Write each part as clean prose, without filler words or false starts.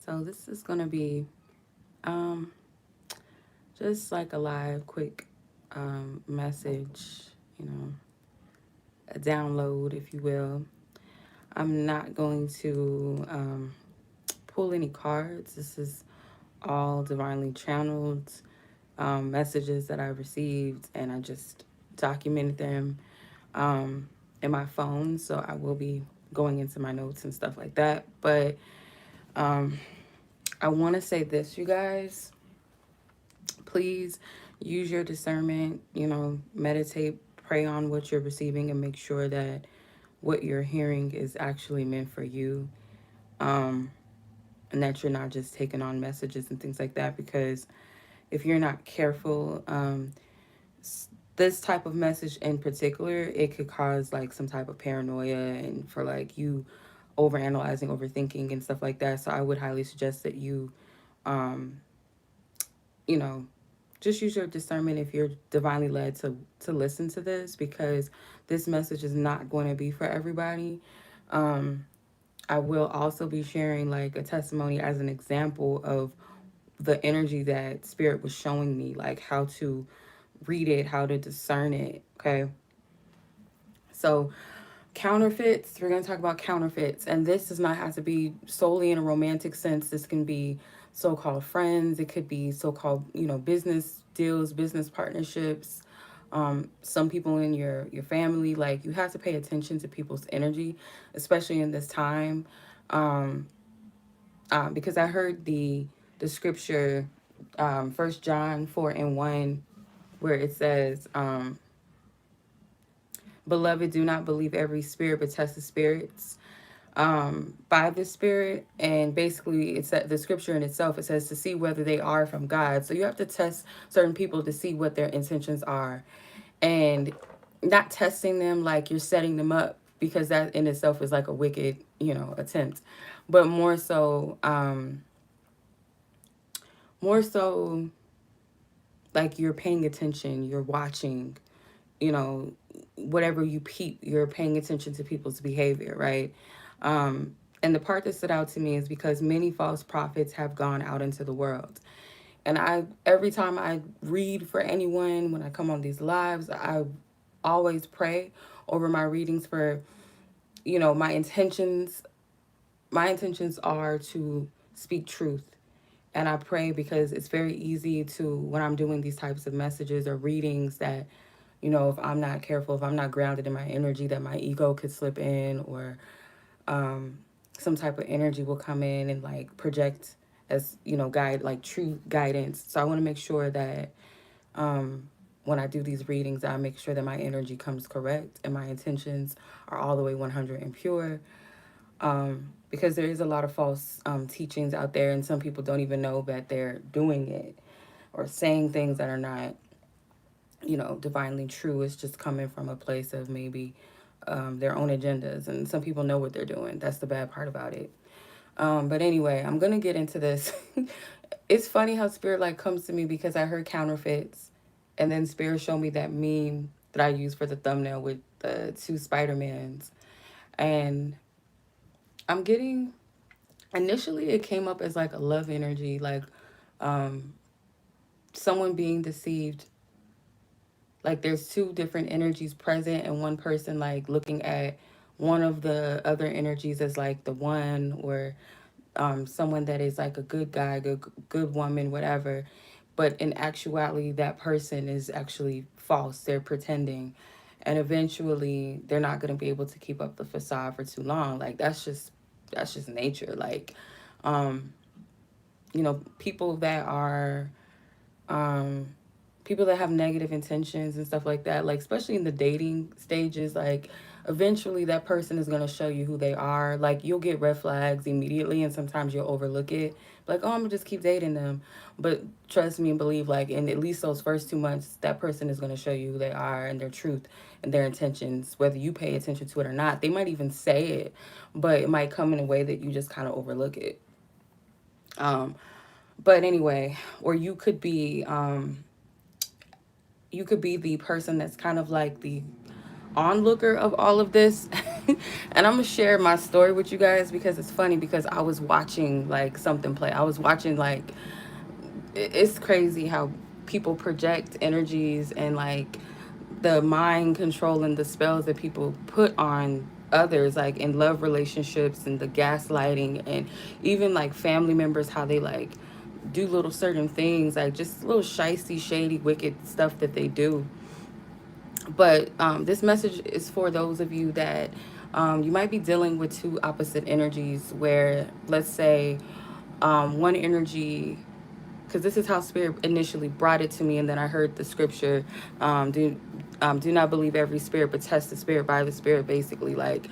So this is gonna be um, just like a live, quick message, you know, a download, if you will. I'm not going to pull any cards. This is all divinely channeled messages that I received, and I just documented them in my phone. So I will be going into my notes and stuff like that. But um, I want to say this, you guys. Please use your discernment, meditate, pray on what you're receiving, and make sure that what you're hearing is actually meant for you. Um, and that you're not just taking on messages and things like that. Because if you're not careful, this type of message in particular, it could cause like some type of paranoia and for like you overanalyzing, overthinking, and stuff like that. So I would highly suggest that um, you know, just use your discernment if you're divinely led to listen to this, because this message is not going to be for everybody. Um, I will also be sharing like a testimony as an example of the energy that spirit was showing me, like how to read it, how to discern it. Okay. So, counterfeits, we're going to talk about counterfeits. And this does not have to be solely in a romantic sense. This can be so called friends, it could be so called, business deals, business partnerships. Some people in your family, like you have to pay attention to people's energy, especially in this time. Um, because I heard the scripture, 1 John 4:1, where it says, "Beloved, do not believe every spirit, but test the spirits by the spirit." And basically, it's that the scripture in itself, it says to see whether they are from God. So you have to test certain people to see what their intentions are, and not testing them like you're setting them up, because that in itself is like a wicked, attempt. But more so like you're paying attention, you're watching, you know, whatever you peep, you're paying attention to people's behavior, right? And the part that stood out to me is because many false prophets have gone out into the world. And every time I read for anyone, when I come on these lives, I always pray over my readings for, my intentions. My intentions are to speak truth. And I pray because it's very easy to, when I'm doing these types of messages or readings, that if I'm not careful, if I'm not grounded in my energy, that my ego could slip in, or um, some type of energy will come in and like project as, guide, like true guidance. So I want to make sure that when I do these readings, I make sure that my energy comes correct and my intentions are all the way 100 and pure. Because there is a lot of false teachings out there, and some people don't even know that they're doing it or saying things that are not, divinely true. It's just coming from a place of maybe their own agendas, and some people know what they're doing. That's the bad part about it. But anyway, I'm gonna get into this. It's funny how spirit like comes to me because I heard counterfeits, and then spirit showed me that meme that I used for the thumbnail with the two Spider-Mans, and I'm getting, initially it came up as like a love energy, like um, someone being deceived. Like there's two different energies present, and one person like looking at one of the other energies as like the one, or someone that is like a good guy, good woman, whatever. But in actuality, that person is actually false. They're pretending, and eventually they're not going to be able to keep up the facade for too long. Like that's just nature. Like, um, people that are um people that have negative intentions and stuff like that, like especially in the dating stages, like eventually that person is going to show you who they are. Like you'll get red flags immediately, and sometimes you'll overlook it, like, oh, I'm gonna just keep dating them. But trust me and believe, like in at least those first 2 months, that person is going to show you who they are and their truth and their intentions, whether you pay attention to it or not. They might even say it, but it might come in a way that you just kind of overlook it. um but anyway, or you could be the person that's kind of like the onlooker of all of this. And I'm gonna share my story with you guys because it's funny, because I was watching like something play. I was watching like, it's crazy how people project energies, and like the mind control and the spells that people put on others, like in love relationships, and the gaslighting, and even like family members, how they like do little certain things, like just little shisty, shady, wicked stuff that they do. But this message is for those of you that you might be dealing with two opposite energies, where let's say one energy, because this is how spirit initially brought it to me, and then I heard the scripture, do not believe every spirit, but test the spirit by the spirit, basically like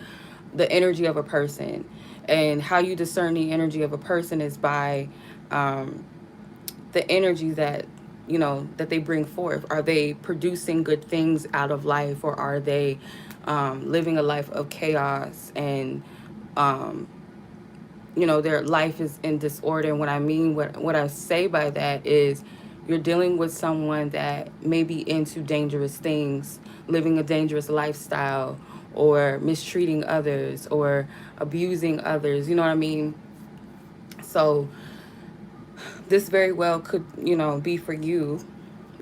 the energy of a person. And how you discern the energy of a person is by um, the energy that, that they bring forth. Are they producing good things out of life, or are they living a life of chaos, and um, their life is in disorder? And what I mean, what I say by that is, you're dealing with someone that may be into dangerous things, living a dangerous lifestyle, or mistreating others, or abusing others, you know what I mean? So this very well could, be for you.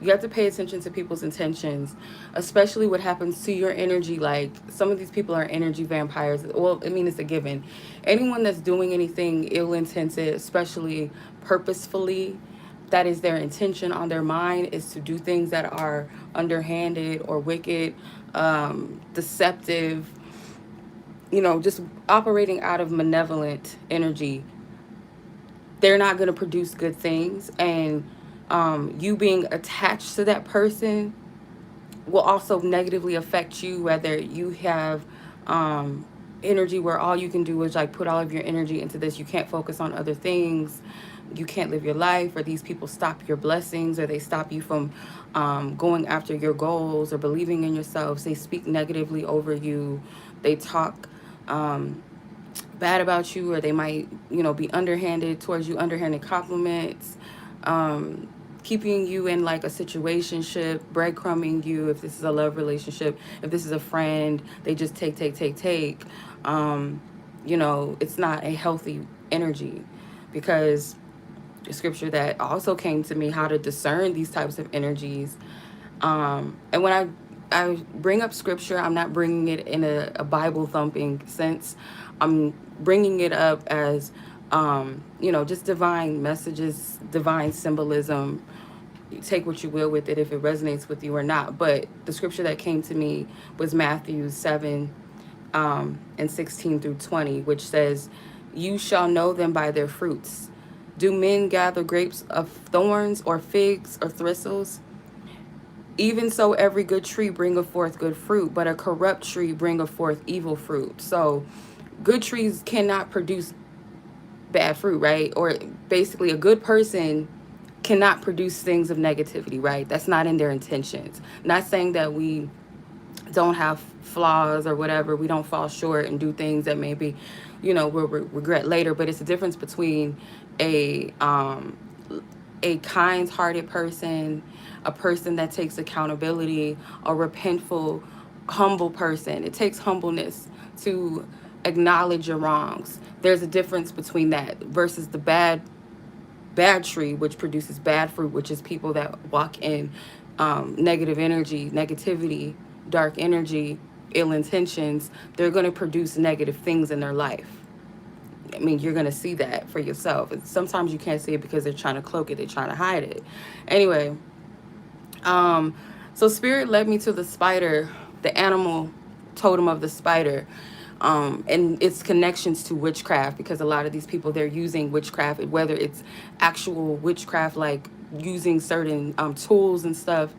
You have to pay attention to people's intentions, especially what happens to your energy. Like, some of these people are energy vampires. Well, I mean, it's a given. Anyone that's doing anything ill-intended, especially purposefully, that is their intention on their mind, is to do things that are underhanded or wicked, deceptive, just operating out of malevolent energy. They're not going to produce good things. And you being attached to that person will also negatively affect you, whether you have energy where all you can do is like put all of your energy into this. You can't focus on other things. You can't live your life, or these people stop your blessings, or they stop you from going after your goals or believing in yourselves. They speak negatively over you. They talk bad about you, or they might, be underhanded towards you, underhanded compliments, um, keeping you in like a situationship, breadcrumbing you. If this is a love relationship, if this is a friend, they just take. Um, it's not a healthy energy, because the scripture that also came to me, how to discern these types of energies. And when I bring up scripture, I'm not bringing it in a Bible thumping sense. I'm bringing it up as, just divine messages, divine symbolism. You take what you will with it, if it resonates with you or not. But the scripture that came to me was Matthew 7 and 16 through 20, which says, "You shall know them by their fruits. Do men gather grapes of thorns, or figs or thistles? Even so, every good tree bringeth forth good fruit, but a corrupt tree bringeth forth evil fruit." So good trees cannot produce bad fruit, right? Or basically, a good person cannot produce things of negativity, right? That's not in their intentions. Not saying that we don't have flaws or whatever, we don't fall short and do things that maybe, we'll regret later. But it's a difference between a kind-hearted person, a person that takes accountability, a repentful, humble person. It takes humbleness to acknowledge your wrongs. There's a difference between that versus the bad tree, which produces bad fruit, which is people that walk in negative energy, negativity, dark energy, ill intentions. They're going to produce negative things in their life. I mean, you're going to see that for yourself. And sometimes you can't see it because they're trying to cloak it. They're trying to hide it. Anyway, so spirit led me to the spider, the animal totem of the spider, and its connections to witchcraft, because a lot of these people, they're using witchcraft, whether it's actual witchcraft, like using certain tools and stuff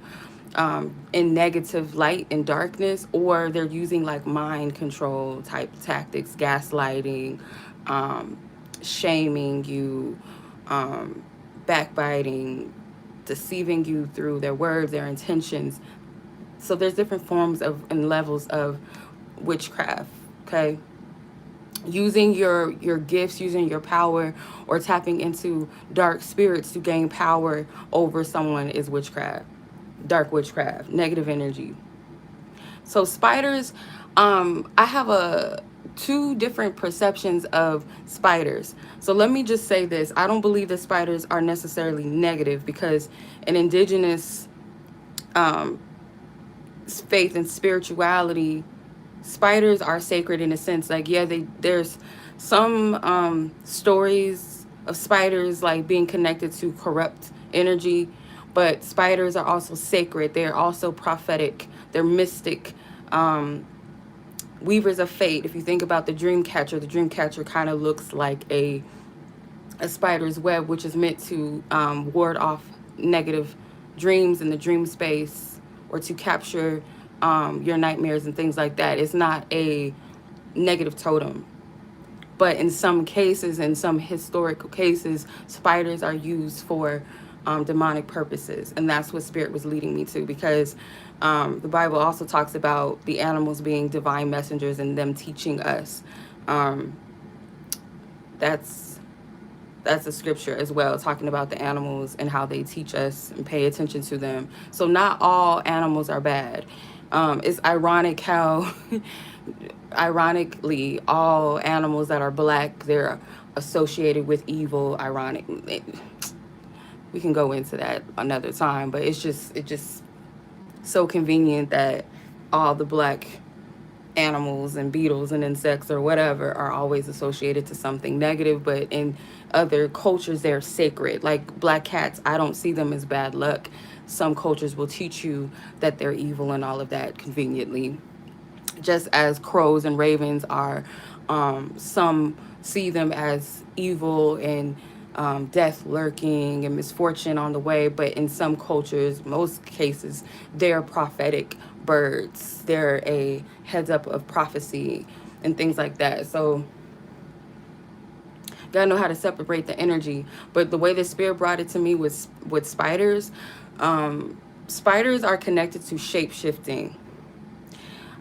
in negative light and darkness, or they're using like mind control type tactics, gaslighting, shaming you, backbiting, deceiving you through their words, their intentions. So there's different forms of and levels of witchcraft, okay? Using your gifts, using your power, or tapping into dark spirits to gain power over someone is witchcraft. Dark witchcraft, negative energy. So spiders, I have a two different perceptions of spiders. So let me just say this. I don't believe that spiders are necessarily negative, because an indigenous um, faith and spirituality, spiders are sacred in a sense. Like, yeah, there's some stories of spiders like being connected to corrupt energy, but spiders are also sacred. They're also prophetic. They're mystic. Um, Weavers of fate. If you think about the dream catcher kind of looks like a spider's web, which is meant to ward off negative dreams in the dream space, or to capture your nightmares and things like that. It's not a negative totem. But in some cases, in some historical cases, spiders are used for demonic purposes. And that's what Spirit was leading me to, because the Bible also talks about the animals being divine messengers and them teaching us. Um, that's that's a scripture as well, talking about the animals and how they teach us and pay attention to them. So not all animals are bad. It's ironic how, ironically, all animals that are black, they're associated with evil. Ironic. We can go into that another time, but it just so convenient that all the black animals and beetles and insects or whatever are always associated to something negative, but in other cultures they're sacred. Like black cats, I don't see them as bad luck. Some cultures will teach you that they're evil and all of that conveniently, just as crows and ravens are. Some see them as evil and death lurking and misfortune on the way, but in some cultures, most cases, they're prophetic birds. They're a heads up of prophecy and things like that. So gotta know how to separate the energy. But the way the Spirit brought it to me was with spiders. Spiders are connected to shape shifting.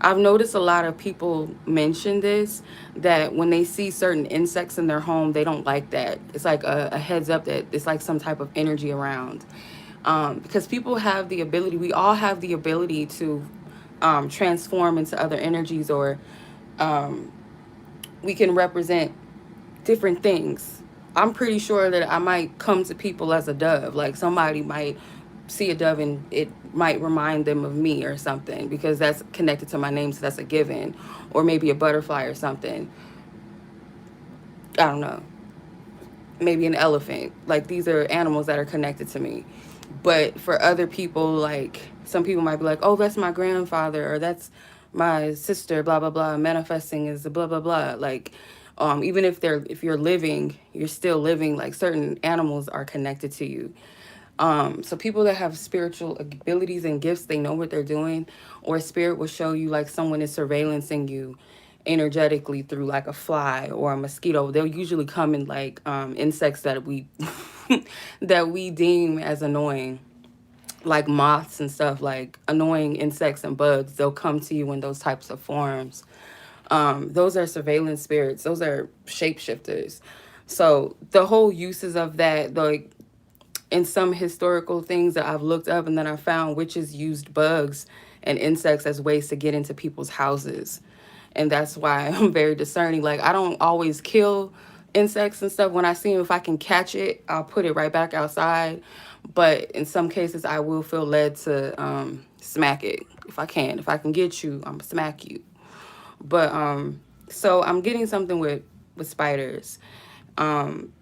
I've noticed a lot of people mention this, that when they see certain insects in their home, they don't like that. It's like a heads up that it's like some type of energy around. Because people have the ability, we all have the ability to transform into other energies, or um, we can represent different things. I'm pretty sure that I might come to people as a dove. Like somebody might see a dove and it might remind them of me or something, because that's connected to my name, so that's a given. Or maybe a butterfly or something. I don't know. Maybe an elephant. Like these are animals that are connected to me. But for other people, like some people might be like, oh, that's my grandfather, or that's my sister, blah blah blah. Manifesting is the blah blah blah. Like even if you're living, you're still living. Like certain animals are connected to you. So people that have spiritual abilities and gifts, they know what they're doing, or spirit will show you like someone is surveillancing you energetically through like a fly or a mosquito. They'll usually come in like insects that we that we deem as annoying, like moths and stuff, like annoying insects and bugs. They'll come to you in those types of forms. Those are surveillance spirits. Those are shapeshifters. So the whole uses of that, like in some historical things that I've looked up and that I found, witches used bugs and insects as ways to get into people's houses. And that's why I'm very discerning. Like, I don't always kill insects and stuff. When I see them, if I can catch it, I'll put it right back outside. But in some cases, I will feel led to smack it if I can. If I can get you, I'm smack you. But so I'm getting something with spiders. Um,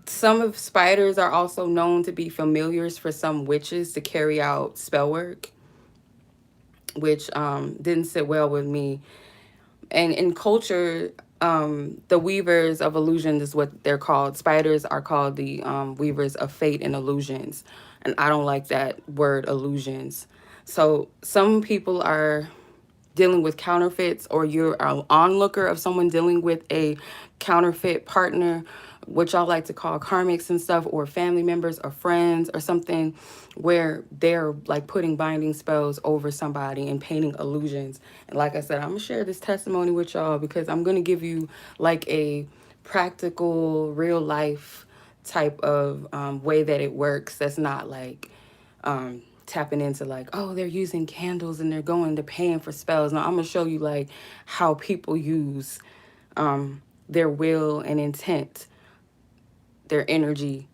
some of spiders are also known to be familiars for some witches to carry out spell work, which didn't sit well with me. And in culture, the weavers of illusions is what they're called. Spiders are called the weavers of fate and illusions. And I don't like that word, illusions. So some people are dealing with counterfeits, or you're an onlooker of someone dealing with a counterfeit partner, which I like to call karmics and stuff, or family members or friends or something, where they're like putting binding spells over somebody and painting illusions. And like I said, I'm gonna share this testimony with y'all because I'm gonna give you like a practical, real life type of way that it works. That's not like tapping into like, oh, they're using candles and they're going to paying for spells. Now I'm gonna show you like how people use their will and intent, their energy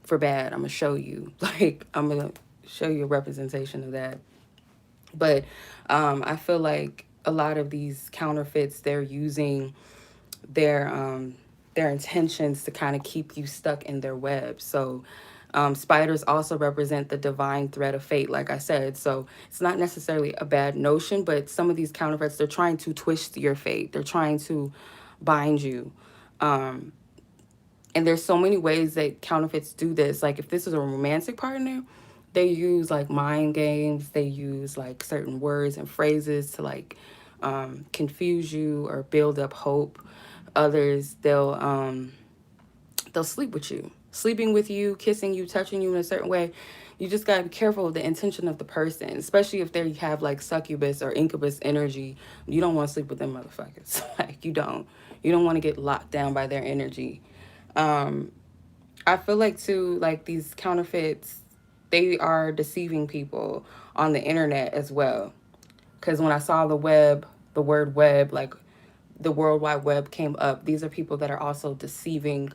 for bad. I'm gonna show you like I'm gonna show you a representation of that. But I feel like a lot of these counterfeits, they're using their intentions to kind of keep you stuck in their web. So spiders also represent the divine thread of fate, like I said. So it's not necessarily a bad notion, but some of these counterfeits, they're trying to twist your fate. They're trying to bind you. And there's so many ways that counterfeits do this. Like if this is a romantic partner, they use like mind games. They use like certain words and phrases to like confuse you or build up hope. Others, they'll sleep with you, sleeping with you, kissing you, touching you in a certain way. You just gotta be careful of the intention of the person, especially if they have like succubus or incubus energy. You don't want to sleep with them motherfuckers. Like you don't want to get locked down by their energy. I feel like too, like these counterfeits, they are deceiving people on the internet as well. Because when I saw the word web, like the World Wide Web came up, these are people that are also deceiving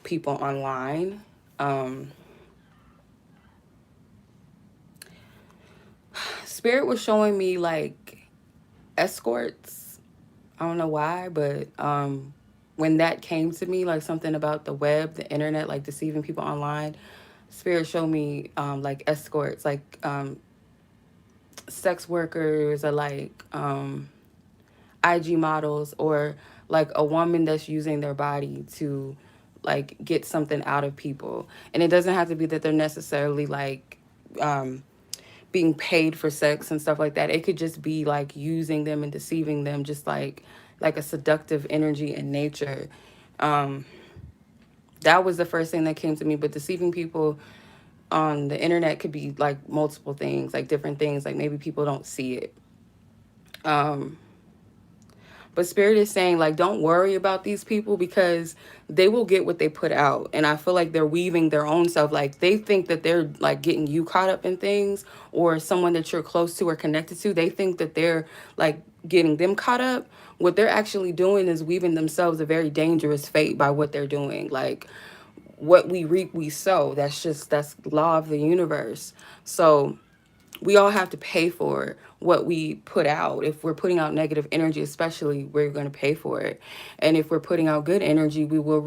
people online. Spirit was showing me like escorts. I don't know why, but when that came to me, like something about the web, the internet, like deceiving people online, Spirit showed me like escorts, like sex workers or like IG models, or like a woman that's using their body to like get something out of people. And it doesn't have to be that they're necessarily like being paid for sex and stuff like that. It could just be like using them and deceiving them, just like a seductive energy in nature. That was the first thing that came to me. But deceiving people on the internet could be like multiple things, like different things, like maybe people don't see it. But Spirit is saying, like, don't worry about these people because they will get what they put out. And I feel like they're weaving their own self. Like, they think that they're, like, getting you caught up in things, or someone that you're close to or connected to. They think that they're, like, getting them caught up. What they're actually doing is weaving themselves a very dangerous fate by what they're doing. Like, what we reap, we sow. That's law of the universe. So we all have to pay for what we put out. If we're putting out negative energy, especially, we're going to pay for it. And if we're putting out good energy, we will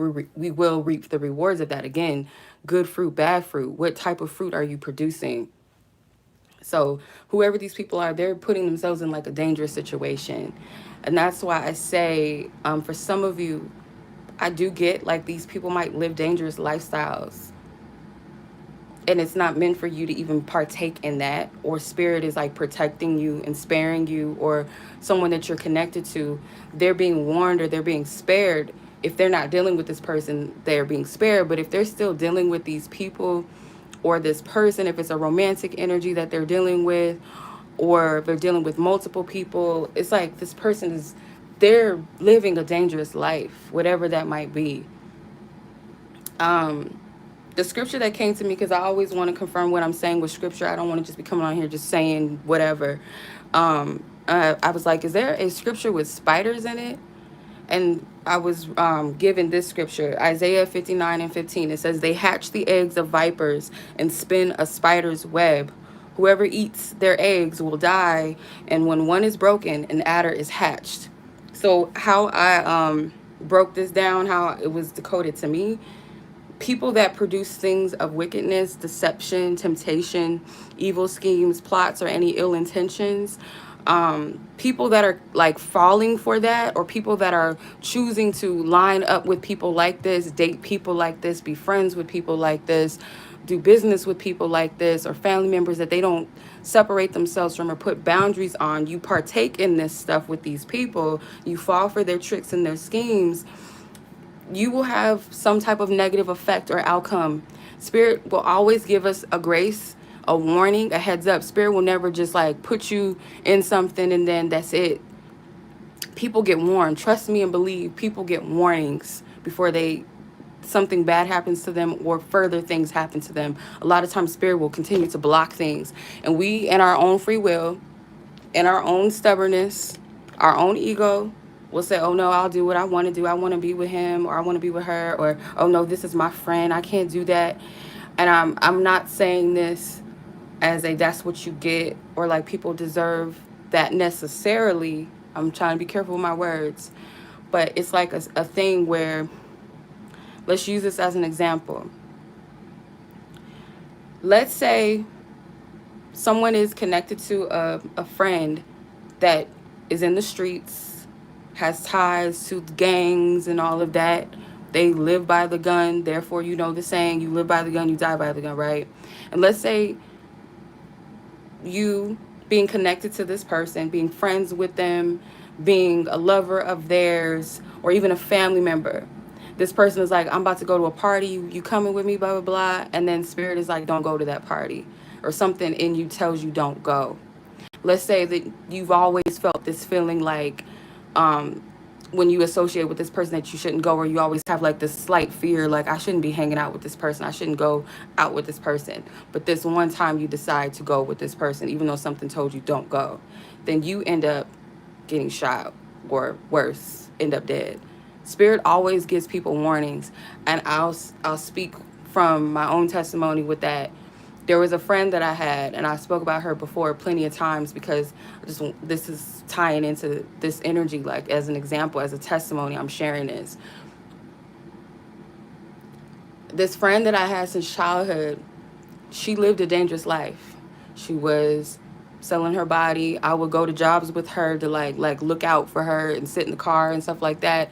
reap the rewards of that. Again, good fruit, bad fruit. What type of fruit are you producing? So whoever these people are, they're putting themselves in like a dangerous situation. And that's why I say, for some of you, I do get like these people might live dangerous lifestyles, and it's not meant for you to even partake in that, or Spirit is like protecting you and sparing you, or someone that you're connected to, they're being warned or they're being spared. If they're not dealing with this person, they're being spared. But if they're still dealing with these people or this person, if it's a romantic energy that they're dealing with, or if they're dealing with multiple people, it's like this person they're living a dangerous life, whatever that might be. The scripture that came to me, because I always want to confirm what I'm saying with scripture. I don't want to just be coming on here just saying whatever. I was like, is there a scripture with spiders in it? And I was given this scripture, Isaiah 59:15. It says, they hatch the eggs of vipers and spin a spider's web. Whoever eats their eggs will die, and when one is broken, an adder is hatched. So how I broke this down, how it was decoded to me: people that produce things of wickedness, deception, temptation, evil schemes, plots, or any ill intentions, people that are like falling for that, or people that are choosing to line up with people like this, date people like this, be friends with people like this, do business with people like this, or family members that they don't separate themselves from or put boundaries on. You partake in this stuff with these people, you fall for their tricks and their schemes, you will have some type of negative effect or outcome. Spirit will always give us a grace, a warning, a heads up. Spirit will never just like put you in something and then that's it. People get warned. Trust me and believe, people get warnings before they something bad happens to them or further things happen to them, a lot of times spirit will continue to block things. And we, in our own free will, in our own stubbornness, our own ego, will say, oh no, I'll do what I want to do. I want to be with him, or I want to be with her, or oh no, this is my friend. I can't do that. And I'm not saying this as a that's what you get, or like people deserve that necessarily. I'm trying to be careful with my words. But it's like a thing where, let's use this as an example. Let's say someone is connected to a friend that is in the streets, has ties to gangs and all of that. They live by the gun, therefore, you know the saying, you live by the gun, you die by the gun, right? And let's say you being connected to this person, being friends with them, being a lover of theirs, or even a family member. This person is like, I'm about to go to a party, you coming with me, blah, blah, blah. And then spirit is like, don't go to that party. Or something in you tells you don't go. Let's say that you've always felt this feeling like, when you associate with this person, that you shouldn't go, or you always have like this slight fear, like I shouldn't be hanging out with this person, I shouldn't go out with this person. But this one time you decide to go with this person, even though something told you don't go, then you end up getting shot, or worse, end up dead. Spirit always gives people warnings, and I'll speak from my own testimony with that. There was a friend that I had, and I spoke about her before plenty of times, because this is tying into this energy, like as an example, as a testimony, I'm sharing this. This friend that I had since childhood, she lived a dangerous life. She was selling her body. I would go to jobs with her to like look out for her and sit in the car and stuff like that.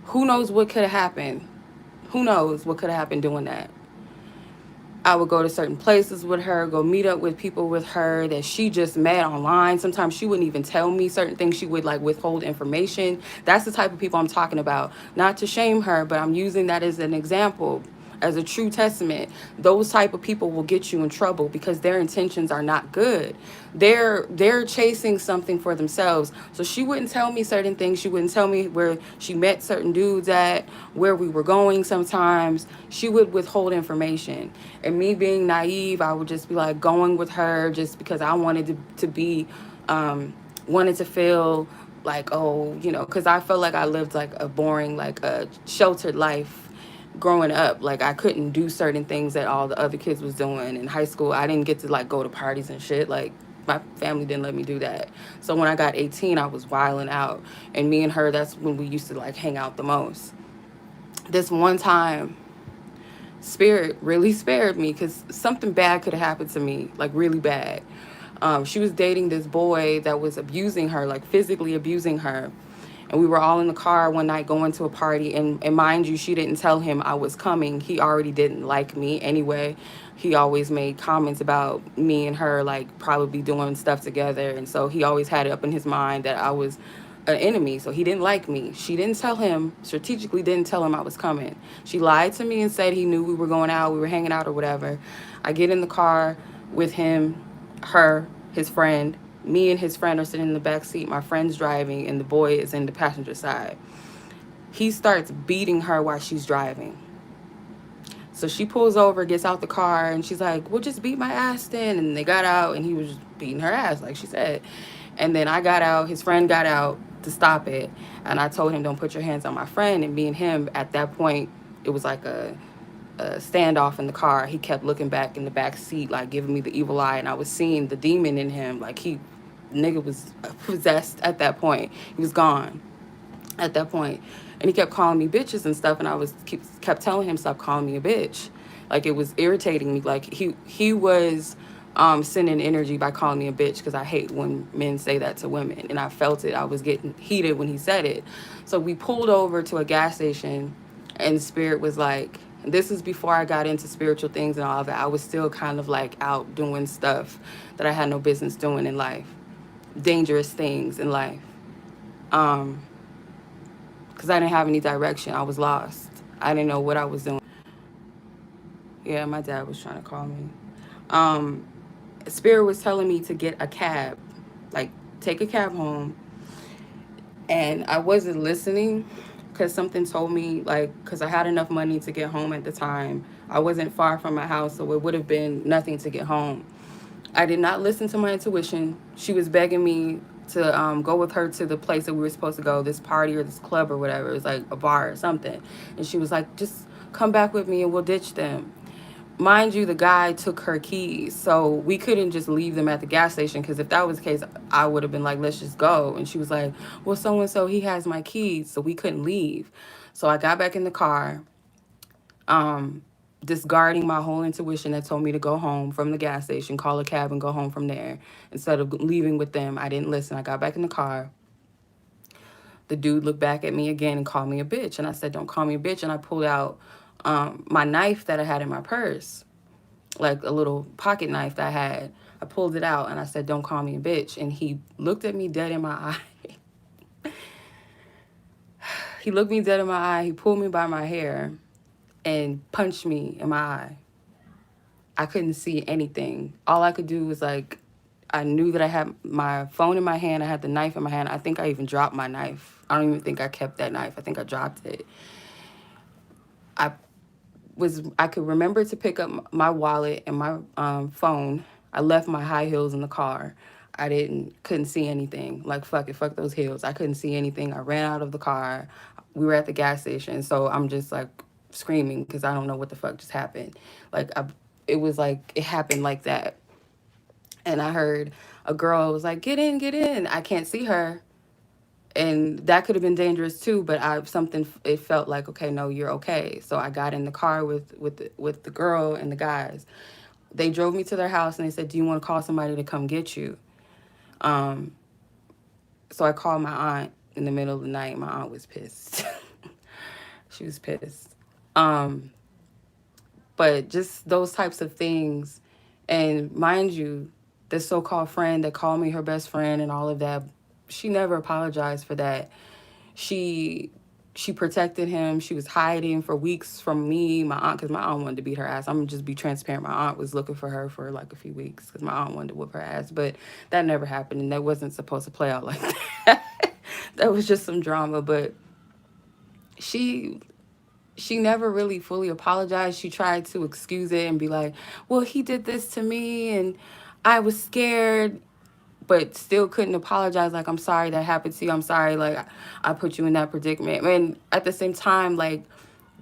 Who knows what could have happened? Who knows what could have happened doing that? I would go to certain places with her, go meet up with people with her that she just met online. Sometimes she wouldn't even tell me certain things. She would like withhold information. That's the type of people I'm talking about. Not to shame her, but I'm using that as an example, as a true testament. Those type of people will get you in trouble because their intentions are not good. They're chasing something for themselves. So she wouldn't tell me certain things. She wouldn't tell me where she met certain dudes at, where we were going sometimes. She would withhold information. And me being naive, I would just be like going with her just because I wanted to be, wanted to feel like, oh, you know, because I felt like I lived like a boring, like a sheltered life growing up. Like I couldn't do certain things that all the other kids was doing in high school. I didn't get to like go to parties and shit. Like my family didn't let me do that. So when I got 18, I was wilding out. And me and her, that's when we used to like hang out the most. This one time, spirit really spared me because something bad could have happened to me, like really bad. She was dating this boy that was abusing her, like physically abusing her. And we were all in the car one night going to a party. And mind you, she didn't tell him I was coming. He already didn't like me anyway. He always made comments about me and her, like probably doing stuff together. And so he always had it up in his mind that I was an enemy. So he didn't like me. She didn't tell him, strategically didn't tell him I was coming. She lied to me and said he knew we were going out, we were hanging out or whatever. I get in the car with him, her, his friend. Me and his friend are sitting in the back seat. My friend's driving, and the boy is in the passenger side. He starts beating her while she's driving. So she pulls over, gets out the car, and she's like, well, just beat my ass then. And they got out, and he was just beating her ass, like she said. And then I got out, his friend got out to stop it. And I told him, don't put your hands on my friend. And me and him, at that point, it was like a standoff in the car. He kept looking back in the back seat, like giving me the evil eye. And I was seeing the demon in him. Like nigga was possessed at that point. He was gone at that point. And he kept calling me bitches and stuff. And I kept telling him, stop calling me a bitch. Like it was irritating me. Like he was sending energy by calling me a bitch, because I hate when men say that to women. And I felt it. I was getting heated when he said it. So we pulled over to a gas station, and Spirit was like, this is before I got into spiritual things and all that. I was still kind of like out doing stuff that I had no business doing in life. Dangerous things in life. Because I didn't have any direction. I was lost. I didn't know what I was doing. Yeah, my dad was trying to call me. Spirit was telling me to get a cab. Like, take a cab home. And I wasn't listening, because something told me, like, because I had enough money to get home at the time. I wasn't far from my house, so it would have been nothing to get home. I did not listen to my intuition. She was begging me to go with her to the place that we were supposed to go, this party or this club or whatever. It was like a bar or something. And she was like, just come back with me and we'll ditch them. Mind you, the guy took her keys, so we couldn't just leave them at the gas station, because if that was the case, I would have been like, let's just go. And she was like, well, so and so, he has my keys, so we couldn't leave. So I got back in the car, um, discarding my whole intuition that told me to go home from the gas station, call a cab, and go home from there. Instead of leaving with them, I didn't listen. I got back in the car. The dude looked back at me again and called me a bitch. And I said, don't call me a bitch. And I pulled out my knife that I had in my purse, like a little pocket knife that I had. I pulled it out and I said, don't call me a bitch. And he looked at me dead in my eye. He looked me dead in my eye. He pulled me by my hair and punched me in my eye. I couldn't see anything. All I could do was, like, I knew that I had my phone in my hand. I had the knife in my hand. I think I even dropped my knife. I don't even think I kept that knife. I think I dropped it. I could remember to pick up my wallet and my phone. I left my high heels in the car. Couldn't see anything. Like, fuck it, fuck those heels. I couldn't see anything. I ran out of the car. We were at the gas station, so I'm just like screaming because I don't know what the fuck just happened. Like, it was like it happened like that. And I heard a girl was like, get in, get in. I can't see her. And that could have been dangerous too, but it felt like, okay, no, you're okay. So I got in the car with the girl and the guys. They drove me to their house and they said, do you want to call somebody to come get you? So I called my aunt in the middle of the night. My aunt was pissed. She was pissed. But just those types of things. And mind you, this so-called friend that called me her best friend and all of that, she never apologized for that. She protected him. She was hiding for weeks from me, my aunt, because my aunt wanted to beat her ass. I'm going to just be transparent. My aunt was looking for her for like a few weeks because my aunt wanted to whoop her ass. But that never happened, and that wasn't supposed to play out like that. That was just some drama. But she never really fully apologized. She tried to excuse it and be like, well, he did this to me, and I was scared, but still couldn't apologize. Like, I'm sorry that happened to you. I'm sorry, like, I put you in that predicament. And at the same time, like,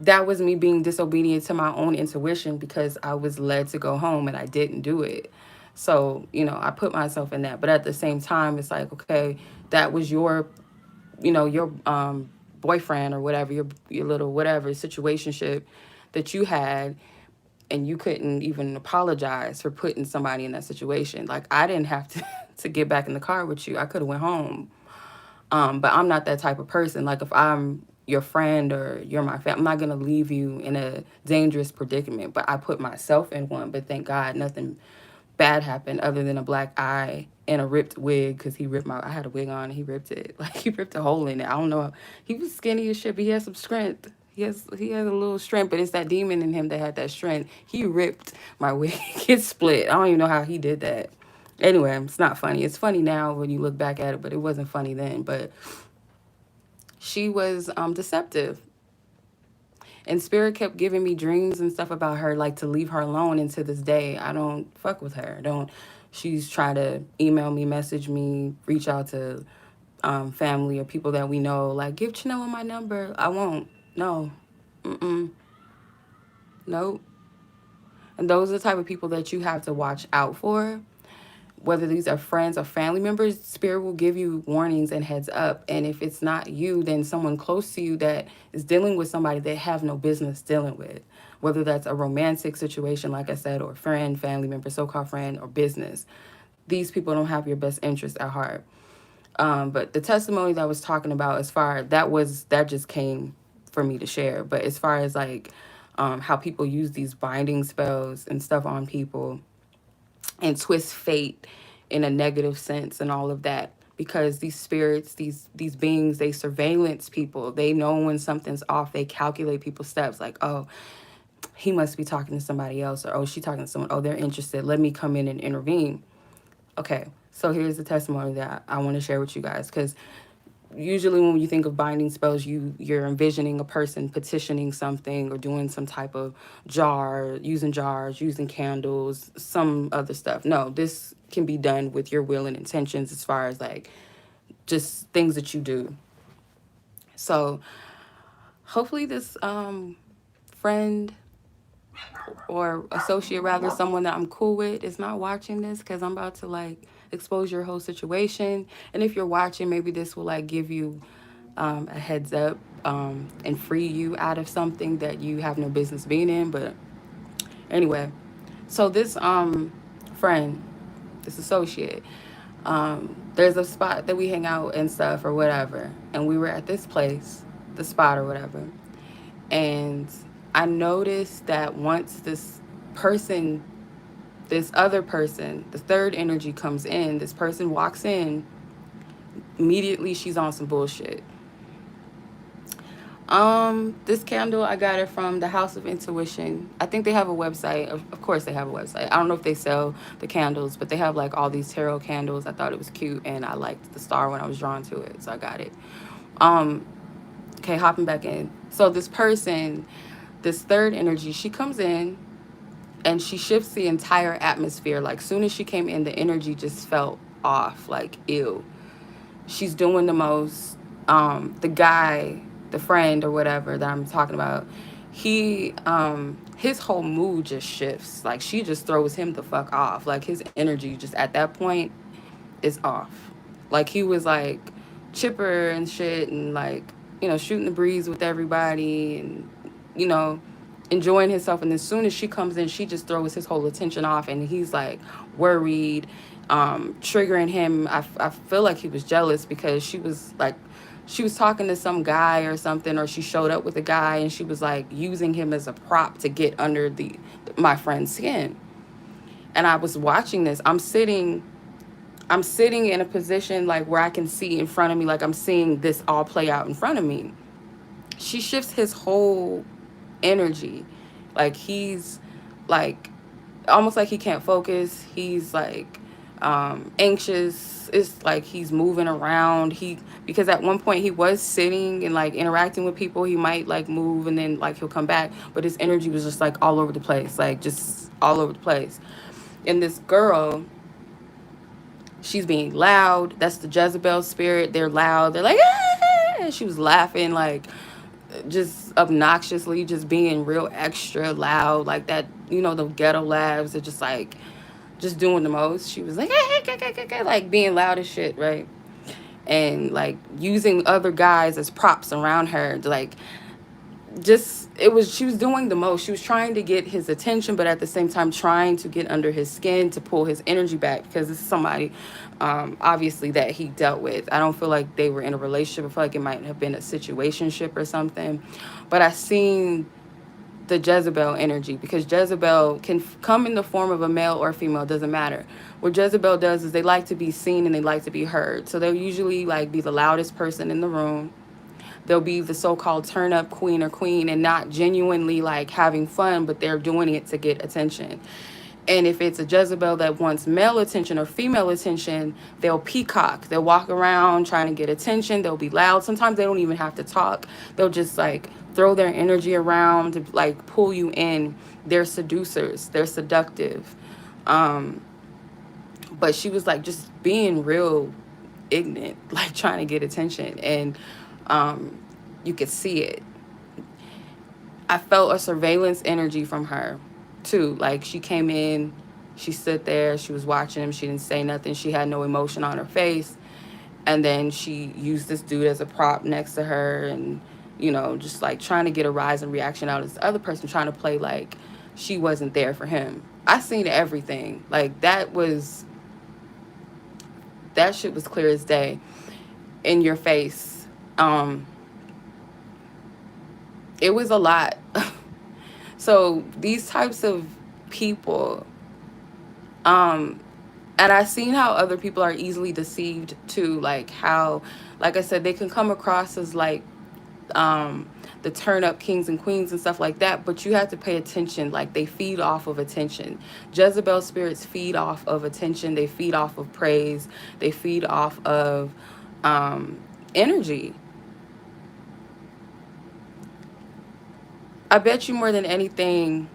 that was me being disobedient to my own intuition because I was led to go home and I didn't do it. So, I put myself in that. But at the same time, it's like, okay, that was your boyfriend or whatever, your little whatever situationship that you had, and you couldn't even apologize for putting somebody in that situation. Like, I didn't have to get back in the car with you. I could have went home. But I'm not that type of person. Like, if I'm your friend or you're my family, I'm not going to leave you in a dangerous predicament. But I put myself in one. But thank God nothing bad happened other than a black eye and a ripped wig, because I had a wig on and he ripped it. Like, he ripped a hole in it. I don't know. He was skinny as shit, but he had some strength. He has a little strength, but it's that demon in him that had that strength. He ripped my wig. It split. I don't even know how he did that. Anyway, it's not funny. It's funny now when you look back at it, but it wasn't funny then. But she was deceptive. And Spirit kept giving me dreams and stuff about her, like to leave her alone. And to this day, I don't fuck with her. She's trying to email me, message me, reach out to family or people that we know. Like, give Chanel my number. I won't. No. Mm-mm. Nope. And those are the type of people that you have to watch out for. Whether these are friends or family members, Spirit will give you warnings and heads up. And if it's not you, then someone close to you that is dealing with somebody they have no business dealing with. Whether that's a romantic situation, like I said, or friend, family member, so-called friend, or business. These people don't have your best interest at heart. But the testimony that I was talking about, that just came for me to share. But as far as like how people use these binding spells and stuff on people, and twist fate in a negative sense and all of that, because these spirits, these beings, they surveillance people. They know when something's off. They calculate people's steps, like, oh, he must be talking to somebody else, or oh, she talking to someone, oh, they're interested, let me come in and intervene. Okay, so here's the testimony that I want to share with you guys, because usually when you think of binding spells, you're envisioning a person petitioning something or doing some type of jars, using candles, some other stuff. No, this can be done with your will and intentions as far as like just things that you do. So hopefully this friend or associate, rather, someone that I'm cool with is not watching this, because I'm about to like expose your whole situation. And if you're watching, maybe this will like give you a heads up and free you out of something that you have no business being in. But anyway, so this friend, this associate, there's a spot that we hang out and stuff or whatever, and we were at this place, the spot or whatever, and I noticed that once person this other person, the third energy, comes in, this person walks in, immediately she's on some bullshit. This candle, I got it from the House of Intuition. I think they have a website. Of course they have a website. I don't know if they sell the candles, but they have like all these tarot candles. I thought it was cute and I liked the star when I was drawn to it, so I got it. Okay, hopping back in. So this person, this third energy, she comes in and she shifts the entire atmosphere. Like, soon as she came in, the energy just felt off, like, ew. She's doing the most. The guy, the friend or whatever that I'm talking about, he his whole mood just shifts. Like, she just throws him the fuck off. Like, his energy just at that point is off. Like, he was like chipper and shit, and like, you know, shooting the breeze with everybody, and you know, enjoying himself. And as soon as she comes in, she just throws his whole attention off, and he's like worried, triggering him. I feel like he was jealous because she was talking to some guy or something, or she showed up with a guy and she was like using him as a prop to get under my friend's skin. And I was watching this. I'm sitting in a position like where I can see in front of me, like I'm seeing this all play out in front of me. She shifts his whole energy. Like, he's like almost like he can't focus. He's like anxious. It's like he's moving around. Because at one point he was sitting and like interacting with people. He might like move and then like he'll come back, but his energy was just like all over the place, like just all over the place. And this girl, she's being loud. That's the Jezebel spirit. They're loud. They're like, ah! She was laughing like just obnoxiously, just being real extra loud, like that, you know, the ghetto laughs are just like just doing the most. She was like like being loud as shit, right? And like using other guys as props around her, like she was doing the most. She was trying to get his attention, but at the same time trying to get under his skin to pull his energy back, because this is somebody obviously that he dealt with. I don't feel like they were in a relationship. I feel like it might have been a situationship or something. But I seen the Jezebel energy, because Jezebel can come in the form of a male or female, doesn't matter. What Jezebel does is they like to be seen and they like to be heard. So they'll usually like be the loudest person in the room. They'll be the so-called turn-up queen or queen, and not genuinely like having fun, but they're doing it to get attention. And if it's a Jezebel that wants male attention or female attention, they'll peacock. They'll walk around trying to get attention. They'll be loud. Sometimes they don't even have to talk. They'll just like throw their energy around to like pull you in. They're seducers. They're seductive. But she was like just being real ignorant, like trying to get attention. And you could see it. I felt a surveillance energy from her too. Like, she came in, she stood there, she was watching him, she didn't say nothing, she had no emotion on her face, and then she used this dude as a prop next to her, and you know, just like trying to get a rise and reaction out of this other person, trying to play like she wasn't there for him. I seen everything. Like, that shit was clear as day, in your face. It was a lot. So these types of people, and I've seen how other people are easily deceived too, like how, like I said, they can come across as like the turn up kings and queens and stuff like that, but you have to pay attention. Like, they feed off of attention. Jezebel spirits feed off of attention. They feed off of praise. They feed off of energy. I bet you more than anything,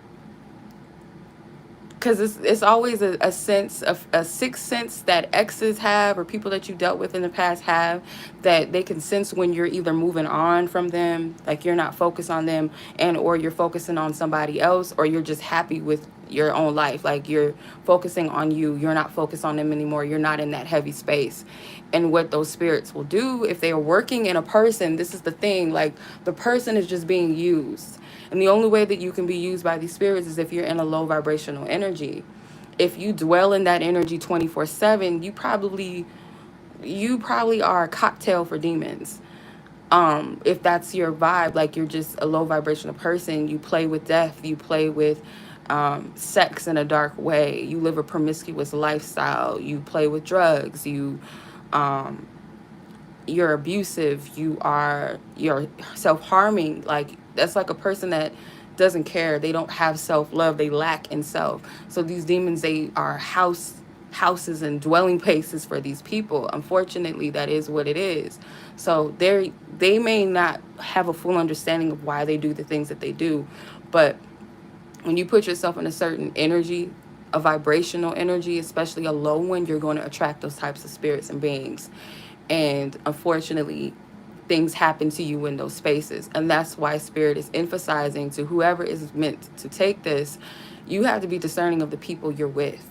because it's always a sense of a sixth sense that exes have, or people that you dealt with in the past have, that they can sense when you're either moving on from them, like you're not focused on them, and or you're focusing on somebody else, or you're just happy with your own life, like you're focusing on you, you're not focused on them anymore, you're not in that heavy space. And what those spirits will do if they are working in a person, this is the thing, like the person is just being used, and the only way that you can be used by these spirits is if you're in a low vibrational energy. If you dwell in that energy 24/7, you probably are a cocktail for demons. If that's your vibe, like you're just a low vibrational person, you play with death, you play with sex in a dark way, you live a promiscuous lifestyle, you play with drugs, um, you're abusive, you're self-harming, like that's like a person that doesn't care, they don't have self-love, they lack in self. So these demons, they are houses and dwelling places for these people. Unfortunately, that is what it is. So they may not have a full understanding of why they do the things that they do, but when you put yourself in a certain energy, a vibrational energy, especially a low one, you're going to attract those types of spirits and beings. And unfortunately, things happen to you in those spaces. And that's why Spirit is emphasizing to whoever is meant to take this, you have to be discerning of the people you're with.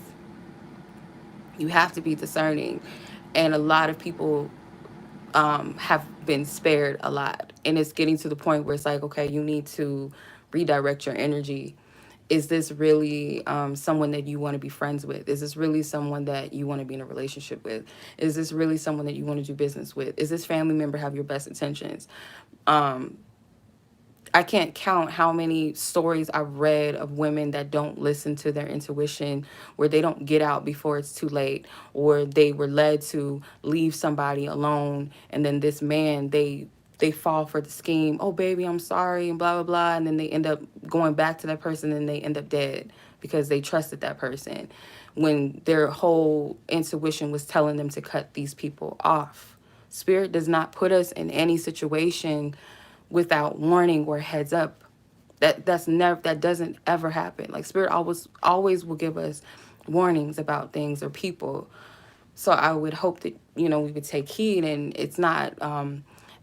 You have to be discerning. And a lot of people have been spared a lot. And it's getting to the point where it's like, okay, you need to redirect your energy. Is this really someone that you want to be friends with? Is this really someone that you want to be in a relationship with? Is this really someone that you want to do business with? Is this family member have your best intentions? Um, I can't count how many stories I've read of women that don't listen to their intuition, where they don't get out before it's too late, or they were led to leave somebody alone, and then this man, they fall for the scheme. Oh, baby, I'm sorry, and blah blah blah, and then they end up going back to that person, and they end up dead because they trusted that person when their whole intuition was telling them to cut these people off. Spirit does not put us in any situation without warning or heads up. That doesn't ever happen. Like Spirit always will give us warnings about things or people. So I would hope that we would take heed, and it's not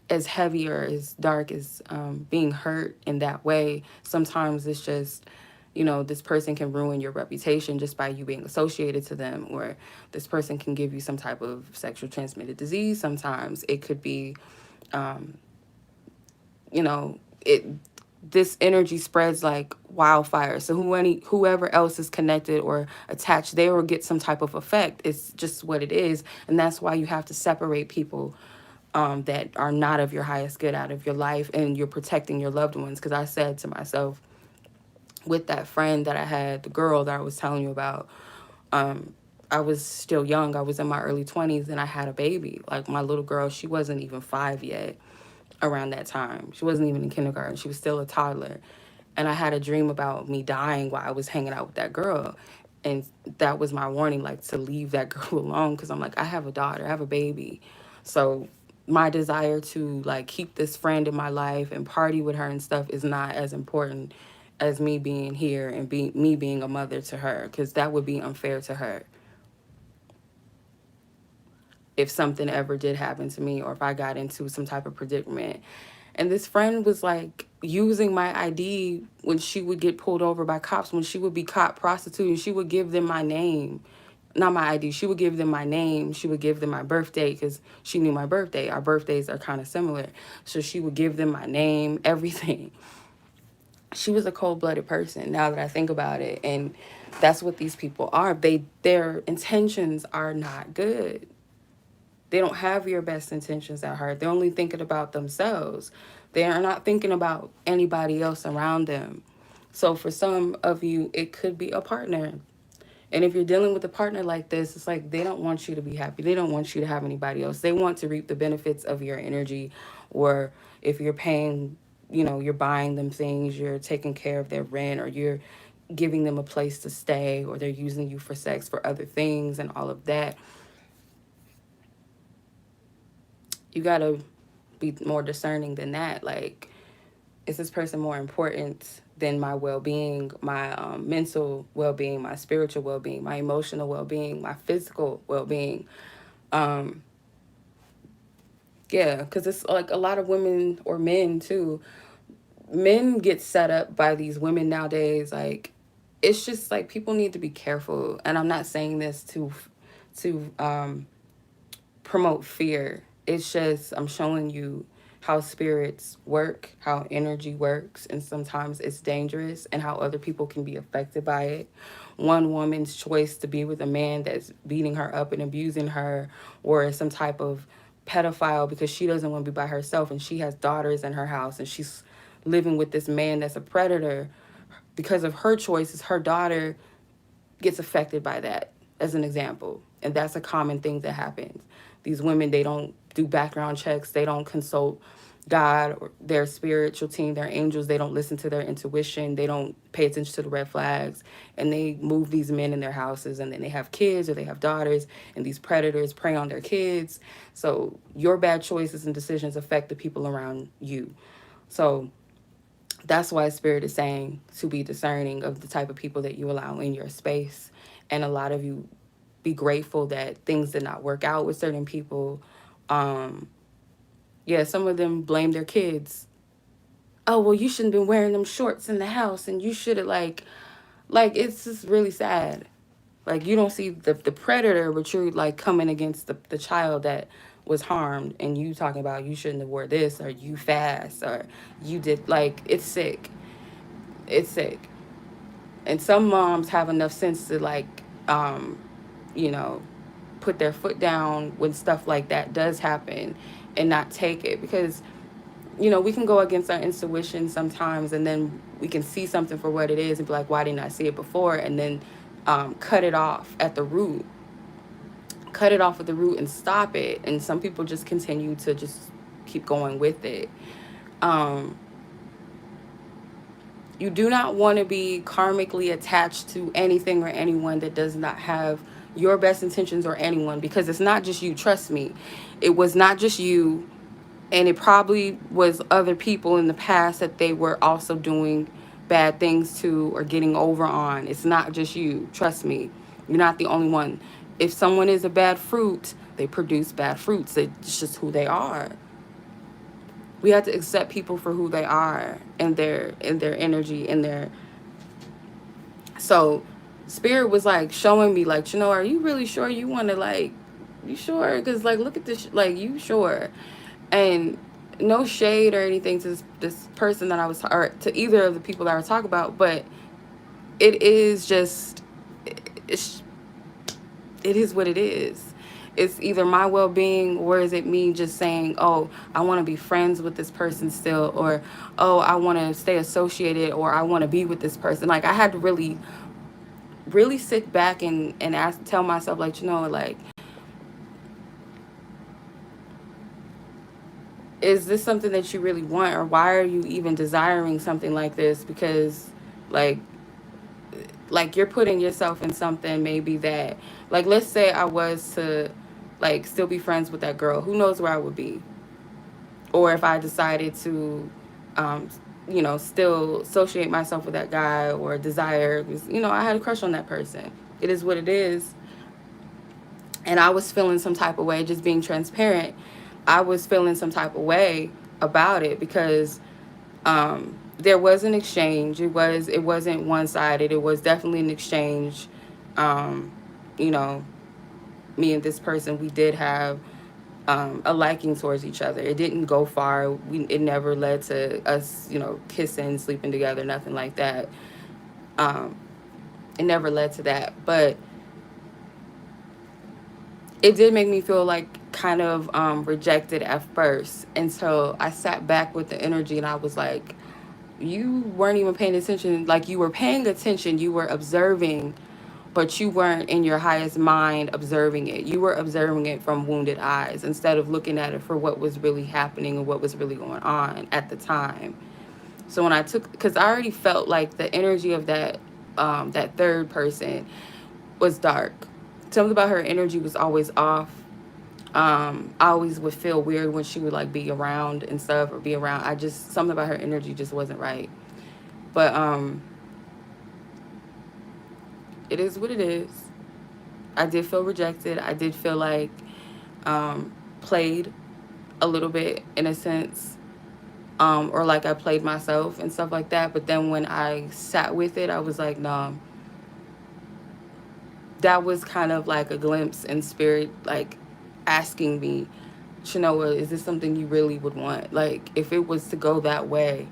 as heavy or as dark as being hurt in that way. Sometimes it's just this person can ruin your reputation just by you being associated to them, or this person can give you some type of sexual transmitted disease. Sometimes it could be um, it this energy spreads like wildfire. So whoever else is connected or attached, they will get some type of effect. It's just what it is, and that's why you have to separate people that are not of your highest good out of your life, and you're protecting your loved ones. Because I said to myself, with that friend that I had, the girl that I was telling you about, I was still young. I was in my early 20s, and I had a baby. Like my little girl, she wasn't even 5 yet around that time. She wasn't even in kindergarten. She was still a toddler. And I had a dream about me dying while I was hanging out with that girl. And that was my warning, like to leave that girl alone. Because I'm like, I have a daughter, I have a baby. So my desire to like keep this friend in my life and party with her and stuff is not as important as me being here and me being a mother to her. Because that would be unfair to her if something ever did happen to me, or if I got into some type of predicament. And this friend was like using my ID when she would get pulled over by cops, when she would be caught prostituting. She would give them my name, not my ID. She would give them my name. She would give them my birthday because she knew my birthday. Our birthdays are kind of similar. So she would give them my name, everything. She was a cold-blooded person now that I think about it. And that's what these people are. Their intentions are not good. They don't have your best intentions at heart. They're only thinking about themselves. They are not thinking about anybody else around them. So for some of you, it could be a partner. And if you're dealing with a partner like this, it's like they don't want you to be happy. They don't want you to have anybody else. They want to reap the benefits of your energy. Or if you're paying, you're buying them things, you're taking care of their rent, or you're giving them a place to stay, or they're using you for sex for other things and all of that. You gotta be more discerning than that. Like, is this person more important than my well-being, my mental well-being, my spiritual well-being, my emotional well-being, my physical well-being? um yeah, because it's like a lot of women, or men too, men get set up by these women nowadays. Like, it's just like people need to be careful, and I'm not saying this to promote fear. It's just I'm showing you how spirits work, how energy works, and sometimes it's dangerous, and how other people can be affected by it. One woman's choice to be with a man that's beating her up and abusing her, or some type of pedophile because she doesn't want to be by herself and she has daughters in her house and she's living with this man that's a predator. Because of her choices, her daughter gets affected by that, as an example. And that's a common thing that happens. These women, they don't do background checks, they don't consult God or their spiritual team, their angels, they don't listen to their intuition, they don't pay attention to the red flags, and they move these men in their houses, and then they have kids or they have daughters, and these predators prey on their kids. So your bad choices and decisions affect the people around you. So that's why spirit is saying to be discerning of the type of people that you allow in your space. And a lot of you, be grateful that things did not work out with certain people. um yeah, some of them blame their kids. Oh, well, you shouldn't have been wearing them shorts in the house, and you should have, like it's just really sad. Like, you don't see the predator, but you're like coming against the child that was harmed, and you talking about you shouldn't have wore this, or you fast, or you did. Like, it's sick. It's sick. And some moms have enough sense to, like, um you know, put their foot down when stuff like that does happen, and not take it. Because, we can go against our intuition sometimes, and then we can see something for what it is and be like, why didn't I see it before? And then cut it off at the root. Cut it off at the root and stop it. And some people just continue to just keep going with it. Um, you do not want to be karmically attached to anything or anyone that does not have your best intentions, or anyone, because it's not just you. Trust me, it was not just you, and it probably was other people in the past that they were also doing bad things to or getting over on. It's not just you. Trust me, you're not the only one. If someone is a bad fruit, they produce bad fruits. It's just who they are. We have to accept people for who they are, and their energy, and their. So spirit was like showing me, like, are you really sure you want to, like, you sure? Because, like, look at this, like, you sure? And no shade or anything to this person that I was, or to either of the people that I was talking about, but it is just, it's, it is what it is. It's either my well-being, or is it me just saying, oh, I want to be friends with this person still, or, oh, I want to stay associated, or I want to be with this person. Like, I had to really, really sit back and tell myself, like, like, is this something that you really want, or why are you even desiring something like this? Because, like, you're putting yourself in something maybe that, like, let's say I was to, like, still be friends with that girl, who knows where I would be? Or if I decided to, um still associate myself with that guy, or desire, because, I had a crush on that person. It is what it is. And I was feeling some type of way, just being transparent. I was feeling some type of way about it, because there was an exchange. It wasn't one-sided. It was definitely an exchange. um you know Me and this person, we did have a liking towards each other. It didn't go far. It never led to us, kissing, sleeping together, nothing like that. um it never led to that. But it did make me feel like kind of rejected at first, until I sat back with the energy, and I was like, you weren't even paying attention. Like, you were paying attention, you were observing, but you weren't in your highest mind observing it. You were observing it from wounded eyes, instead of looking at it for what was really happening and what was really going on at the time. So when I took, because I already felt like the energy of that third person was dark. Something about her energy was always off. I always would feel weird when she would like be around and stuff, or be around. I just, something about her energy just wasn't right. But it is what it is. I did feel rejected. I did feel like played a little bit in a sense, or like I played myself and stuff like that. But then when I sat with it, I was like, no, that was kind of like a glimpse in spirit, like asking me, Shanoa, is this something you really would want? Like, if it was to go that way,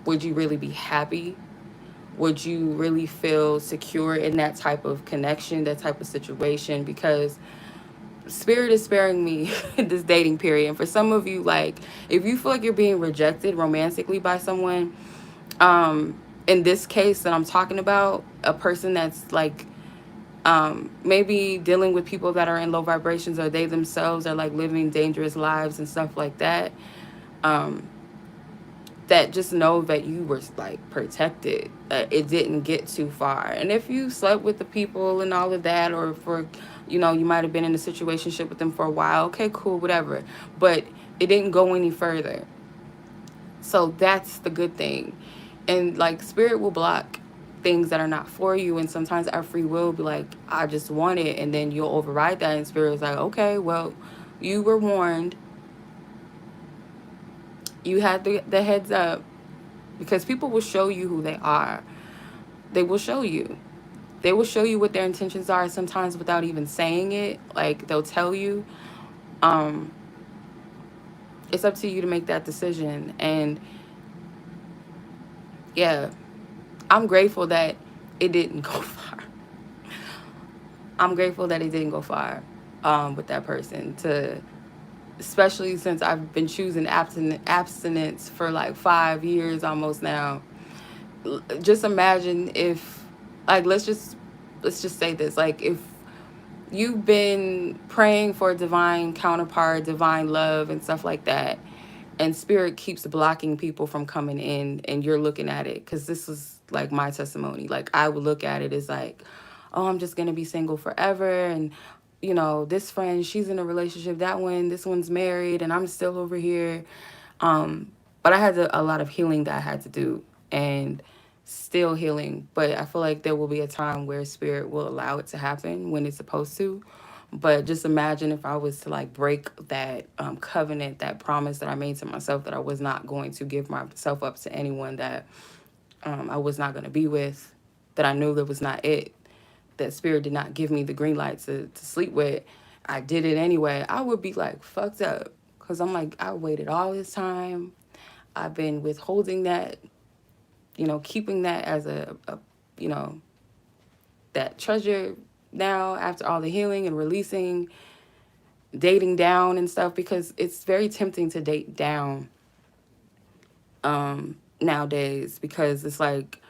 would you really be happy? Would you really feel secure in that type of connection, that type of situation? Because spirit is sparing me this dating period. And for some of you, like, if you feel like you're being rejected romantically by someone, in this case that I'm talking about, a person that's like maybe dealing with people that are in low vibrations, or they themselves are like living dangerous lives and stuff like that, um, that just know that you were like protected, that it didn't get too far. And if you slept with the people and all of that, or for, you might have been in a situationship with them for a while, okay, cool, whatever, but it didn't go any further. So that's the good thing. And like spirit will block things that are not for you, and sometimes our free will be like, I just want it, and then you'll override that, and spirit is like, okay, well, you were warned, you had the heads up. Because people will show you who they are. They will show you. They will show you what their intentions are, sometimes without even saying it. Like, they'll tell you. Um, it's up to you to make that decision. And yeah, I'm grateful that it didn't go far. I'm grateful that it didn't go far with that person. To Especially since I've been choosing abstinence for like 5 years almost now. Just imagine if, like, let's just say this, like, if you've been praying for a divine counterpart, divine love, and stuff like that, and spirit keeps blocking people from coming in, and you're looking at it, because this is like my testimony. Like, I would look at it as like, oh, I'm just gonna be single forever, and this friend, she's in a relationship, this one's married, and I'm still over here. But I had a lot of healing that I had to do, and still healing. But I feel like there will be a time where spirit will allow it to happen when it's supposed to. But just imagine if I was to like break that covenant, that promise that I made to myself, that I was not going to give myself up to anyone that I was not going to be with, that I knew that was not it, that spirit did not give me the green light to sleep with. I did it anyway. I would be like fucked up, because I'm like, I waited all this time. I've been withholding that, keeping that as you know, that treasure now, after all the healing and releasing, dating down and stuff, because it's very tempting to date down nowadays, because it's like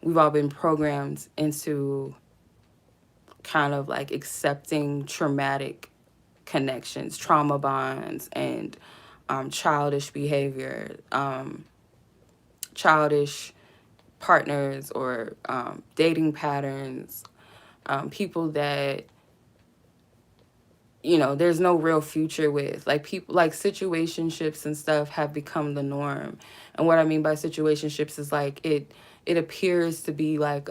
we've all been programmed into kind of like accepting traumatic connections, trauma bonds, and childish behavior, childish partners, or dating patterns, people that there's no real future with. Like, people, like, situationships and stuff have become the norm. And what I mean by situationships is like, it appears to be like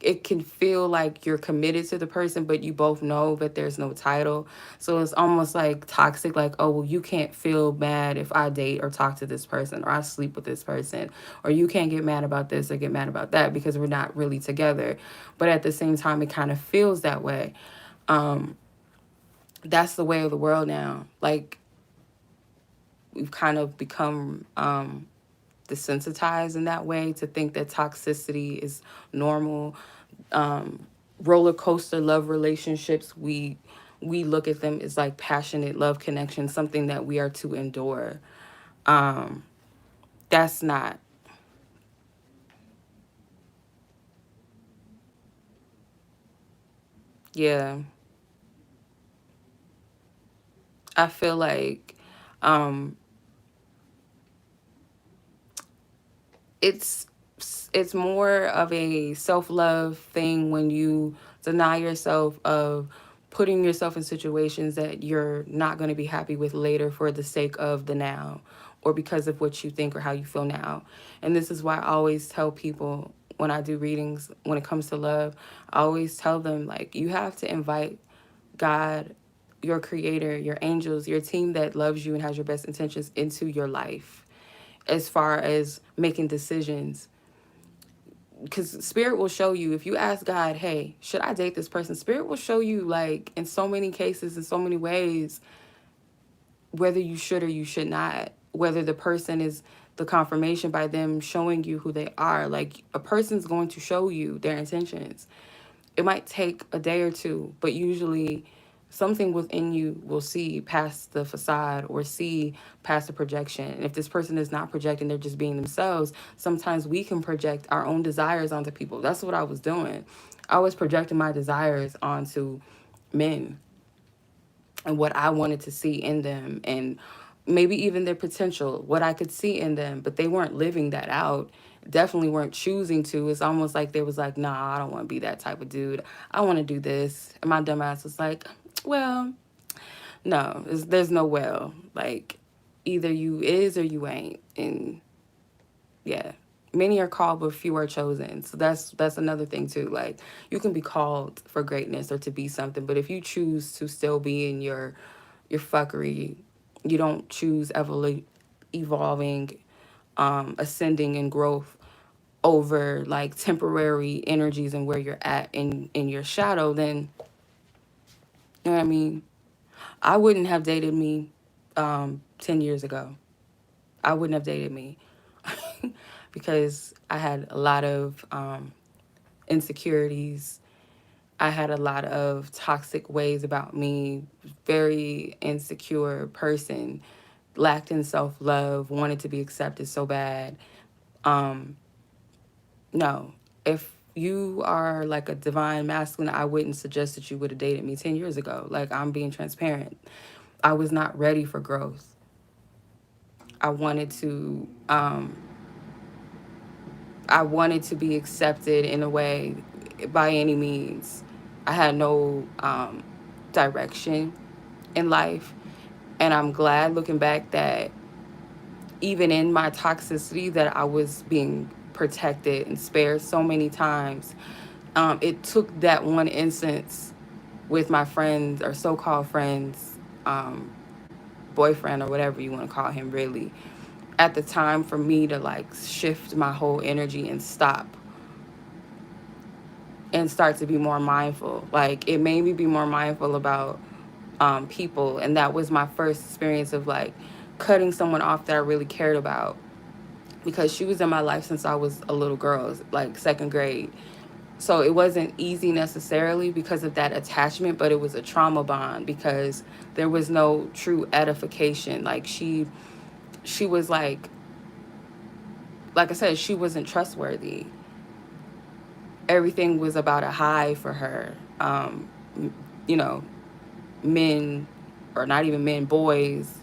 it can feel like you're committed to the person, but you both know that there's no title. So it's almost like toxic, like, oh, well, you can't feel mad if I date or talk to this person, or I sleep with this person, or you can't get mad about this or get mad about that, because we're not really together. But at the same time, it kind of feels that way. That's the way of the world now. Like, we've kind of become desensitized in that way, to think that toxicity is normal. Roller coaster love relationships, we look at them as like passionate love connection, something that we are to endure. That's not. Yeah, I feel like um it's it's more of a self-love thing when you deny yourself of putting yourself in situations that you're not going to be happy with later for the sake of the now, or because of what you think or how you feel now. And this is why I always tell people when I do readings, when it comes to love, I always tell them, like, you have to invite God, your creator, your angels, your team that loves you and has your best intentions into your life as far as making decisions. Because spirit will show you, if you ask God, hey, should I date this person? Spirit will show you, like, in so many cases, in so many ways, whether you should or you should not, whether the person is the confirmation by them showing you who they are. Like, a person's going to show you their intentions. It might take a day or two, but usually something within you will see past the facade or see past the projection. And if this person is not projecting, they're just being themselves, sometimes we can project our own desires onto people. That's what I was doing. I was projecting my desires onto men and what I wanted to see in them, and maybe even their potential, what I could see in them, but they weren't living that out. Definitely weren't choosing to. It's almost like they was like, nah, I don't want to be that type of dude. I want to do this. And my dumb ass was like, well, no, there's no well. Like, either you is or you ain't. And yeah, many are called, but few are chosen. So that's another thing too. Like, you can be called for greatness or to be something, but if you choose to still be in your fuckery, you don't choose evolving, ascending and growth over like temporary energies and where you're at in your shadow, then you know what I mean. I wouldn't have dated me 10 years ago. I wouldn't have dated me because I had a lot of insecurities. I had a lot of toxic ways about me, very insecure person, lacked in self-love, wanted to be accepted so bad. No, if you are like a divine masculine, I wouldn't suggest that you would have dated me 10 years ago. Like, I'm being transparent. I was not ready for growth. I wanted to be accepted in a way by any means. I had no direction in life. And I'm glad looking back that even in my toxicity that I was being protected and spared so many times. It took that one instance with my friends or so-called friends, boyfriend or whatever you want to call him really, at the time for me to like shift my whole energy and stop and start to be more mindful. Like, it made me be more mindful about people. And that was my first experience of like cutting someone off that I really cared about, because she was in my life since I was a little girl, like second grade. So it wasn't easy necessarily because of that attachment, but it was a trauma bond because there was no true edification. Like, she was like I said, she wasn't trustworthy. Everything was about a high for her. You know, men, or not even men, boys,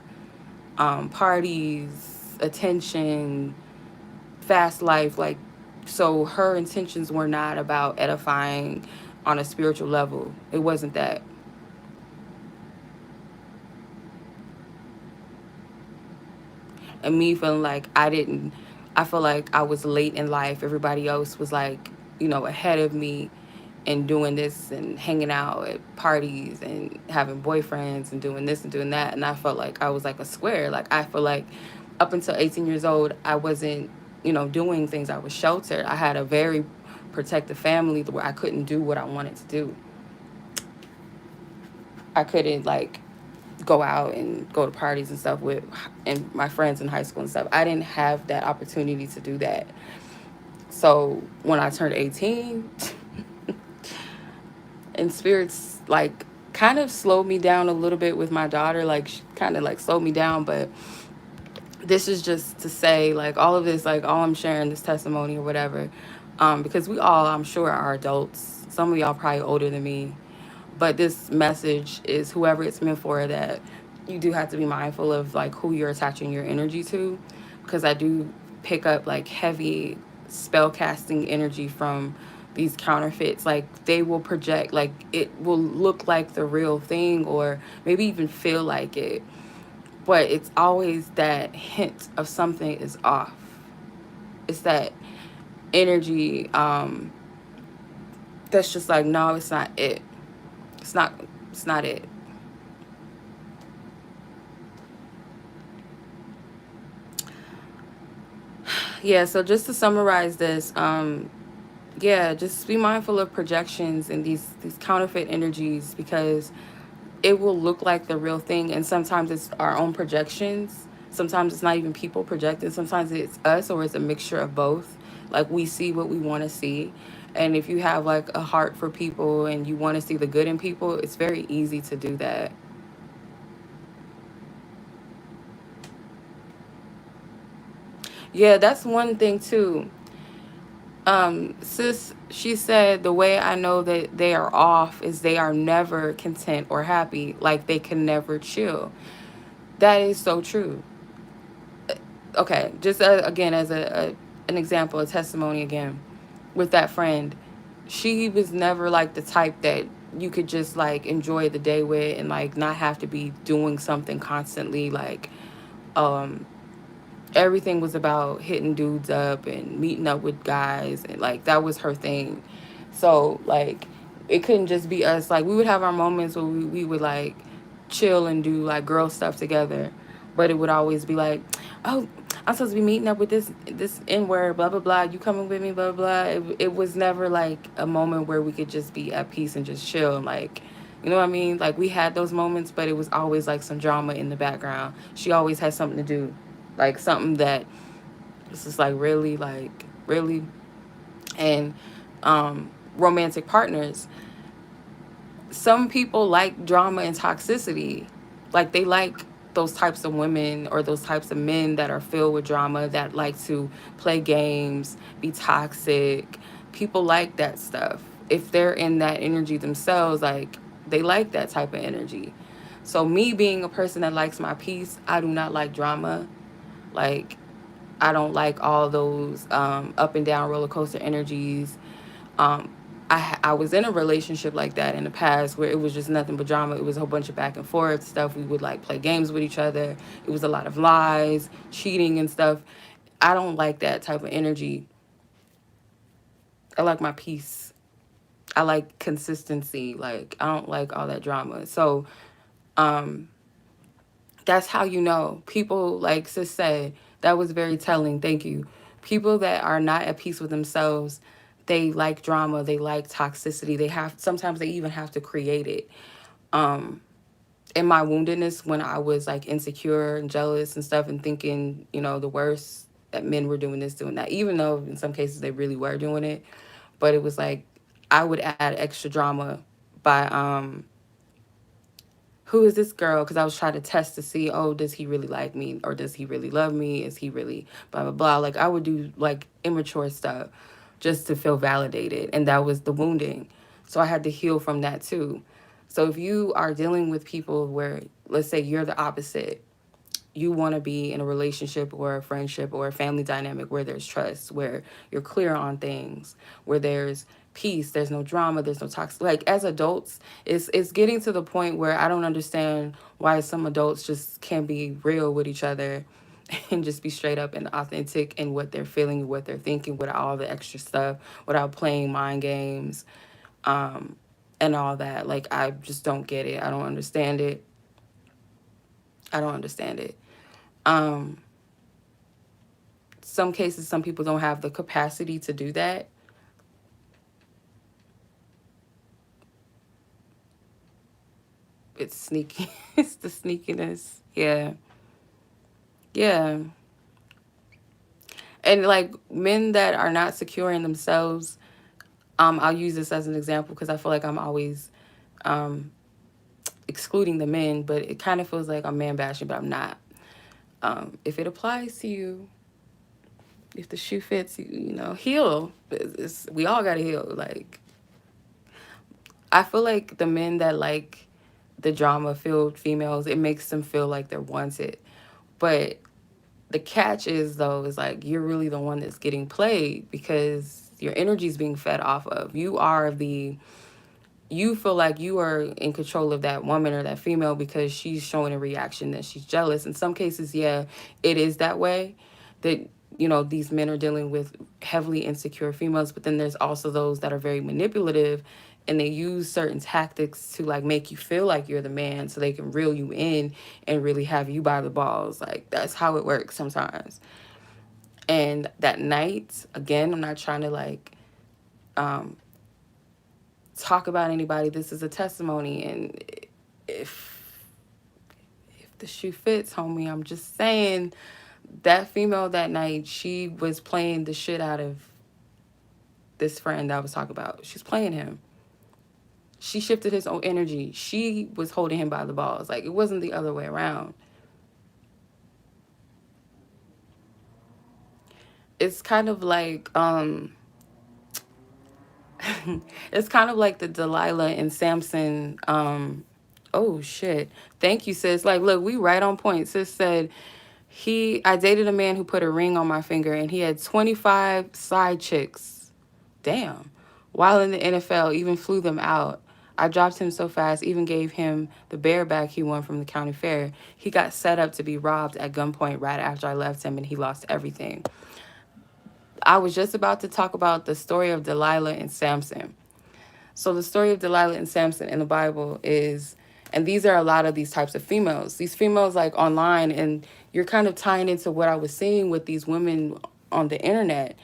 parties, attention, fast life. Like, so her intentions were not about edifying on a spiritual level. It wasn't that. And me feeling like I feel like I was late in life. Everybody else was like, ahead of me and doing this and hanging out at parties and having boyfriends and doing this and doing that. And I felt like I was like a square. Like, I feel like up until 18 years old, I wasn't, doing things. I was sheltered. I had a very protective family where I couldn't do what I wanted to do. I couldn't like go out and go to parties and stuff with and my friends in high school and stuff. I didn't have that opportunity to do that. So when I turned 18, and spirits like kind of slowed me down a little bit with my daughter, like kind of like slowed me down. But this is just to say, like, all of this, like, all I'm sharing this testimony or whatever, because we all, I'm sure, are adults. Some of y'all probably older than me, but this message is whoever it's meant for, that you do have to be mindful of like who you're attaching your energy to, because I do pick up like heavy spell casting energy from these counterfeits, like they will project, like it will look like the real thing or maybe even feel like it, but it's always that hint of something is off. It's that energy that's just like, no, it's not it. It's not, it's not it. Yeah, so just to summarize this, yeah, just be mindful of projections and these counterfeit energies, because it will look like the real thing, and sometimes it's our own projections. Sometimes it's not even people projecting. Sometimes it's us, or it's a mixture of both. Like we see what we want to see, and if you have like a heart for people and you want to see the good in people, it's very easy to do that. Yeah, that's one thing too. Sis, she said the way I know that they are off is they are never content or happy, like they can never chill. That is so true. Okay, just again as an example, a testimony again with that friend. She was never like the type that you could just like enjoy the day with and like not have to be doing something constantly, like um everything was about hitting dudes up and meeting up with guys, and like that was her thing. So like it couldn't just be us. Like we would have our moments where we would like chill and do like girl stuff together, but it would always be like, oh, I'm supposed to be meeting up with this N word, blah blah blah, you coming with me, blah blah blah. It was never like a moment where we could just be at peace and just chill and like, you know what I mean? Like we had those moments, but it was always like some drama in the background. She always had something to do, like something that it's just like really. And romantic partners, some people like drama and toxicity. Like they like those types of women or those types of men that are filled with drama, that like to play games, be toxic. People like that stuff. If they're in that energy themselves, like they like that type of energy. So me being a person that likes my peace, I do not like drama. Like I don't like all those up and down roller coaster energies. Um, I was in a relationship like that in the past where it was just nothing but drama. It was a whole bunch of back and forth stuff. We would like play games with each other. It was a lot of lies, cheating and stuff. I don't like that type of energy. I like my peace. I like consistency. Like I don't like all that drama. So um, that's how you know. People, like sis said, that was very telling. Thank you. People that are not at peace with themselves, they like drama, they like toxicity. They have, sometimes they even have to create it. Um, in my woundedness, when I was like insecure and jealous and stuff and thinking, you know, the worst, that men were doing this, doing that, even though in some cases they really were doing it. But it was like I would add extra drama by who is this girl? Because I was trying to test to see, oh, does he really like me? Or does he really love me? Is he really blah, blah, blah? Like, I would do, like, immature stuff just to feel validated. And that was the wounding. So I had to heal from that, too. So if you are dealing with people where, let's say you're the opposite, you want to be in a relationship or a friendship or a family dynamic where there's trust, where you're clear on things, where there's peace, there's no drama, there's no toxic. Like as adults, it's getting to the point where I don't understand why some adults just can't be real with each other and just be straight up and authentic in what they're feeling, what they're thinking, without all the extra stuff, without playing mind games, um, and all that. Like I just don't get it. I don't understand it. I don't understand it. Um, some cases, some people don't have the capacity to do that. It's sneaky. It's the sneakiness. Yeah. Yeah. And like men that are not secure in themselves, I'll use this as an example because I feel like I'm always um, excluding the men, but it kind of feels like I'm man bashing, but I'm not. If it applies to you, if the shoe fits, you know, heal. We all got to heal. Like, I feel like the men that like the drama filled females, it makes them feel like they're wanted. But the catch is though, is like you're really the one that's getting played because Your energy is being fed off of. You feel like you are in control of that woman or that female because she's showing a reaction that she's jealous. In some cases, yeah, it is that way, that, you know, these men are dealing with heavily insecure females. But then there's also those that are very manipulative, and they use certain tactics to like make you feel like you're the man so they can reel you in and really have you by the balls. Like, that's how it works sometimes. And that night, again, I'm not trying to like um talk about anybody. This is a testimony, and if the shoe fits, homie, I'm just saying, that female that night, she was playing the shit out of this friend I was talking about. She's playing him. She shifted his own energy. She was holding him by the balls. Like, it wasn't the other way around. It's kind of like it's kind of like the Delilah and Samson. Oh shit. Thank you, sis. Like, look, we right on point. Sis said, I dated a man who put a ring on my finger and he had 25 side chicks. Damn. While in the NFL, even flew them out. I dropped him so fast, even gave him the bareback he won from the county fair. He got set up to be robbed at gunpoint right after I left him, and he lost everything. I was just about to talk about the story of Delilah and Samson. So the story of Delilah and Samson in the Bible is, and these are a lot of these types of females. These females like online, and you're kind of tying into what I was seeing with these women on the internet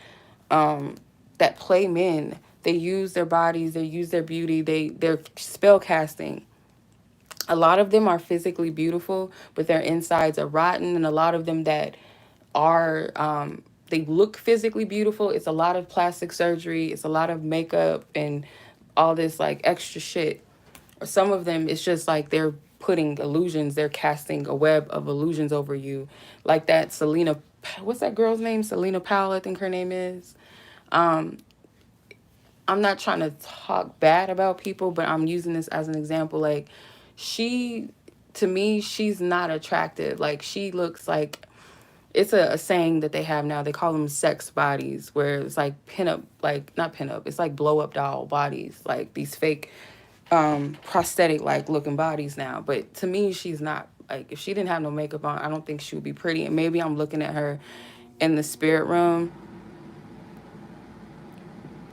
that play men. They use their bodies, they use their beauty, they're spell casting. A lot of them are physically beautiful, but their insides are rotten, and a lot of them that are they look physically beautiful. It's a lot of plastic surgery. It's a lot of makeup and all this like extra shit. Or some of them, it's just like they're putting illusions. They're casting a web of illusions over you. Like that what's that girl's name? Selena Powell, I think her name is. I'm not trying to talk bad about people, but I'm using this as an example. Like, to me, she's not attractive. Like, she looks like, it's a saying that they have now. They call them sex bodies, where it's like pinup, like not pinup, it's like blow up doll bodies, like these fake prosthetic like looking bodies now. But to me, she's not, like, if she didn't have no makeup on, I don't think she would be pretty. And maybe I'm looking at her in the spirit realm.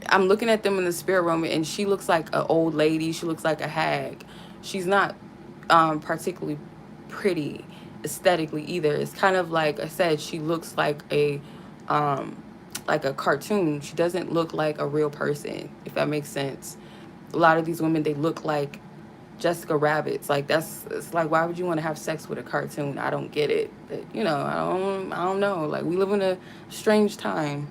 I'm looking at them in the spirit realm, and she looks like an old lady. She looks like a hag. She's not particularly pretty aesthetically either. It's kind of like I said, she looks like a cartoon. She doesn't look like a real person, if that makes sense. A lot of these women, they look like Jessica Rabbits. Like, it's like, why would you want to have sex with a cartoon? I don't get it. But, you know, I don't know. Like, we live in a strange time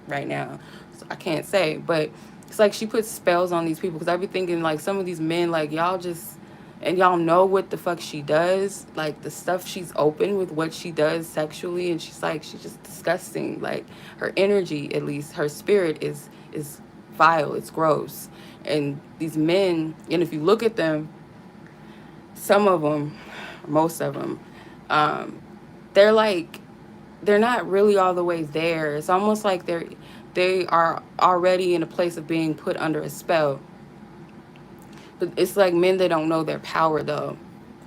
right now. So I can't say, but it's like she puts spells on these people, because I be thinking like some of these men, like, y'all just, and y'all know what the fuck she does, like the stuff she's open with, what she does sexually, and she's just disgusting. Like, her energy, at least her spirit is vile, it's gross. And these men, and if you look at them, some of them, most of them, they're not really all the way there. It's almost like they are already in a place of being put under a spell. But it's like men that don't know their power, though.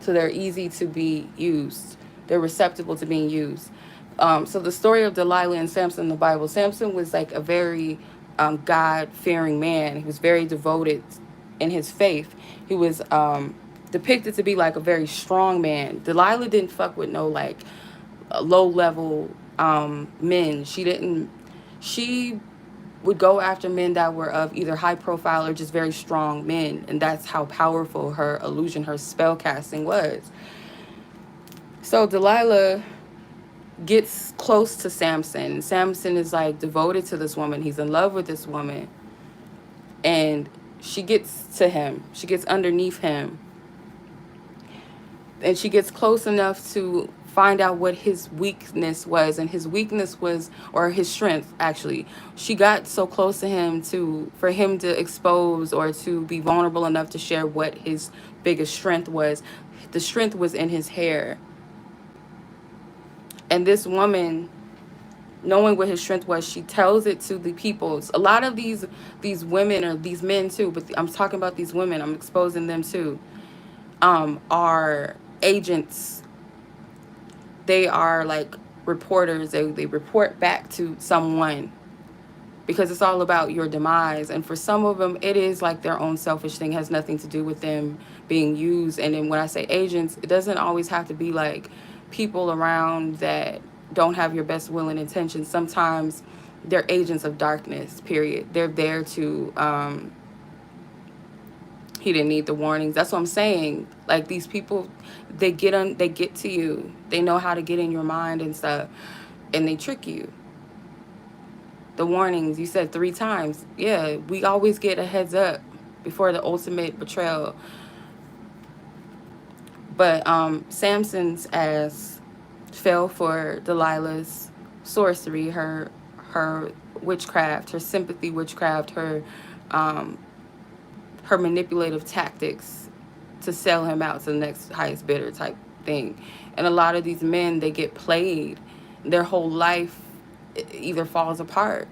So they're easy to be used. They're receptible to being used. So the story of Delilah and Samson in the Bible, Samson was like a very God-fearing man. He was very devoted in his faith. He was depicted to be like a very strong man. Delilah didn't fuck with no like low-level men. She would go after men that were of either high profile or just very strong men, and that's how powerful her illusion, her spell casting was. So Delilah gets close to Samson. Samson is like devoted to this woman. He's in love with this woman, and she gets to him. She gets underneath him, and she gets close enough to find out what his weakness was. And his weakness was, or his strength actually, she got so close to him for him to expose or to be vulnerable enough to share what his biggest strength was. The strength was in his hair. And this woman knowing what his strength was, she tells it to the people. A lot of these women, or these men too, but I'm talking about these women, I'm exposing them too, are agents. They are like reporters. They report back to someone, because it's all about your demise. And for some of them, it is like their own selfish thing, it has nothing to do with them being used. And then when I say agents, it doesn't always have to be like people around that don't have your best will and intentions. Sometimes they're agents of darkness, period. They're there to he didn't need the warnings. That's what I'm saying. Like, these people, they get to you. They know how to get in your mind and stuff, and they trick you. The warnings, you said 3 times. Yeah, we always get a heads up before the ultimate betrayal. But Samson's ass fell for Delilah's sorcery, her witchcraft, her sympathy witchcraft, um, her manipulative tactics to sell him out to the next highest bidder type thing. And a lot of these men, they get played. Their whole life either falls apart.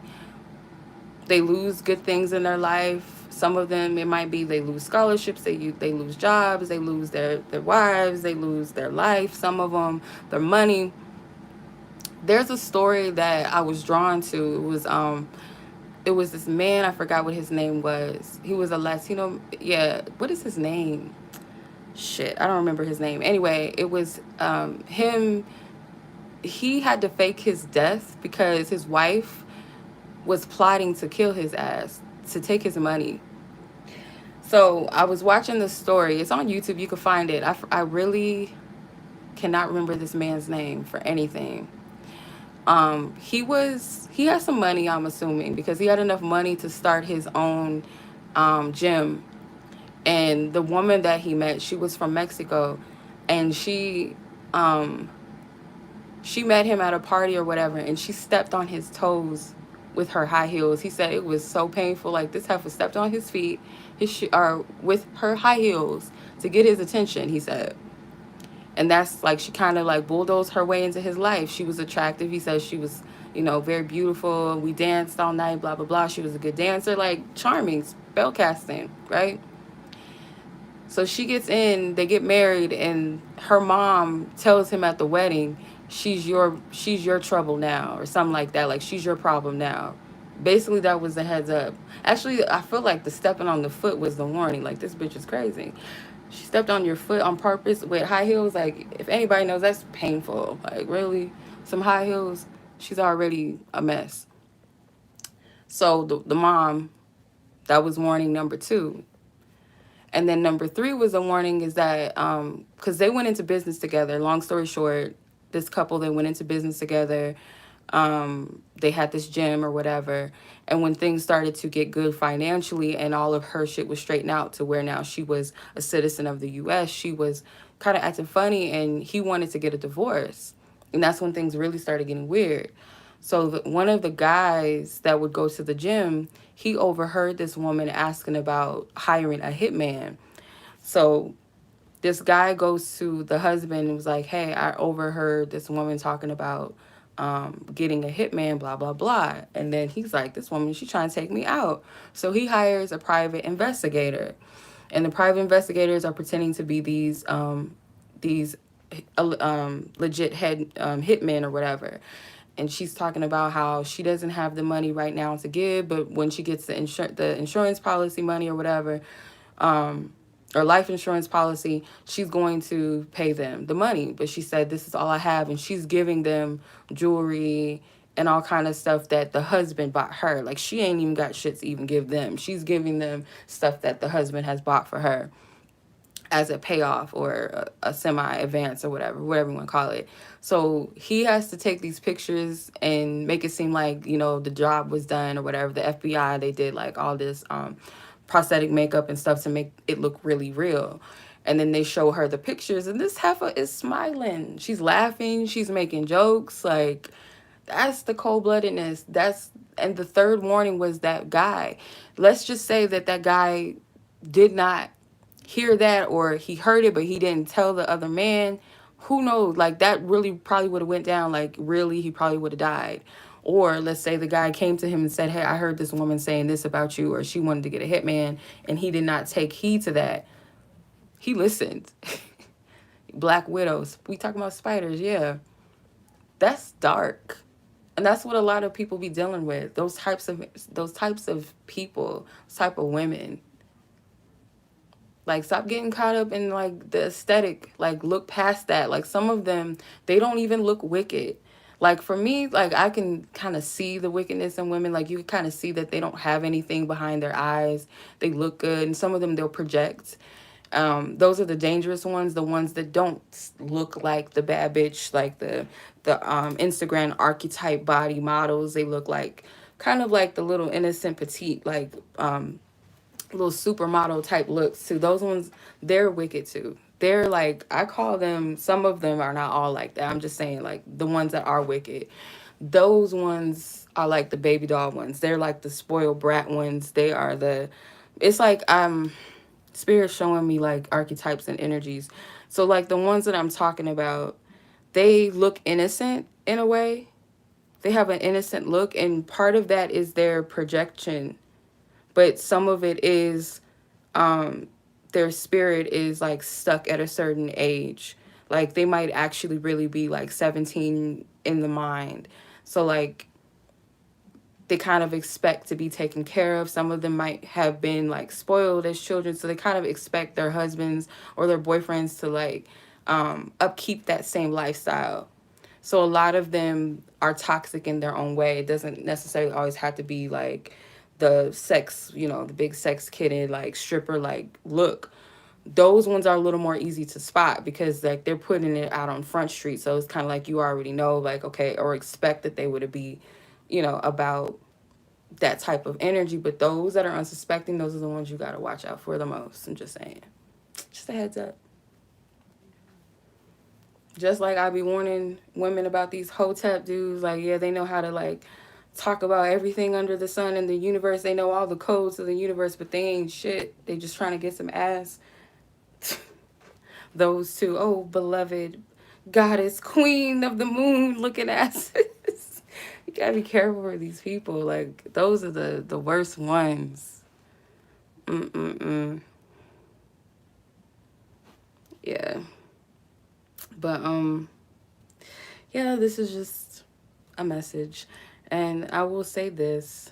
They lose good things in their life. Some of them, it might be they lose scholarships, they lose jobs, they lose their wives, they lose their life. Some of them, their money. There's a story that I was drawn to. It was this man, I forgot what his name was. He was a Latino. Yeah, what is his name? Shit, I don't remember his name. Anyway, it was him. He had to fake his death because his wife was plotting to kill his ass to take his money. So I was watching this story. It's on YouTube. You can find it. I really cannot remember this man's name for anything. He had some money, I'm assuming, because he had enough money to start his own gym. And the woman that he met, she was from Mexico, and she met him at a party or whatever, and she stepped on his toes with her high heels. He said it was so painful. Like, this heifer stepped on his feet, or with her high heels to get his attention, he said. And that's like, she kind of like bulldozed her way into his life. She was attractive. He says she was, very beautiful. We danced all night, blah, blah, blah. She was a good dancer, like charming, spell casting, right? So she gets in, they get married, and her mom tells him at the wedding, she's your trouble now, or something like that. Like, she's your problem now. Basically, that was the heads up. Actually, I feel like the stepping on the foot was the warning. Like, this bitch is crazy. She stepped on your foot on purpose with high heels. Like, if anybody knows, that's painful. Like, really, some high heels, she's already a mess. So the mom, that was warning number 2. And then number 3 was a warning, is that because they went into business together. Long story short, this couple, they went into business together. They had this gym or whatever. And when things started to get good financially and all of her shit was straightened out to where now she was a citizen of the US, she was kind of acting funny, and he wanted to get a divorce. And that's when things really started getting weird. So one of the guys that would go to the gym, he overheard this woman asking about hiring a hitman. So this guy goes to the husband and was like, hey, I overheard this woman talking about getting a hitman, blah, blah, blah. And then he's like, this woman, she's trying to take me out. So he hires a private investigator. And the private investigators are pretending to be these legit hitmen or whatever. And she's talking about how she doesn't have the money right now to give, but when she gets the insurance policy money or whatever, or life insurance policy, she's going to pay them the money. But she said, this is all I have. And she's giving them jewelry and all kind of stuff that the husband bought her. Like, she ain't even got shit to even give them. She's giving them stuff that the husband has bought for her as a payoff, or a semi-advance, or whatever you want to call it. So he has to take these pictures and make it seem like, the job was done or whatever. The FBI, they did like all this prosthetic makeup and stuff to make it look really real. And then they show her the pictures, and this heifer is smiling. She's laughing. She's making jokes. Like, that's the cold-bloodedness. And the third warning was that guy. Let's just say that guy did not hear that, or he heard it but he didn't tell the other man. Who knows? Like, that really probably would have went down. Like, really, he probably would have died. Or let's say the guy came to him and said, hey, I heard this woman saying this about you, or she wanted to get a hitman, and he did not take heed to that. He listened. Black widows. We talking about spiders, yeah. That's dark. And that's what a lot of people be dealing with. Those types of people, type of women. Like, stop getting caught up in like the aesthetic. Like, look past that. Like, some of them, they don't even look wicked. Like, for me, like, I can kind of see the wickedness in women. Like, you can kind of see that they don't have anything behind their eyes. They look good, and some of them they'll project. Those are the dangerous ones, the ones that don't look like the bad bitch, like the Instagram archetype body models. They look like kind of like the little innocent petite, like little supermodel type looks too. Those ones, they're wicked too. They're like, I call them, some of them are not all like that. I'm just saying, like, the ones that are wicked. Those ones are like the baby doll ones. They're like the spoiled brat ones. They are the, it's like, Spirit showing me like archetypes and energies. So like the ones that I'm talking about, they look innocent in a way. They have an innocent look, and part of that is their projection, but some of it is their spirit is like stuck at a certain age. Like they might actually really be like 17 in the mind. So like they kind of expect to be taken care of. Some of them might have been like spoiled as children, so they kind of expect their husbands or their boyfriends to like upkeep that same lifestyle. So a lot of them are toxic in their own way. It doesn't necessarily always have to be like the sex, the big sex kitten, like stripper, like look. Those ones are a little more easy to spot because like they're putting it out on Front Street. So it's kind of like you already know, like, okay, or expect that they would be, about that type of energy. But those that are unsuspecting, those are the ones you got to watch out for the most. I'm just saying. Just a heads up. Just like I be warning women about these hotep dudes, like, yeah, they know how to like talk about everything under the sun in the universe. They know all the codes of the universe, but they ain't shit. They just trying to get some ass. Those two, oh beloved goddess, queen of the moon looking asses. You gotta be careful with these people. Like those are the worst ones. Mm-mm-mm. Yeah. But yeah, this is just a message. And I will say this,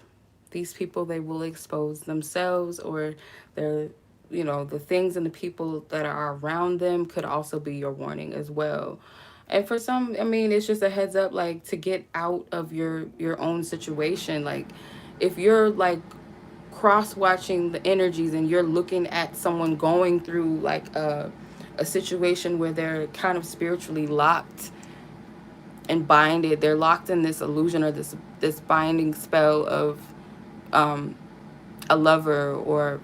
these people, they will expose themselves, or their, the things and the people that are around them could also be your warning as well. And for some, I mean, it's just a heads up, like, to get out of your own situation. Like, if you're like cross watching the energies and you're looking at someone going through like a situation where they're kind of spiritually locked and binded, they're locked in this illusion or this binding spell of a lover or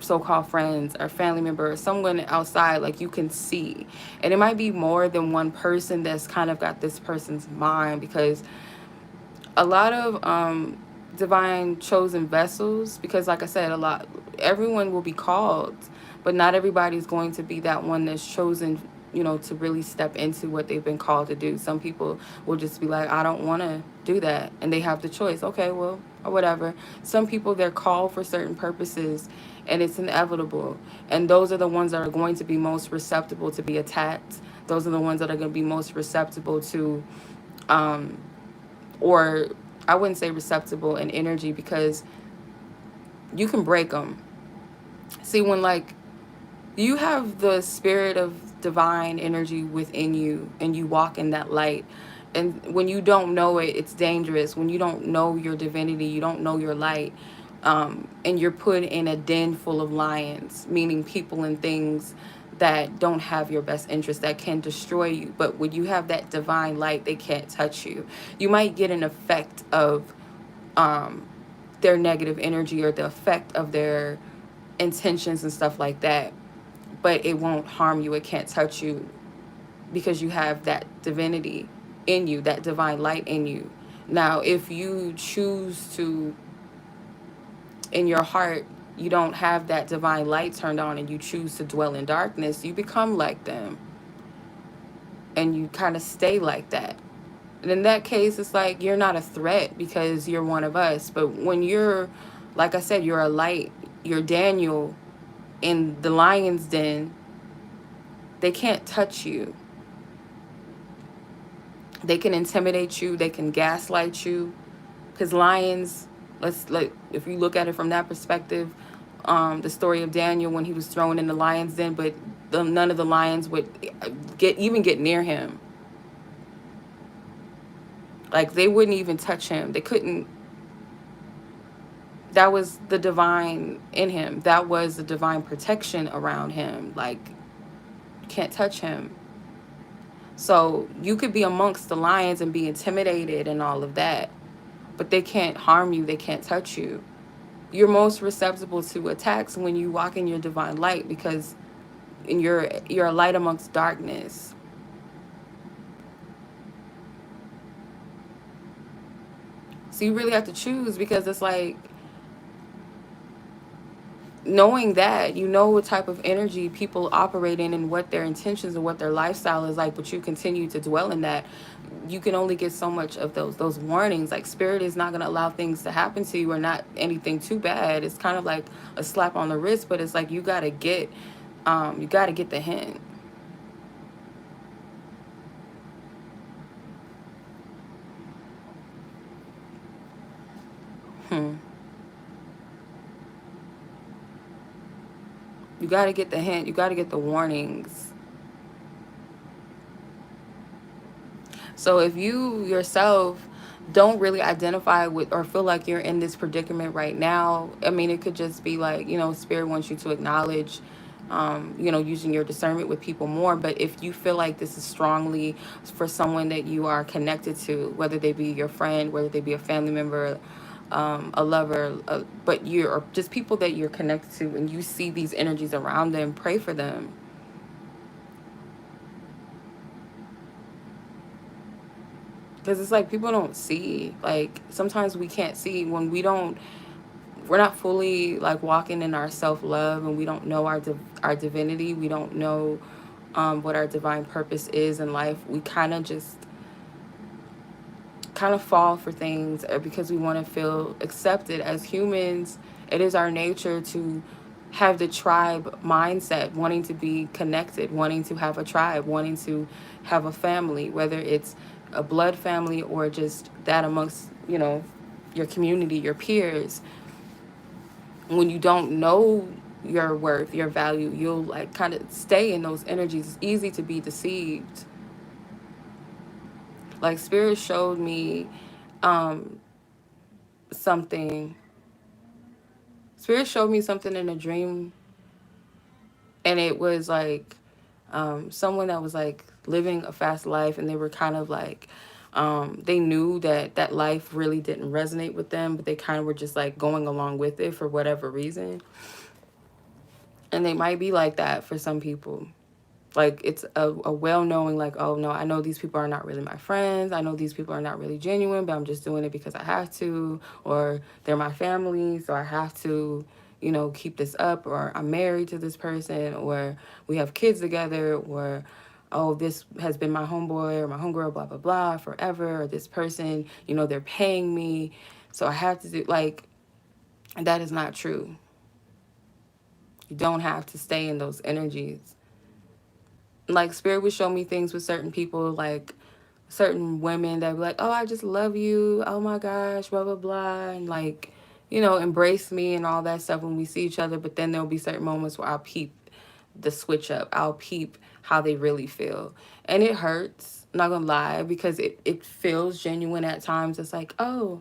so-called friends or family member or someone outside, like you can see. And it might be more than one person that's kind of got this person's mind, because a lot of divine chosen vessels, because like I said, everyone will be called, but not everybody's going to be that one that's chosen, to really step into what they've been called to do. Some people will just be like, I don't want to do that, and they have the choice. Okay, well, or whatever. Some people, they're called for certain purposes, and it's inevitable, and those are the ones that are going to be most receptible to be attacked. Those are the ones that are going to be most receptible to or I wouldn't say receptible in energy, because you can break them. See, when like you have the spirit of divine energy within you and you walk in that light, and when you don't know it, it's dangerous. When you don't know your divinity, you don't know your light, and you're put in a den full of lions, meaning people and things that don't have your best interest, that can destroy you. But when you have that divine light, they can't touch you. You might get an effect of their negative energy or the effect of their intentions and stuff like that, but it won't harm you. It can't touch you because you have that divinity in you, that divine light in you. Now, if you choose to, in your heart, you don't have that divine light turned on and you choose to dwell in darkness, you become like them and you kind of stay like that. And in that case, it's like you're not a threat because you're one of us. But when you're, like I said, you're a light, you're Daniel in the lion's den, they can't touch you. They can intimidate you, they can gaslight you. Because lions, if you look at it from that perspective, the story of Daniel when he was thrown in the lion's den, but none of the lions would get near him. Like they wouldn't even touch him. They couldn't. That was the divine in him. That was the divine protection around him. Like, you can't touch him. So you could be amongst the lions and be intimidated and all of that, but they can't harm you. They can't touch you. You're most susceptible to attacks when you walk in your divine light, because you're a light amongst darkness. So you really have to choose, because it's like, knowing that, you know what type of energy people operate in and what their intentions and what their lifestyle is like, but you continue to dwell in that, you can only get so much of those warnings. Like, spirit is not going to allow things to happen to you, or not anything too bad. It's kind of like a slap on the wrist, but it's like you got to get the hint. hmm. You got to get the hint. You got to get the warnings. So if you yourself don't really identify with or feel like you're in this predicament right now, I mean, it could just be like, spirit wants you to acknowledge, using your discernment with people more. But if you feel like this is strongly for someone that you are connected to, whether they be your friend, whether they be a family member, a lover, but you're just people that you're connected to, and you see these energies around them, pray for them. Because it's like people don't see. Like, sometimes we can't see when we're not fully like walking in our self-love, and we don't know our divinity. We don't know what our divine purpose is in life. We kind of fall for things because we want to feel accepted as humans. It is our nature to have the tribe mindset, wanting to be connected, wanting to have a tribe, wanting to have a family, whether it's a blood family or just that amongst, your community, your peers. When you don't know your worth, your value, you'll like kind of stay in those energies. It's easy to be deceived. Like, spirit showed me um something. Spirit showed me something in a dream, and it was like someone that was like living a fast life, and they were kind of like they knew that life really didn't resonate with them, but they kind of were just like going along with it for whatever reason. And they might be like that for some people. Like, it's a well-knowing, like, oh no, I know these people are not really my friends, I know these people are not really genuine, but I'm just doing it because I have to, or they're my family, so I have to, keep this up, or I'm married to this person, or we have kids together, or oh, this has been my homeboy or my homegirl, blah blah blah, forever, or this person, they're paying me, so I have to do, like, that is not true. You don't have to stay in those energies. Like, spirit would show me things with certain people, like certain women that be like, oh, I just love you, oh my gosh, blah blah blah, and like, embrace me and all that stuff when we see each other. But then there'll be certain moments where I'll peep the switch up, I'll peep how they really feel, and it hurts, I'm not gonna lie, because it feels genuine at times. It's like, oh,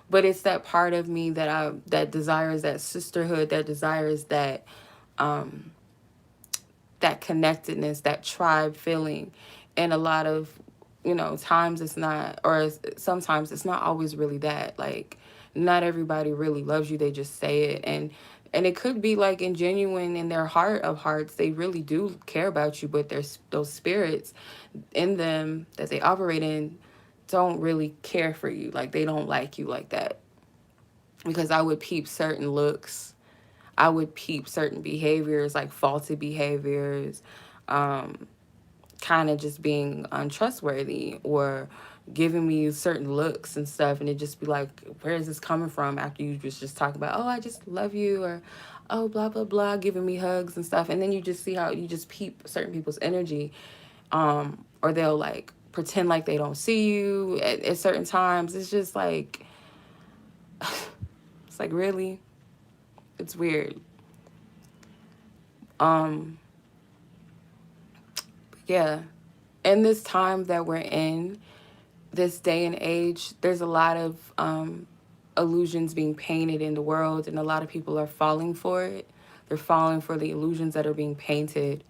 but it's that part of me that desires that sisterhood, that desires um that connectedness, that tribe feeling. And a lot of, times it's not, or sometimes it's not always really that. Like, not everybody really loves you. They just say it. And it could be like in genuine, in their heart of hearts, they really do care about you, but there's those spirits in them that they operate in don't really care for you. Like, they don't like you like that. Because I would peep certain looks, I would peep certain behaviors, like faulty behaviors, kind of just being untrustworthy, or giving me certain looks and stuff, and it just be like, where is this coming from? After you just talk about, oh, I just love you, or oh, blah blah blah, giving me hugs and stuff, and then you just see how you just peep certain people's energy, or they'll like pretend like they don't see you at certain times. It's just like, it's like, really, it's weird. um yeah, in this time that we're in, this day and age, there's a lot of illusions being painted in the world, and a lot of people are falling for it. They're falling for the illusions that are being painted.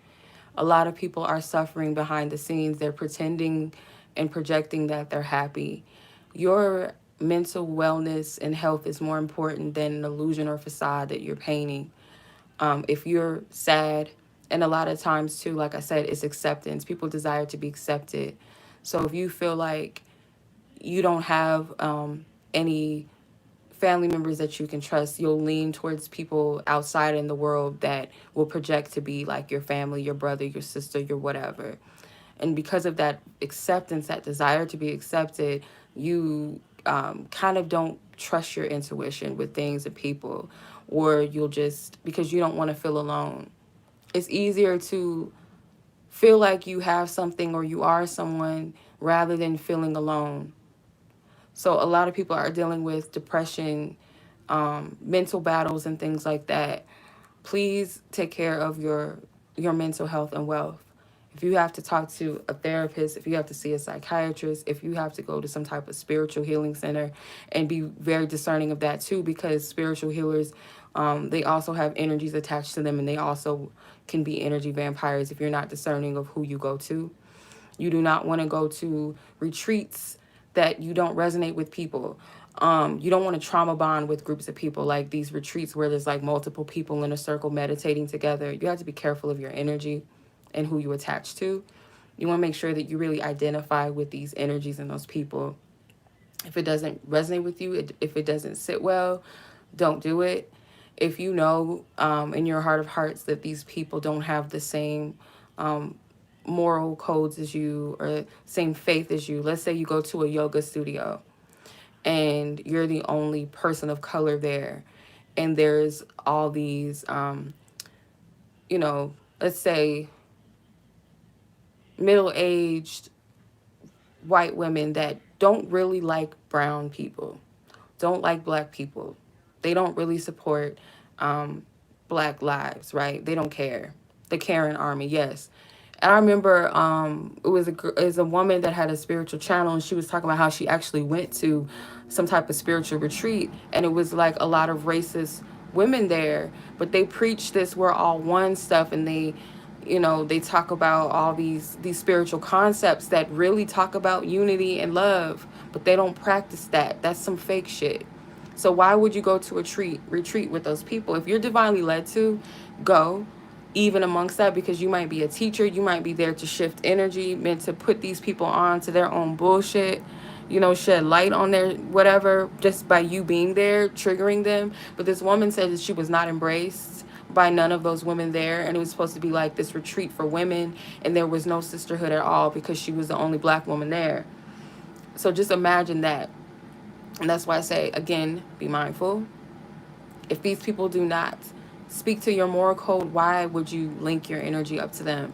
A lot of people are suffering behind the scenes. They're pretending and projecting that they're happy. Your mental wellness and health is more important than an illusion or facade that you're painting. If you're sad, and a lot of times too, like I said, it's acceptance. People desire to be accepted. So if you feel like you don't have any family members that you can trust, you'll lean towards people outside in the world that will project to be like your family, your brother, your sister, your whatever. And because of that acceptance, that desire to be accepted, you kind of don't trust your intuition with things and people, or you'll just, because you don't want to feel alone. It's easier to feel like you have something or you are someone rather than feeling alone. So a lot of people are dealing with depression, mental battles, and things like that. Please take care of your mental health and wealth. If you have to talk to a therapist, if you have to see a psychiatrist, if you have to go to some type of spiritual healing center, and be very discerning of that too, because spiritual healers, they also have energies attached to them, and they also can be energy vampires if you're not discerning of who you go to. You do not want to go to retreats that you don't resonate with people. You don't want to trauma bond with groups of people, like these retreats where there's like multiple people in a circle meditating together. You have to be careful of your energy and who you attach to. You want to make sure that you really identify with these energies and those people. If it doesn't resonate with you, if it doesn't sit well, don't do it. If you know in your heart of hearts that these people don't have the same moral codes as you, or same faith as you. Let's say you go to a yoga studio and you're the only person of color there, and there's all these let's say middle-aged white women that don't really like brown people, don't like black people. They don't really support black lives, right? They don't care. The Karen army, yes. And I remember it was a woman that had a spiritual channel, and she was talking about how she actually went to some type of spiritual retreat, and it was like a lot of racist women there, but they preach this we're all one stuff, and they talk about all these spiritual concepts that really talk about unity and love, but they don't practice that. That's some fake shit. So why would you go to a retreat with those people? If you're divinely led to, go, even amongst that, because you might be a teacher, you might be there to shift energy, meant to put these people on to their own bullshit, shed light on their whatever, just by you being there, triggering them. But this woman said that she was not embraced by none of those women there, and it was supposed to be like this retreat for women, and there was no sisterhood at all because she was the only black woman there. So just imagine that. And that's why I say, again, be mindful. If these people do not speak to your moral code, why would you link your energy up to them?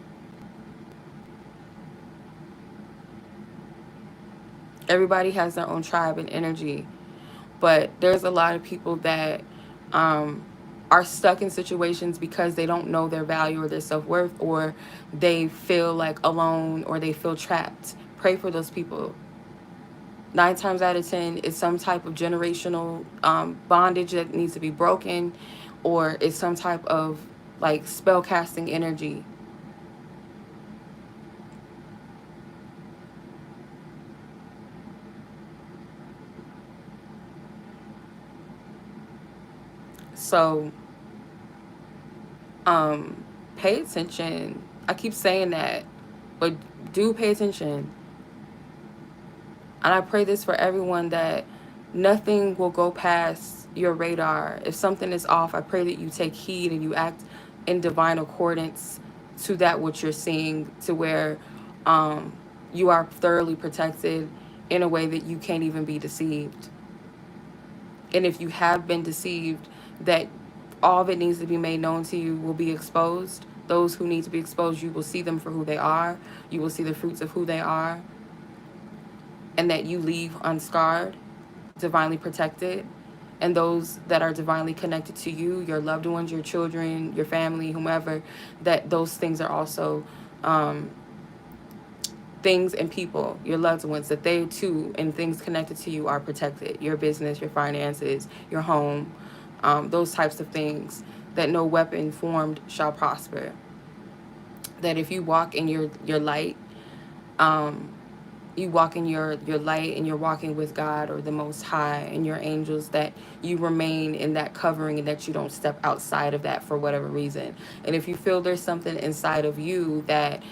Everybody has their own tribe and energy, but there's a lot of people that are stuck in situations because they don't know their value or their self-worth, or they feel like alone, or they feel trapped. Pray for those people. 9 times out of 10, it's some type of generational bondage that needs to be broken, or it's some type of like spell casting energy. So pay attention. I keep saying that, but do pay attention. And I pray this for everyone, that nothing will go past your radar. If something is off, I pray that you take heed and you act in divine accordance to that which you're seeing, to where you are thoroughly protected, in a way that you can't even be deceived. And if you have been deceived, that all that needs to be made known to you will be exposed. Those who need to be exposed, you will see them for who they are. You will see the fruits of who they are. And that you leave unscarred, divinely protected. And those that are divinely connected to you, your loved ones, your children, your family, whomever, that those things are also things and people, your loved ones, that they too and things connected to you are protected. Your business, your finances, your home, those types of things, that no weapon formed shall prosper. That if you walk in your light, you walk in your light and you're walking with God or the Most High and your angels, that you remain in that covering and that you don't step outside of that for whatever reason. And if you feel there's something inside of you that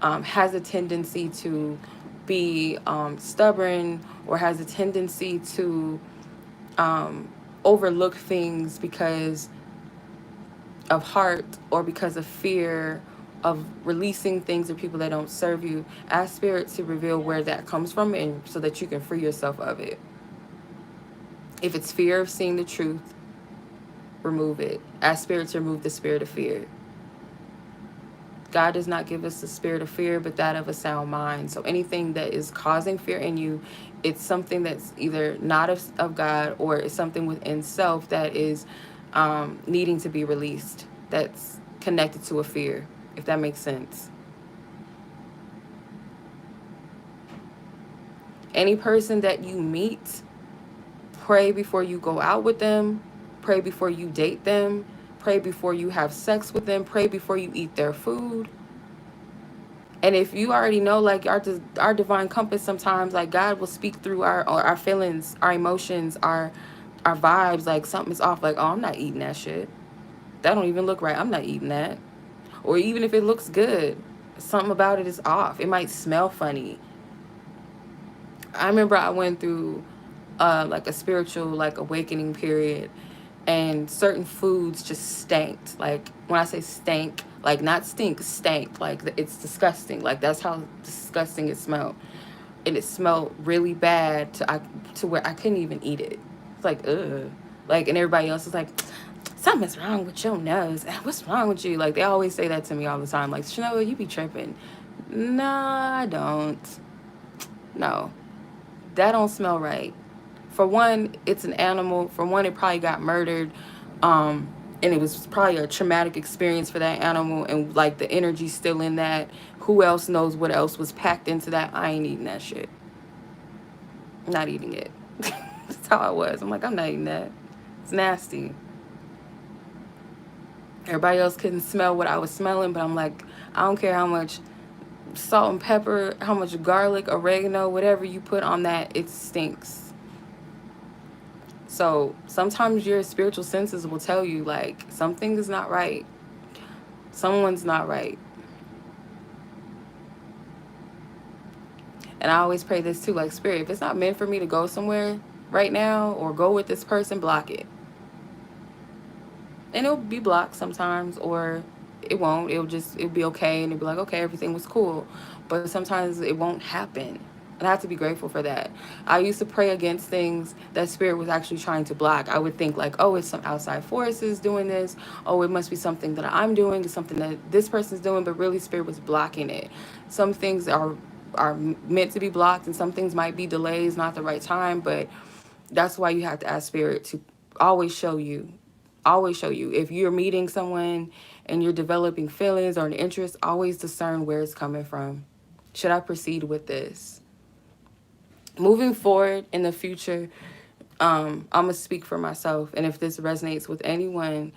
has a tendency to be stubborn, or has a tendency to overlook things because of heart or because of fear of releasing things or people that don't serve you, ask Spirit to reveal where that comes from, and so that you can free yourself of it. If it's fear of seeing the truth, remove it. Ask Spirit to remove the spirit of fear. God does not give us the spirit of fear, but that of a sound mind. So anything that is causing fear in you, it's something that's either not of God, or it's something within self that is needing to be released, that's connected to a fear, if that makes sense. Any person that you meet, pray before you go out with them, pray before you date them, pray before you have sex with them, pray before you eat their food. And if you already know, like our divine compass, sometimes like God will speak through our feelings, our emotions, our vibes. Like something's off. Like, oh, I'm not eating that shit. That don't even look right. I'm not eating that. Or even if it looks good, something about it is off. It might smell funny. I remember I went through like a spiritual like awakening period, and certain foods just stanked. Like when I say stank, like not stink, stank. Like it's disgusting. Like that's how disgusting it smelled, and it smelled really bad to where I couldn't even eat it. It's like ugh. Like, and everybody else is like, something's wrong with your nose. What's wrong with you? Like they always say that to me all the time. Like, Chanel, you be tripping. Nah, I don't. No, that don't smell right. For one, it's an animal. For one, it probably got murdered. And it was probably a traumatic experience for that animal, and like the energy still in that. Who else knows what else was packed into that? I ain't eating that shit. I'm not eating it. That's how I was. I'm like, I'm not eating that. It's nasty. Everybody else couldn't smell what I was smelling, but I'm like, I don't care how much salt and pepper, how much garlic, oregano, whatever you put on that, it stinks. So sometimes your spiritual senses will tell you like something is not right. Someone's not right. And I always pray this too, like, Spirit, if it's not meant for me to go somewhere right now or go with this person, block it. And it'll be blocked sometimes, or it won't. It'll be okay, and it'll be like, okay, everything was cool. But sometimes it won't happen. And I have to be grateful for that. I used to pray against things that Spirit was actually trying to block. I would think like, oh, it's some outside forces doing this. Oh, it must be something that I'm doing. It's something that this person's doing. But really, Spirit was blocking it. Some things are meant to be blocked, and some things might be delays, not the right time. But that's why you have to ask Spirit to always show you. Always show you. If you're meeting someone and you're developing feelings or an interest, always discern where it's coming from. Should I proceed with this? Moving forward in the future, I'm going to speak for myself. And if this resonates with anyone,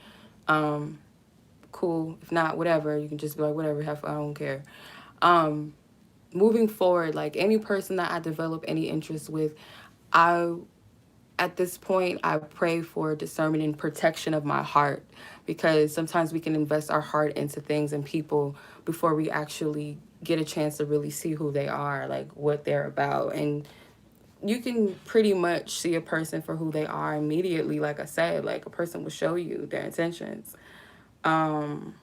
cool. If not, whatever. You can just be like, whatever, have fun, I don't care. Moving forward, like any person that I develop any interest with, at this point, I pray for discernment and protection of my heart, because sometimes we can invest our heart into things and people before we actually get a chance to really see who they are, like what they're about. And you can pretty much see a person for who they are immediately. Like I said, like a person will show you their intentions. But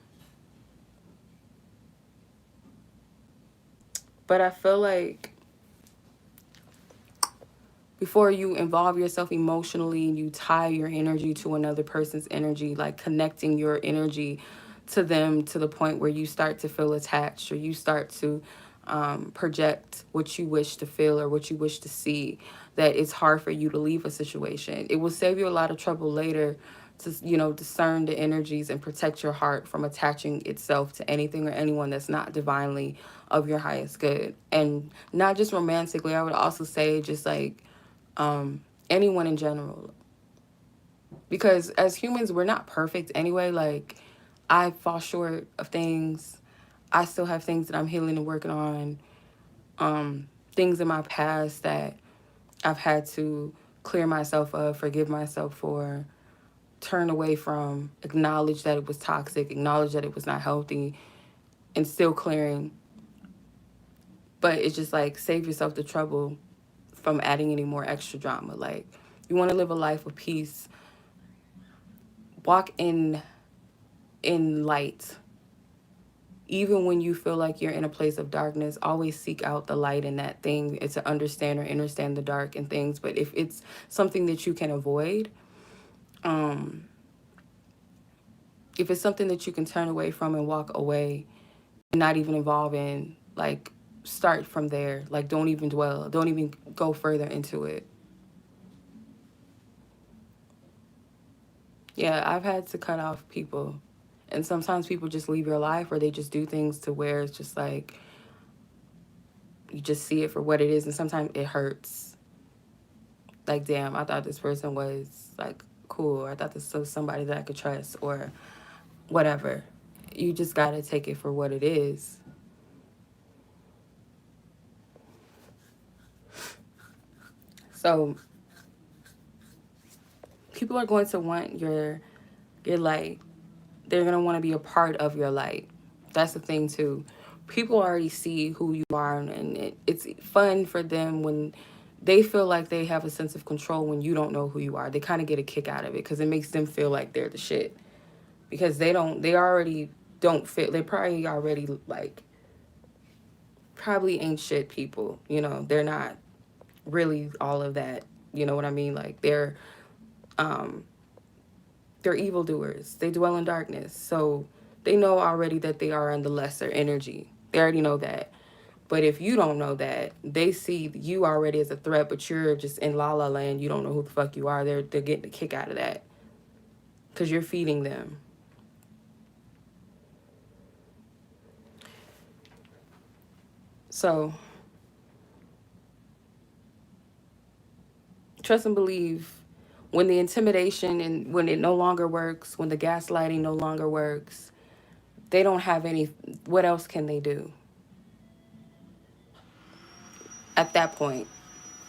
I feel like before you involve yourself emotionally and you tie your energy to another person's energy, like connecting your energy to them to the point where you start to feel attached, or you start to project what you wish to feel or what you wish to see, that it's hard for you to leave a situation. It will save you a lot of trouble later to, discern the energies and protect your heart from attaching itself to anything or anyone that's not divinely of your highest good. And not just romantically, I would also say just like anyone in general. Because as humans, we're not perfect anyway. Like, I fall short of things. I still have things that I'm healing and working on. Things in my past that I've had to clear myself of, forgive myself for, turn away from, acknowledge that it was toxic, acknowledge that it was not healthy, and still clearing. But it's just like, save yourself the trouble from adding any more extra drama. Like, you want to live a life of peace, walk in light. Even when you feel like you're in a place of darkness, always seek out the light in that thing. It's to understand or understand the dark in things. But if it's something that you can avoid, if it's something that you can turn away from and walk away, and not even involve in, like, start from there. Like, don't even dwell. Don't even go further into it. Yeah, I've had to cut off people. And sometimes people just leave your life, or they just do things to where it's just like, you just see it for what it is. And sometimes it hurts. Like, damn, I thought this person was, like, cool. I thought this was somebody that I could trust, or whatever. You just got to take it for what it is. So people are going to want your light. They're going to want to be a part of your light. That's the thing too. People already see who you are, and it's fun for them when they feel like they have a sense of control when you don't know who you are. They kind of get a kick out of it because it makes them feel like they're the shit. Because they already don't fit. They probably already, like, probably ain't shit people. They're not really all of that. You know what I mean? Like, they're evildoers. They dwell in darkness. So they know already that they are in the lesser energy. They already know that. But if you don't know that, they see you already as a threat, but you're just in la la land. You don't know who the fuck you are. They're getting a kick out of that because you're feeding them. So trust and believe. When the intimidation and when it no longer works, when the gaslighting no longer works, they don't have any. What else can they do at that point?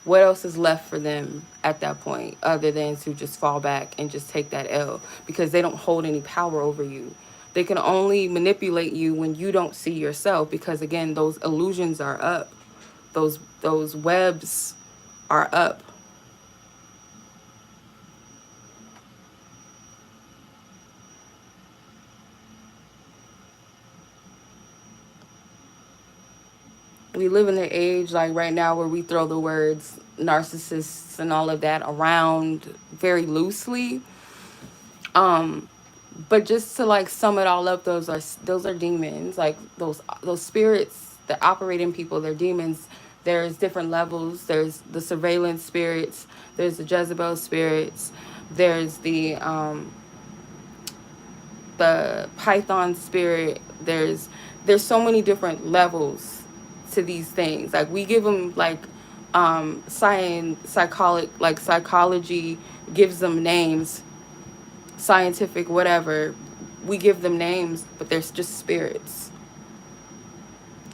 What else is left for them at that point other than to just fall back and just take that L? Because they don't hold any power over you. They can only manipulate you when you don't see yourself, because again, those illusions are up. Those webs are up. We live in an age like right now where we throw the words narcissists and all of that around very loosely. But just to, like, sum it all up, those are demons. Like, those spirits that operate in people, they're demons. There's different levels. There's the surveillance spirits. There's the Jezebel spirits. There's the Python spirit. There's so many different levels to these things. Like, we give them, like, psychology gives them names, scientific whatever, we give them names, but they're just spirits.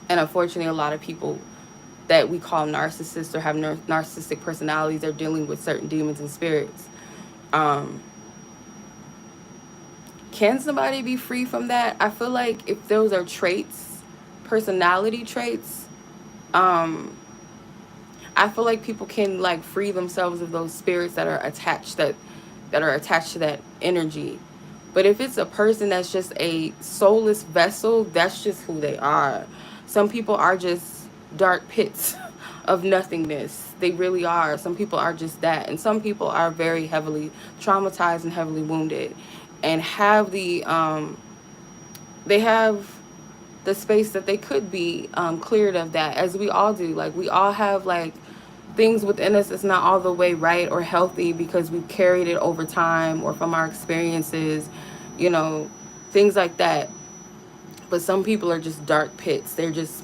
And unfortunately, a lot of people that we call narcissists or have narcissistic personalities are dealing with certain demons and spirits. Can somebody be free from that? I feel like if those are traits, personality traits, I feel like people can, like, free themselves of those spirits that are attached to that energy. But if it's a person that's just a soulless vessel, that's just who they are. Some people are just dark pits of nothingness. They really are. Some people are just that, and some people are very heavily traumatized and heavily wounded, and have they have the space that they could be cleared of that, as we all do. Like, we all have like things within us that's not all the way right or healthy because we've carried it over time or from our experiences, you know, things like that. But some people are just dark pits. They're just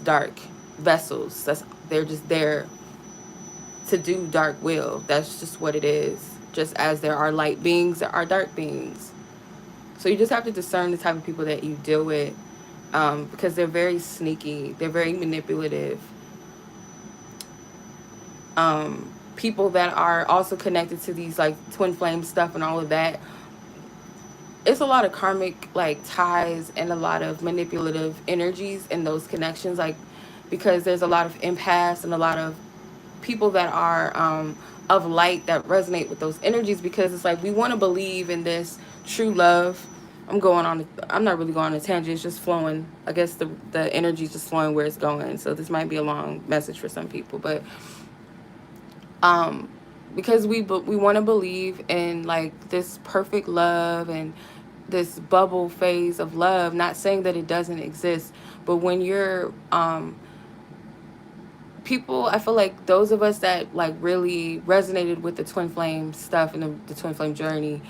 dark vessels. They're just there to do dark will. That's just what it is. Just as there are light beings, there are dark beings. So you just have to discern the type of people that you deal with, because they're very sneaky. They're very manipulative. People that are also connected to these like twin flame stuff and all of that, it's a lot of karmic like ties and a lot of manipulative energies in those connections, like, because there's a lot of empaths and a lot of people that are of light that resonate with those energies, because it's like we want to believe in this true love. I'm not really going on a tangent, it's just flowing. I guess the energy is just flowing where it's going, so this might be a long message for some people, but um because we want to believe in like this perfect love and this bubble phase of love, not saying that it doesn't exist, but when you're people, I feel like those of us that like really resonated with the twin flame stuff and the twin flame journey,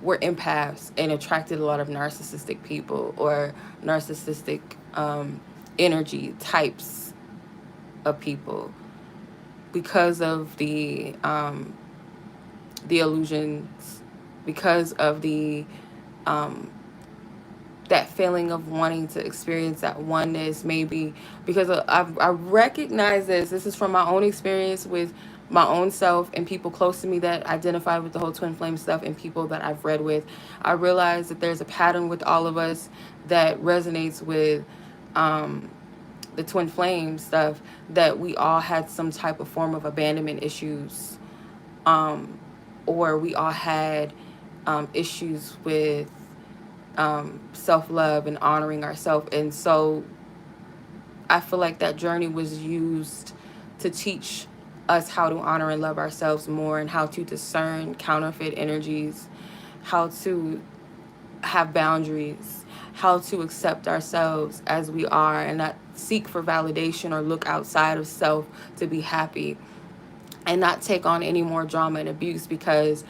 were empaths and attracted a lot of narcissistic people or narcissistic energy types of people, because of the illusions, because of the um, that feeling of wanting to experience that oneness, maybe because I recognize this is from my own experience with my own self and people close to me that identify with the whole twin flame stuff, and people that I've read with. I realize that there's a pattern with all of us that resonates with um, the twin flame stuff, that we all had some type of form of abandonment issues, um, or we all had issues with self love and honoring ourselves. And so I feel like that journey was used to teach us how to honor and love ourselves more, and how to discern counterfeit energies, how to have boundaries, how to accept ourselves as we are and not seek for validation or look outside of self to be happy, and not take on any more drama and abuse, because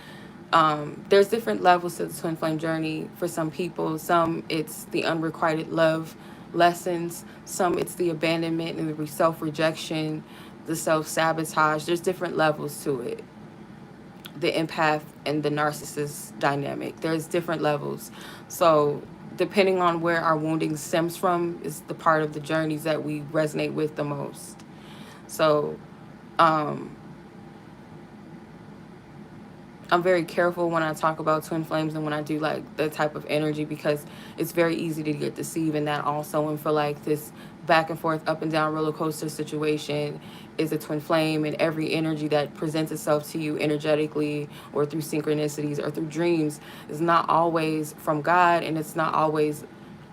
there's different levels to the twin flame journey for some people. Some it's the unrequited love lessons, some it's the abandonment and the self-rejection, the self-sabotage. There's different levels to it. The empath and the narcissist dynamic, there's different levels. So depending on where our wounding stems from is the part of the journeys that we resonate with the most. So um I'm very careful when I talk about twin flames and when I do like that type of energy, because it's very easy to get deceived in that also, and for like this back and forth up and down roller coaster situation is a twin flame, and every energy that presents itself to you energetically or through synchronicities or through dreams is not always from God, and it's not always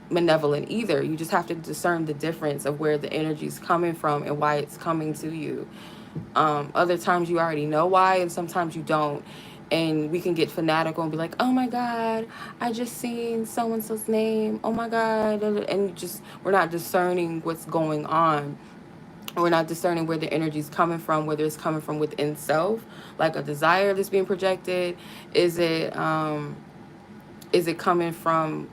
malevolent either. You just have to discern the difference of where the energy is coming from and why it's coming to you. Other times you already know why, and sometimes you don't. And we can get fanatical and be like, oh my God, I just seen so and so's name. Oh my God. And just, we're not discerning what's going on. We're not discerning where the energy is coming from, whether it's coming from within self, like a desire that's being projected. Is it is it coming from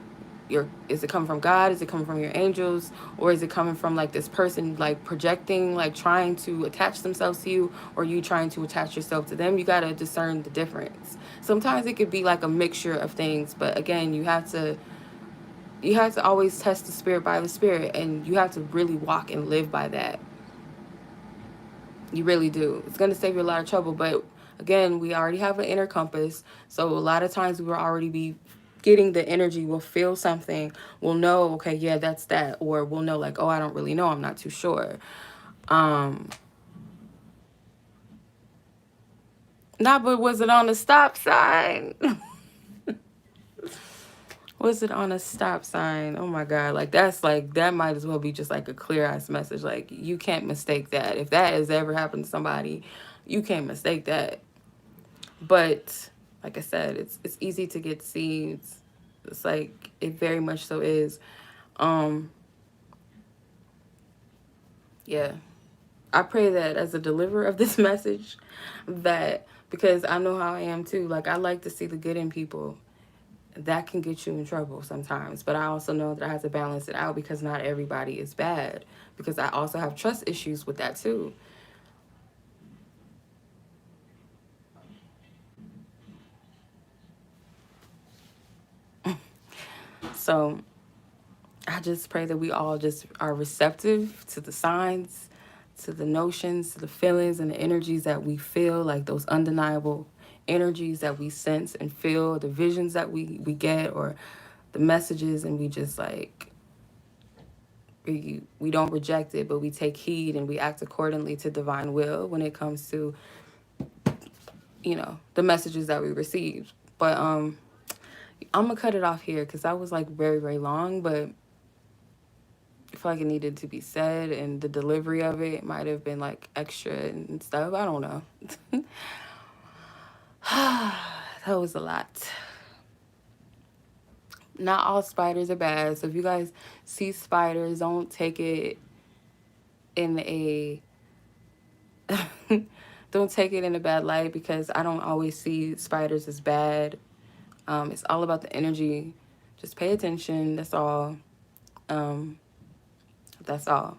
is it coming from God? Is it coming from your angels? Or is it coming from like this person like projecting, like trying to attach themselves to you, or you trying to attach yourself to them? You got to discern the difference. Sometimes it could be like a mixture of things, but again, you have to always test the spirit by the spirit, and you have to really walk and live by that. You really do. It's going to save you a lot of trouble, but again, we already have an inner compass. So a lot of times we will already be getting the energy. We'll feel something. We'll know, okay, yeah, that's that. Or we'll know like, oh, I don't really know. I'm not too sure. Um, Not, but was it on the stop sign? Was it on a stop sign? Oh my God. Like, that's like, that might as well be just like a clear ass message. Like, you can't mistake that. If that has ever happened to somebody, you can't mistake that. But like I said, it's easy to get seeds. It's like, it very much so is. Um, yeah. I pray that as a deliverer of this message, that, because I know how I am too. Like, I like to see the good in people. That can get you in trouble sometimes. But I also know that I have to balance it out, because not everybody is bad. Because I also have trust issues with that too. So I just pray that we all just are receptive to the signs, to the notions, to the feelings and the energies that we feel, like those undeniable energies that we sense and feel, the visions that we get, or the messages, and we just like, we don't reject it, but we take heed and we act accordingly to divine will when it comes to, the messages that we receive. But I'm gonna cut it off here, because that was like very, very long, but I feel like it needed to be said, and the delivery of it might have been like extra and stuff. I don't know. That was a lot. Not all spiders are bad. So if you guys see spiders, don't take it in a don't take it in a bad light, because I don't always see spiders as bad. It's all about the energy. Just pay attention. That's all. Um, that's all.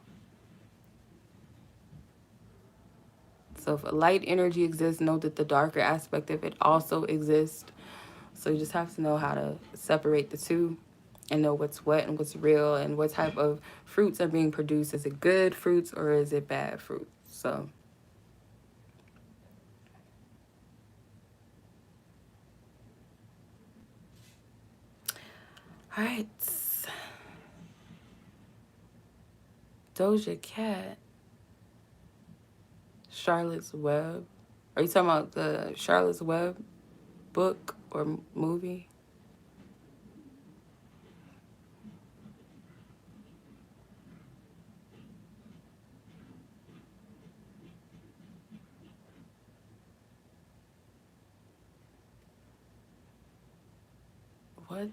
So if a light energy exists, know that the darker aspect of it also exists. So you just have to know how to separate the two, and know what's what and what's real, and what type of fruits are being produced. Is it good fruits or is it bad fruits? So, all right. Doja Cat, Charlotte's Web. Are you talking about the Charlotte's Web book or movie? What?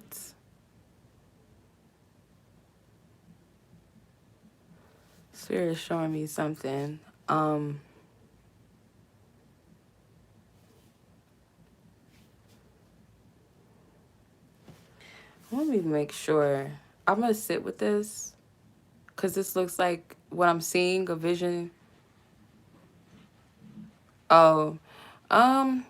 Spirit is showing me something. Let me make sure. I'm gonna sit with this, because this looks like what I'm seeing, a vision. Oh, um,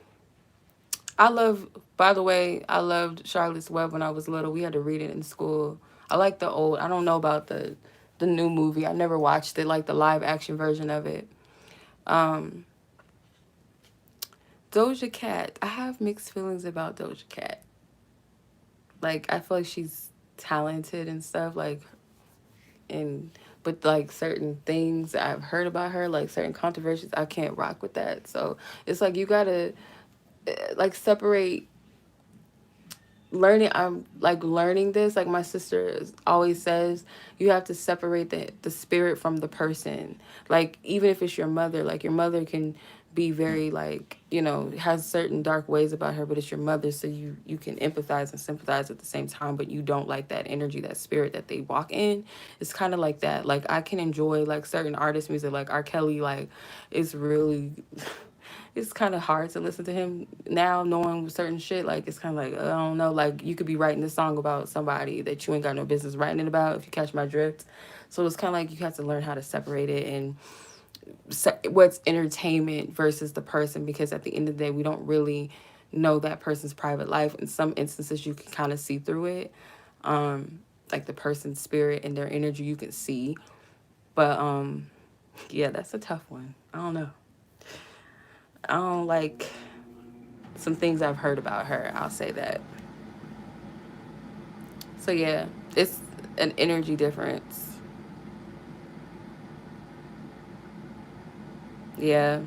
I love. By the way, I loved Charlotte's Web when I was little. We had to read it in school. I like the old. I don't know about the new movie. I never watched it, like the live action version of it. Um, Doja Cat. I have mixed feelings about Doja Cat. Like, I feel like she's talented and stuff. Like, and but like certain things I've heard about her, like certain controversies, I can't rock with that. So it's like you gotta like separate learning. I'm like learning this, like my sister always says, you have to separate the spirit from the person. Like, even if it's your mother, like your mother can be very like, has certain dark ways about her, but it's your mother, so you can empathize and sympathize at the same time, but you don't like that energy, that spirit that they walk in. It's kind of like that. Like, I can enjoy like certain artist music, like R. Kelly. Like, it's really it's kind of hard to listen to him now, knowing certain shit. Like, it's kind of like, I don't know, like, you could be writing this song about somebody that you ain't got no business writing it about, if you catch my drift. So it's kind of like you have to learn how to separate it, and what's entertainment versus the person, because at the end of the day, we don't really know that person's private life. In some instances, you can kind of see through it. Like the person's spirit and their energy, you can see. But yeah, that's a tough one. I don't know. I don't like some things I've heard about her. I'll say that. So yeah, it's an energy difference. Yeah.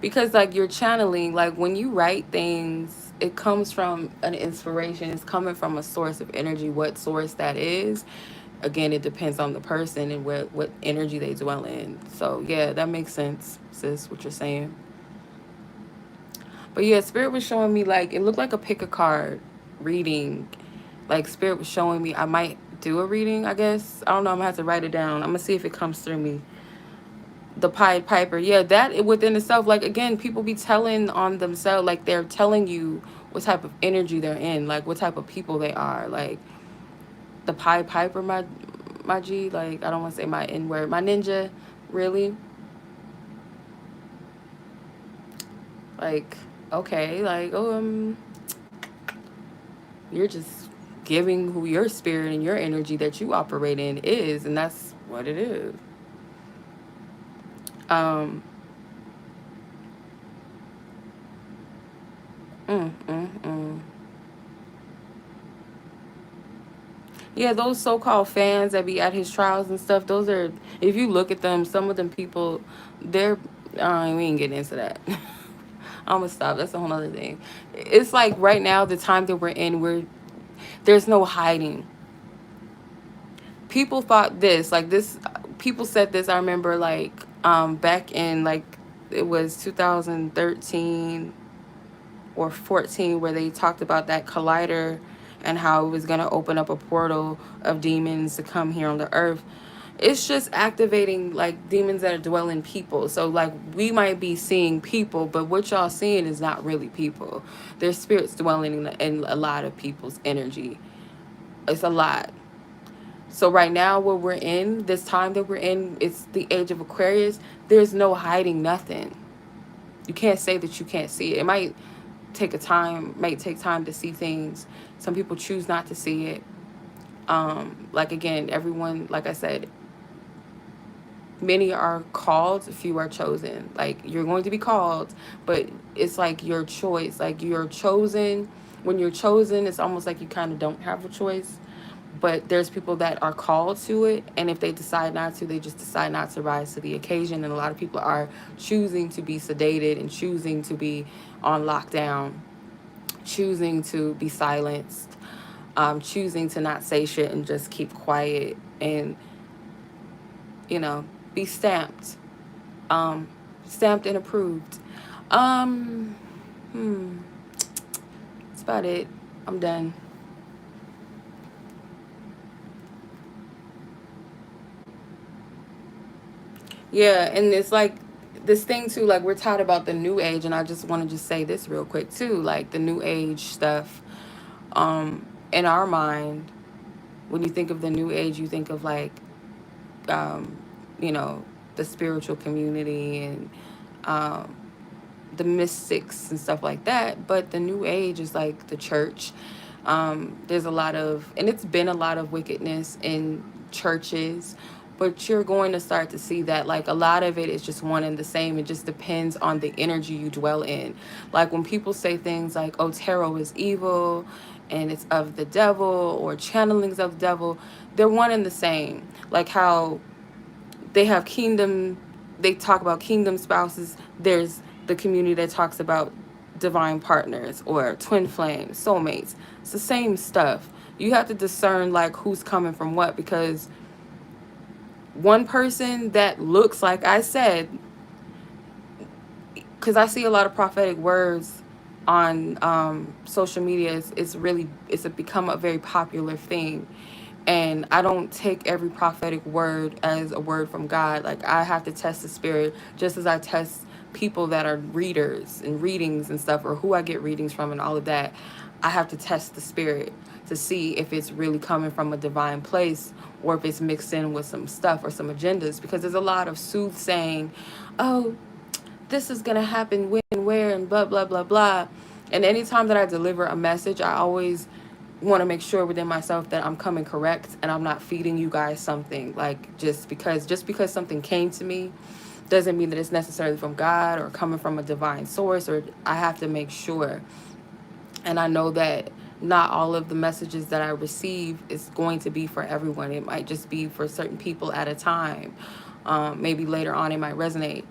Because like you're channeling, like when you write things, it comes from an inspiration. It's coming from a source of energy. What source that is, again, it depends on the person and what energy they dwell in. So yeah, that makes sense, sis, what you're saying. But yeah, spirit was showing me, like, it looked like a pick a card reading. Like, spirit was showing me I might do a reading, I guess. I don't know, I'm gonna have to write it down. I'm gonna see if it comes through me. The Pied Piper. Yeah, that within itself, like, again, people be telling on themselves, like, they're telling you what type of energy they're in, like what type of people they are. Like the Pied Piper, my G, like, I don't want to say my N word, my ninja, really. Like, okay, like, oh, you're just giving who your spirit and your energy that you operate in is, and that's what it is. Um, mm, mm, mm. Yeah, those so-called fans that be at his trials and stuff, those are, if you look at them, some of them people, they're, we ain't getting into that. I'm gonna stop. That's a whole other thing. It's like right now, the time that we're in, there's no hiding. People thought this, like this, people said this, I remember, like, back in, like, it was 2013 or 14, where they talked about that collider and how it was going to open up a portal of demons to come here on the earth. It's just activating, like, demons that are dwelling people. So, like, we might be seeing people, but what y'all seeing is not really people. There's spirits dwelling in a lot of people's energy. It's a lot. So right now, what we're in, this time that we're in, it's the age of Aquarius. There's no hiding nothing. You can't say that you can't see it. It might take time to see things. Some people choose not to see it. Like, again, everyone, like I said, many are called, few are chosen. Like, you're going to be called, but it's like your choice. Like, you're chosen. When you're chosen, it's almost like you kind of don't have a choice. But there's people that are called to it, and if they decide not to, they just decide not to rise to the occasion. And a lot of people are choosing to be sedated and choosing to be on lockdown, choosing to be silenced, choosing to not say shit and just keep quiet and, be stamped, stamped and approved. Um, that's about it. I'm done. Yeah, and it's like this thing too, like, we're taught about the new age, and I just want to just say this real quick too, like the new age stuff. In our mind, when you think of the new age, you think of, like, um, you know, the spiritual community and um, the mystics and stuff like that. But the new age is like the church. There's a lot of, and it's been a lot of wickedness in churches, but you're going to start to see that, like, a lot of it is just one and the same. It just depends on the energy you dwell in. Like, when people say things like, oh, tarot is evil and it's of the devil, or channelings of the devil, they're one and the same. Like how they have kingdom, they talk about kingdom spouses. There's the community that talks about divine partners or twin flames, soulmates. It's the same stuff. You have to discern, like, who's coming from what, because one person that looks, like I said, because I see a lot of prophetic words on social media. It's become a very popular thing, and I don't take every prophetic word as a word from God. Like, I have to test the spirit, just as I test people that are readers and readings and stuff, or who I get readings from and all of that. I have to test the spirit to see if it's really coming from a divine place, or if it's mixed in with some stuff or some agendas, because there's a lot of soothsaying. Oh, this is going to happen when, where, and blah, blah, blah, blah. And anytime that I deliver a message, I always want to make sure within myself that I'm coming correct, and I'm not feeding you guys something. Like, just because something came to me doesn't mean that it's necessarily from God or coming from a divine source. Or I have to make sure. And I know that not all of the messages that I receive is going to be for everyone. It might just be for certain people at a time. Maybe later on it might resonate.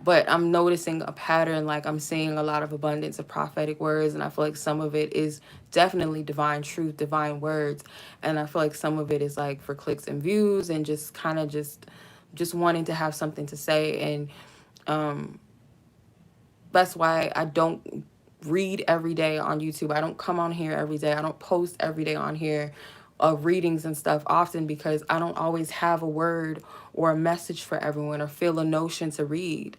But I'm noticing a pattern, like I'm seeing a lot of abundance of prophetic words, and I feel like some of it is definitely divine truth, divine words, and I feel like some of it is like for clicks and views and just kind of just wanting to have something to say. And um that's why I don't read every day on YouTube. I don't come on here every day. I don't post every day on here of readings and stuff often, because I don't always have a word or a message for everyone or feel a notion to read.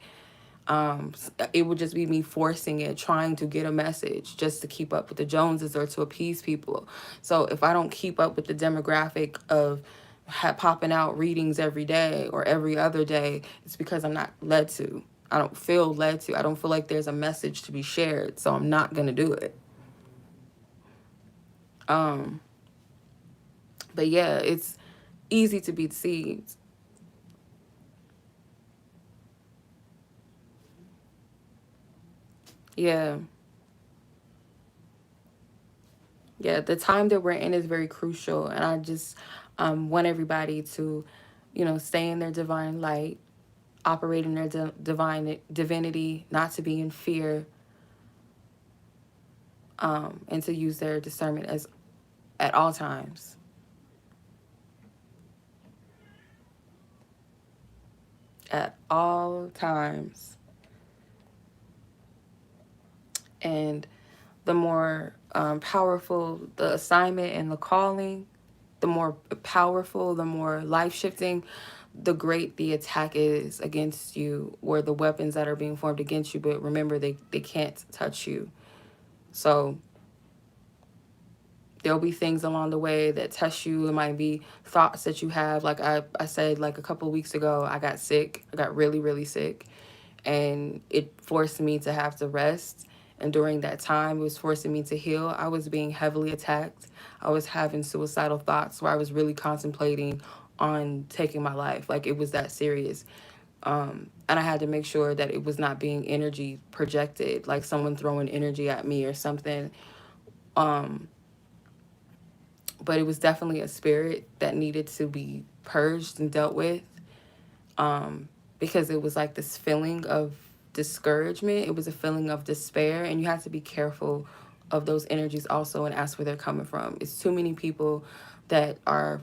It would just be me forcing it, trying to get a message just to keep up with the Joneses or to appease people. So if I don't keep up with the demographic of popping out readings every day or every other day, it's because I'm not led to. I don't feel led to. I don't feel like there's a message to be shared, so I'm not gonna do it. Um, but yeah, it's easy to be deceived. Yeah. Yeah, the time that we're in is very crucial, and I just want everybody to, stay in their divine light, operate in their divine divinity, not to be in fear, and to use their discernment as at all times. At all times. And the more powerful the assignment and the calling, the more powerful, the more life shifting, the great the attack is against you, or the weapons that are being formed against you. But remember, they can't touch you. So there'll be things along the way that test you. It might be thoughts that you have. Like I said, like a couple of weeks ago, I got sick. I got really, really sick. And it forced me to have to rest. And during that time, it was forcing me to heal. I was being heavily attacked. I was having suicidal thoughts where I was really contemplating on taking my life. Like, it was that serious. And I had to make sure that it was not being energy projected, like someone throwing energy at me or something. Um, but it was definitely a spirit that needed to be purged and dealt with, because it was like this feeling of discouragement. It was a feeling of despair, and you have to be careful of those energies also and ask where they're coming from. It's too many people that are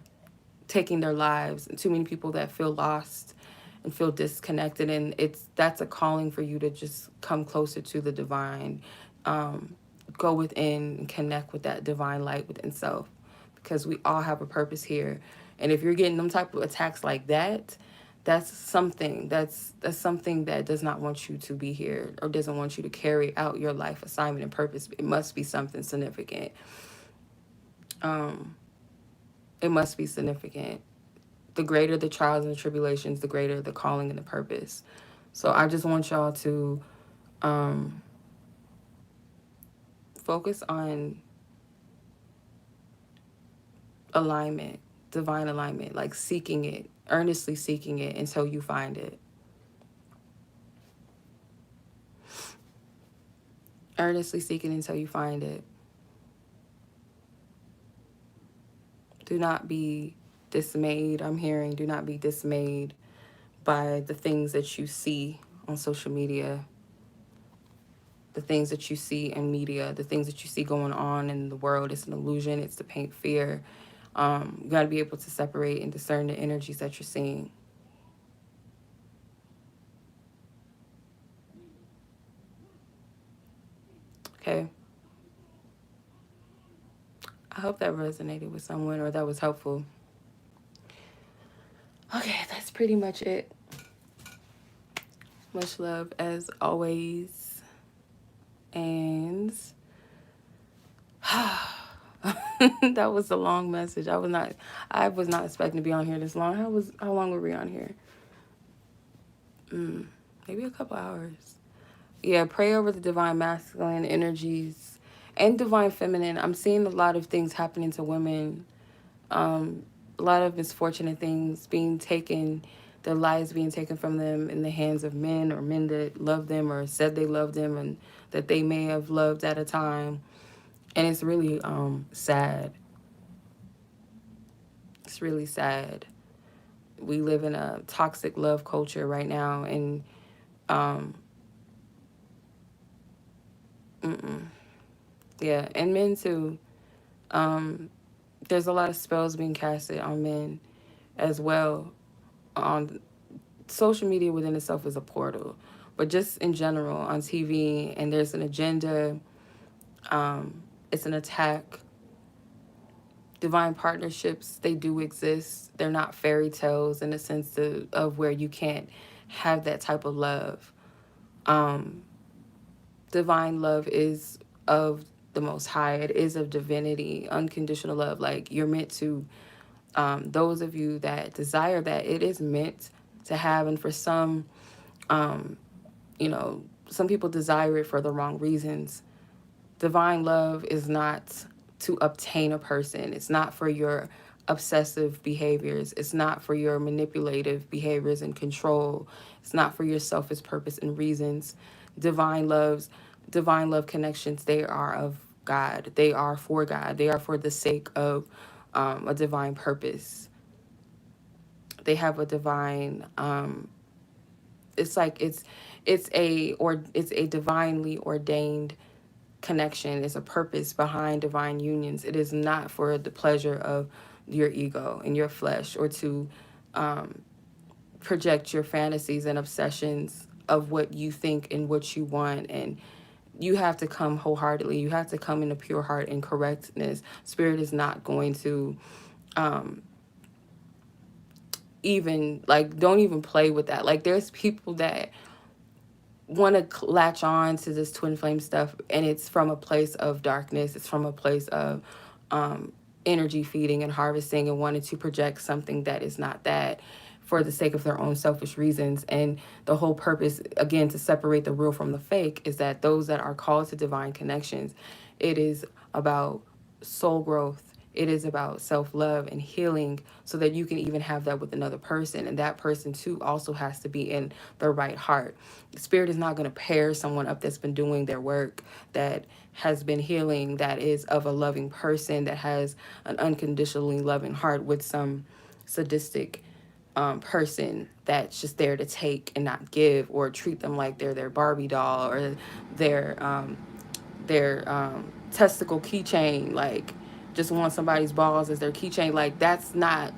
taking their lives, and too many people that feel lost and feel disconnected, and that's a calling for you to just come closer to the divine. Go within and connect with that divine light within self, because we all have a purpose here. And if you're getting them type of attacks like that, that's something that does not want you to be here, or doesn't want you to carry out your life assignment and purpose. It must be something significant. um it must be significant. The greater the trials and tribulations, the greater the calling and the purpose. So I just want y'all to um focus on alignment, divine alignment, like seeking it, earnestly seeking it until you find it. Earnestly seek it until you find it. Do not be dismayed. I'm hearing, do not be dismayed by the things that you see on social media, the things that you see in media, the things that you see going on in the world. It's an illusion. It's to paint fear. You got to be able to separate and discern the energies that you're seeing. Okay. I hope that resonated with someone or that was helpful. Okay, that's pretty much it. Much love as always. And that was a long message. I was not expecting to be on here this long. How long were we on here? Maybe a couple hours. Yeah, pray over the divine masculine energies and divine feminine. I'm seeing a lot of things happening to women. A lot of misfortunate things being taken, their lives being taken from them in the hands of men, or men that love them or said they loved them and that they may have loved at a time. And it's really sad. It's really sad. We live in a toxic love culture right now, and Um, yeah, and men too. There's a lot of spells being casted on men as well. On social media within itself is a portal, but just in general on TV, and there's an agenda. It's an attack. Divine partnerships, they do exist. They're not fairy tales in the sense of where you can't have that type of love. Um, Divine love is of the Most High. It is of divinity, unconditional love. Like you're meant to, those of you that desire that, it is meant to have. And for some, um, some people desire it for the wrong reasons. Divine love is not to obtain a person. It's not for your obsessive behaviors. It's not for your manipulative behaviors and control. It's not for your selfish purpose and reasons. Divine loves, divine love connections, they are of God. They are for God. They are for the sake of a divine purpose. They have a divine it's like it's a divinely ordained connection. Is a purpose behind divine unions. It is not for the pleasure of your ego and your flesh, or to project your fantasies and obsessions of what you think and what you want. And you have to come wholeheartedly. You have to come in a pure heart and correctness. Spirit is not going to even, like, don't even play with that. Like, there's people that want to latch on to this twin flame stuff, and it's from a place of darkness. It's from a place of energy feeding and harvesting, and wanting to project something that is not that, for the sake of their own selfish reasons. And the whole purpose, again, to separate the real from the fake, is that those that are called to divine connections, it is about soul growth. It is about self-love and healing, so that you can even have that with another person. And that person too also has to be in the right heart. Spirit is not going to pair someone up that's been doing their work, that has been healing, that is of a loving person, that has an unconditionally loving heart, with some sadistic person that's just there to take and not give, or treat them like they're their Barbie doll, or their testicle keychain, like just want somebody's balls as their keychain. Like that's not,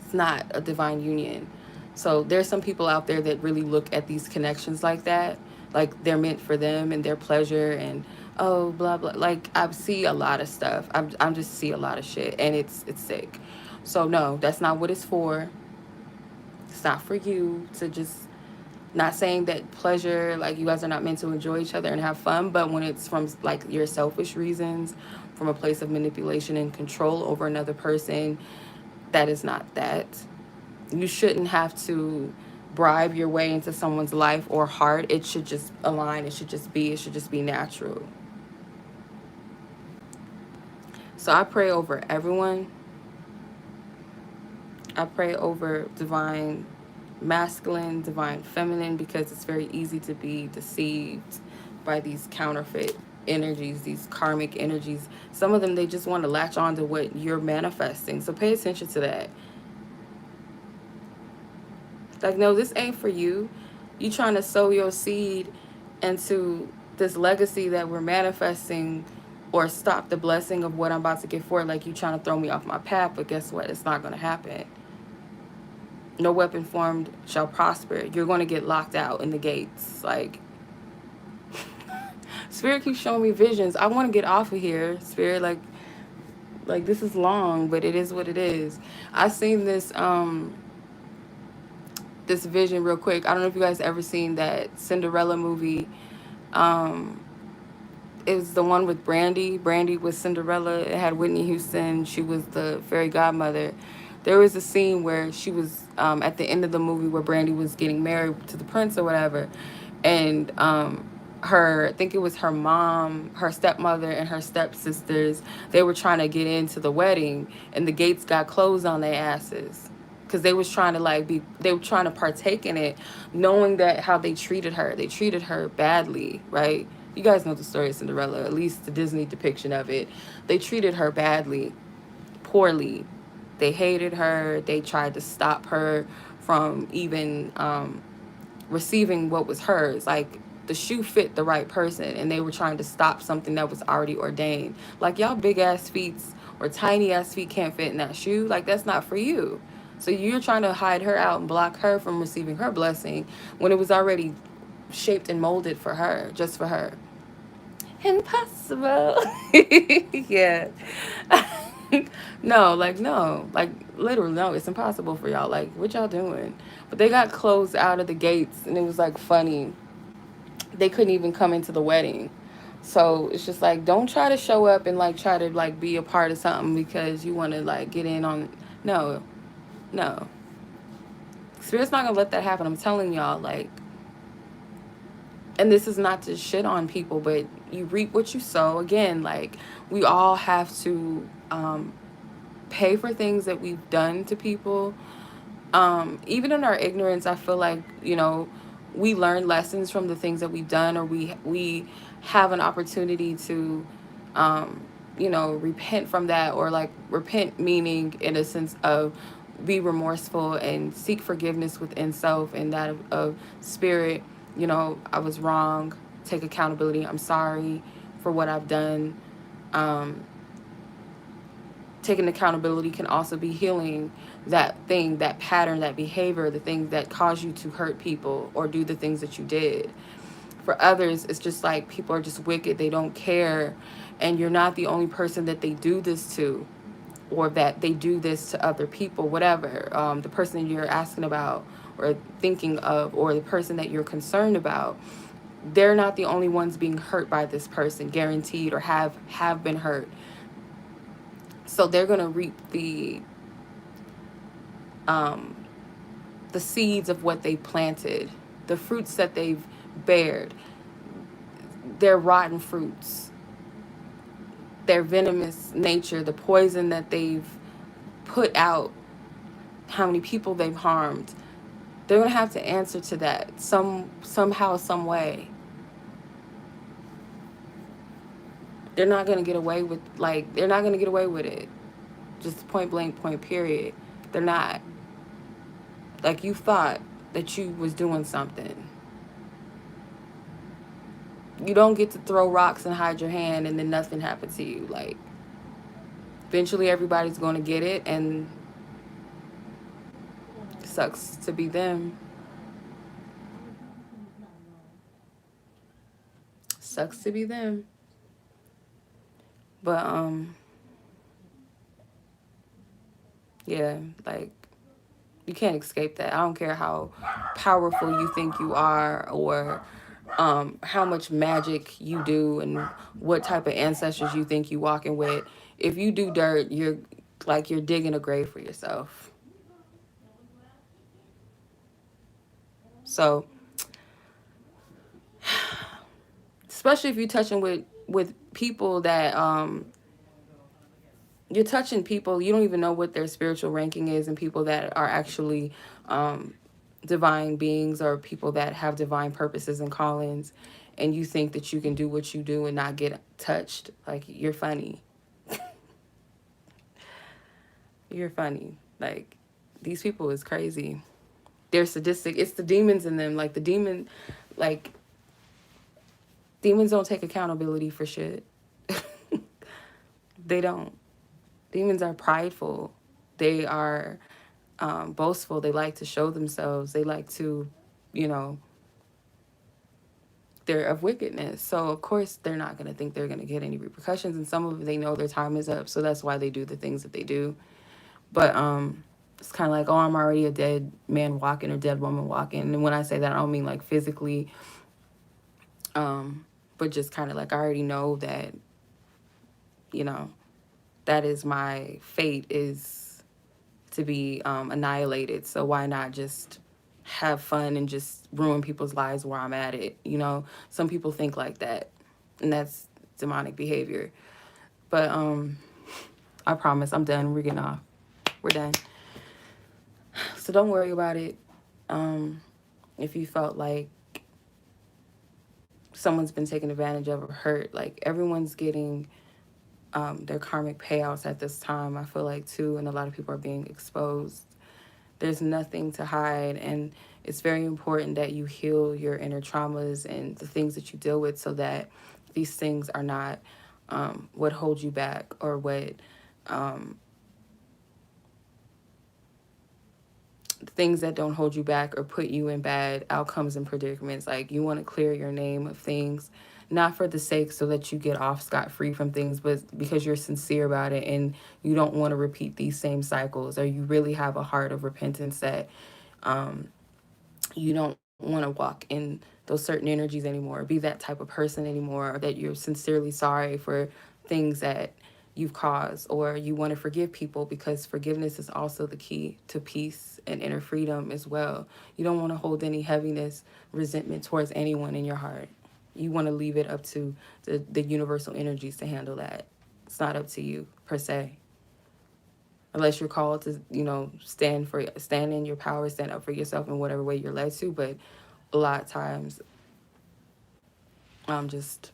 it's not a divine union. So there's some people out there that really look at these connections like that, like they're meant for them and their pleasure, and oh blah blah. Like I see a lot of stuff. I'm just see a lot of shit, and it's sick. So no, that's not what it's for. It's not for you to just, not saying that pleasure, like you guys are not meant to enjoy each other and have fun, but when it's from like your selfish reasons, from a place of manipulation and control over another person, that is not that. You shouldn't have to bribe your way into someone's life or heart. It should just align. It should just be natural. So I pray over everyone. I pray over divine masculine, divine feminine, because it's very easy to be deceived by these counterfeit energies, these karmic energies. Some of them, they just want to latch on to what you're manifesting. So pay attention to that. Like, no, this ain't for you. You trying to sow your seed into this legacy that we're manifesting, or stop the blessing of what I'm about to get forward. Like, you trying to throw me off my path, but guess what? It's not going to happen. No weapon formed shall prosper. You're going to get locked out in the gates. Like, Spirit keeps showing me visions. I want to get off of here, Spirit. Like this is long, but it is what it is. I seen this vision real quick. I don't know if you guys ever seen that Cinderella movie. It was the one with Brandy. Brandy was Cinderella. It had Whitney Houston. She was the fairy godmother. There was a scene where she was at the end of the movie, where Brandy was getting married to the prince or whatever, and I think it was her mom, her stepmother, and her stepsisters, they were trying to get into the wedding, and the gates got closed on their asses, because they was trying to they were trying to partake in it, knowing that how they treated her. They treated her badly, right? You guys know the story of Cinderella, at least the Disney depiction of it. They treated her badly, poorly. They hated her. They tried to stop her from even receiving what was hers. Like, the shoe fit the right person, and they were trying to stop something that was already ordained. Like, y'all big ass feet or tiny ass feet can't fit in that shoe. Like, that's not for you. So you're trying to hide her out and block her from receiving her blessing when it was already shaped and molded for her, just for her. Impossible. Yeah. No, like, no. Like, literally, no, it's impossible for y'all. Like, what y'all doing? But they got closed out of the gates, and it was like funny. They couldn't even come into the wedding. So it's just like, don't try to show up and like try to like be a part of something because you want to like get in on. No, no. Spirit's not gonna let that happen. I'm telling y'all, like, and this is not to shit on people, but you reap what you sow. Again, like, we all have to pay for things that we've done to people. Even in our ignorance, I feel like, we learn lessons from the things that we've done, or we have an opportunity to repent from that, or like repent meaning in a sense of be remorseful and seek forgiveness within self and that of spirit. I was wrong. Take accountability. I'm sorry for what I've done. um Taking accountability can also be healing that thing, that pattern, that behavior, the things that cause you to hurt people or do the things that you did. For others, it's just like people are just wicked, they don't care, and you're not the only person that they do this to, or that they do this to other people, whatever. The person you're asking about or thinking of, or the person that you're concerned about, they're not the only ones being hurt by this person, guaranteed, or have been hurt. So they're gonna reap um, the seeds of what they planted, the fruits that they've bared. Their rotten fruits, their venomous nature, the poison that they've put out, how many people they've harmed. They're gonna have to answer to that somehow, some way. They're not gonna get away with they're not gonna get away with it. Just point blank, point period. They're not. Like, you thought that you was doing something. You don't get to throw rocks and hide your hand and then nothing happens to you. Like, eventually everybody's going to get it, and it sucks to be them. Sucks to be them. But yeah, like, you can't escape that. I don't care how powerful you think you are, or how much magic you do, and what type of ancestors you think you walking with. If you do dirt, you're digging a grave for yourself. So, especially if you're touching with people that you're touching people you don't even know what their spiritual ranking is, and people that are actually um divine beings, or people that have divine purposes and callings, and you think that you can do what you do and not get touched. Like, you're funny. You're funny. Like, these people is crazy. They're sadistic. It's the demons in them. Like, like, demons don't take accountability for shit. They don't. Demons are prideful. They are boastful. They like to show themselves. They like to, you know, they're of wickedness. So, of course, they're not going to think they're going to get any repercussions. And some of them, they know their time is up. So that's why they do the things that they do. But it's kind of like, oh, I'm already a dead man walking or dead woman walking. And when I say that, I don't mean like physically, but just kind of like, I already know that, you know, that is my fate, is to be annihilated. So why not just have fun and just ruin people's lives where I'm at it? Some people think like that, and that's demonic behavior. But I promise I'm done. We're getting off. We're done. So don't worry about it. If you felt like someone's been taken advantage of or hurt, like, everyone's getting their karmic payouts at this time, I feel like, too, and a lot of people are being exposed. There's nothing to hide, and it's very important that you heal your inner traumas and the things that you deal with, so that these things are not what hold you back, or what things that don't hold you back or put you in bad outcomes and predicaments. Like, you want to clear your name of things, not for the sake so that you get off scot-free from things, but because you're sincere about it and you don't want to repeat these same cycles, or you really have a heart of repentance that you don't want to walk in those certain energies anymore, be that type of person anymore, or that you're sincerely sorry for things that you've caused, or you want to forgive people, because forgiveness is also the key to peace and inner freedom as well. You don't want to hold any heaviness, resentment towards anyone in your heart. You want to leave it up to the universal energies to handle that. It's not up to you per se, unless you're called to, stand in your power, stand up for yourself in whatever way you're led to. But a lot of times, just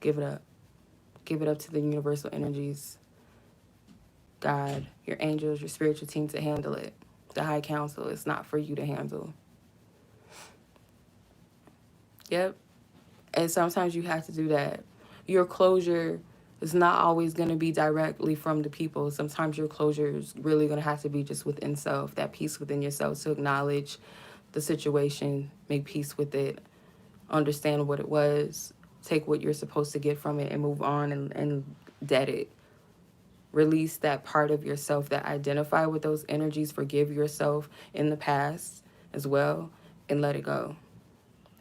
give it up. Give it up to the universal energies, God, your angels, your spiritual team to handle it. The high council is not for you to handle. Yep. And sometimes you have to do that. Your closure is not always going to be directly from the people. Sometimes your closure is really going to have to be just within self, that peace within yourself, to acknowledge the situation, make peace with it, understand what it was, take what you're supposed to get from it, and move on, and dead it. Release that part of yourself that identify with those energies. Forgive yourself in the past as well, and let it go.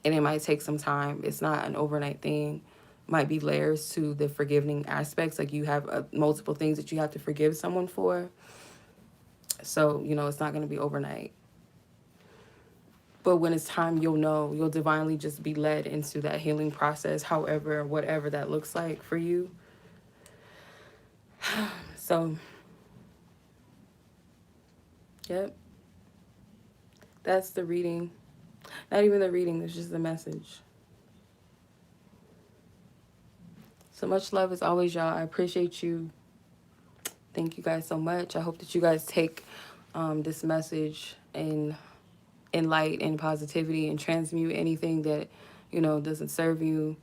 And it might take some time. It's not an overnight thing. Might be layers to the forgiving aspects. Like, you have multiple things that you have to forgive someone for. So, it's not going to be overnight. But when it's time, you'll divinely just be led into that healing process, however, whatever that looks like for you. So, yep. That's the reading. Not even the reading, it's just the message. So much love as always, y'all. I appreciate you. Thank you guys so much. I hope that you guys take this message in light and positivity, and transmute anything that, doesn't serve you.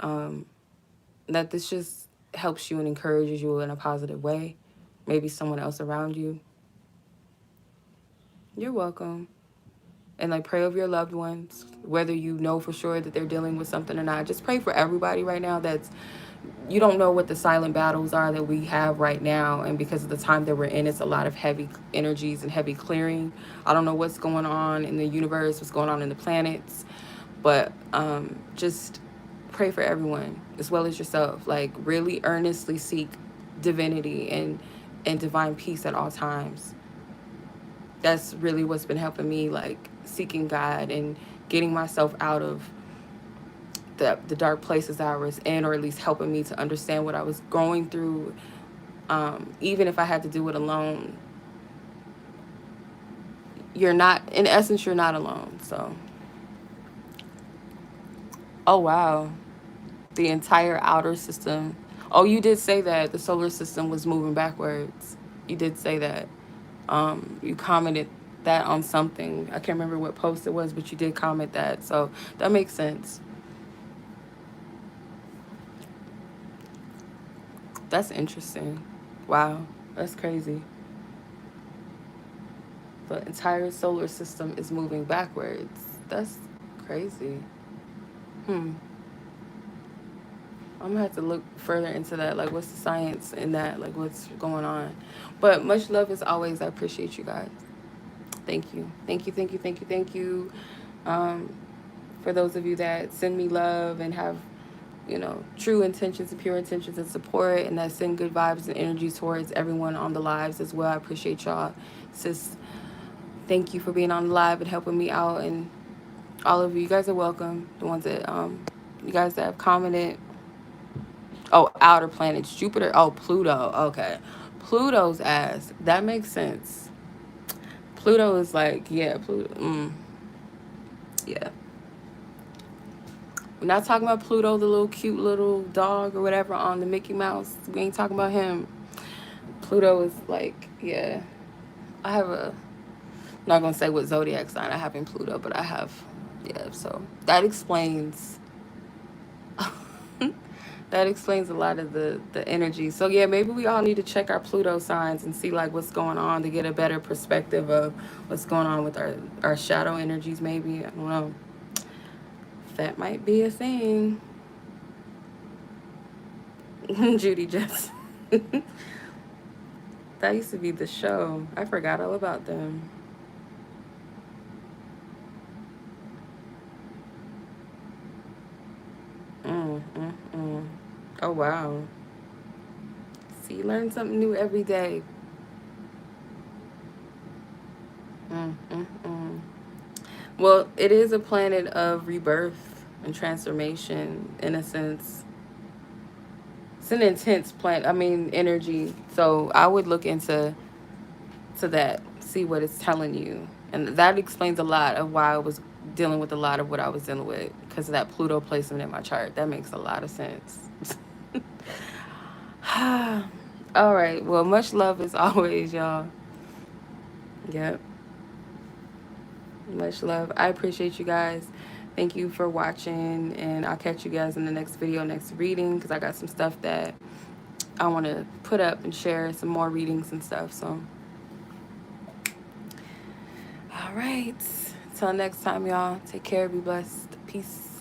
That this just helps you and encourages you in a positive way. Maybe someone else around you. You're welcome. And pray over your loved ones, whether you know for sure that they're dealing with something or not. Just pray for everybody right now. You don't know what the silent battles are that we have right now, and because of the time that we're in, it's a lot of heavy energies and heavy clearing. I don't know what's going on in the universe, what's going on in the planets, but just pray for everyone as well as yourself. Really earnestly seek divinity and divine peace at all times. That's really what's been helping me, seeking God and getting myself out of the dark places I was in, or at least helping me to understand what I was going through. Even if I had to do it alone, you're not alone. So, oh wow, the entire outer system. Oh, you did say that the solar system was moving backwards. You did say that. You commented that on something. I can't remember what post it was, but you did comment that. So that makes sense. That's interesting. Wow, that's crazy. The entire solar system is moving backwards. That's crazy. I'm gonna have to look further into that. What's the science in that? What's going on? But much love as always. I appreciate you guys. Thank you. Thank you, thank you, thank you, thank you. For those of you that send me love and have, true intentions and pure intentions and support, and that send good vibes and energy towards everyone on the lives as well. I appreciate y'all. Sis, thank you for being on the live and helping me out. And all of you guys are welcome. The ones that, you guys that have commented. Oh, outer planets. Jupiter. Oh, Pluto. Okay. Pluto's ass. That makes sense. Pluto is yeah, Pluto. Yeah. We're not talking about Pluto, the little cute little dog or whatever on the Mickey Mouse. We ain't talking about him. Pluto is yeah. I have a not gonna say what zodiac sign I have in Pluto, but I have, yeah. So that explains that explains a lot of the energy. So yeah, maybe we all need to check our Pluto signs and see like what's going on to get a better perspective of what's going on with our shadow energies. Maybe I don't know. That might be a thing. Judy just that used to be the show. I forgot all about them. Mm. Oh wow. See, learn something new every day. Mm. Well, it is a planet of rebirth and transformation in a sense. It's an intense planet. I mean, energy. So I would look into that, see what it's telling you, and that explains a lot of why I was dealing with a lot of what I was dealing with because of that Pluto placement in my chart. That makes a lot of sense. All right. Well, much love as always, y'all. Yep. Much love. I appreciate you guys. Thank you for watching, and I'll catch you guys in the next video, next reading, because I got some stuff that I want to put up and share, some more readings and stuff. So, all right. Till next time, y'all. Take care. Be blessed. Peace.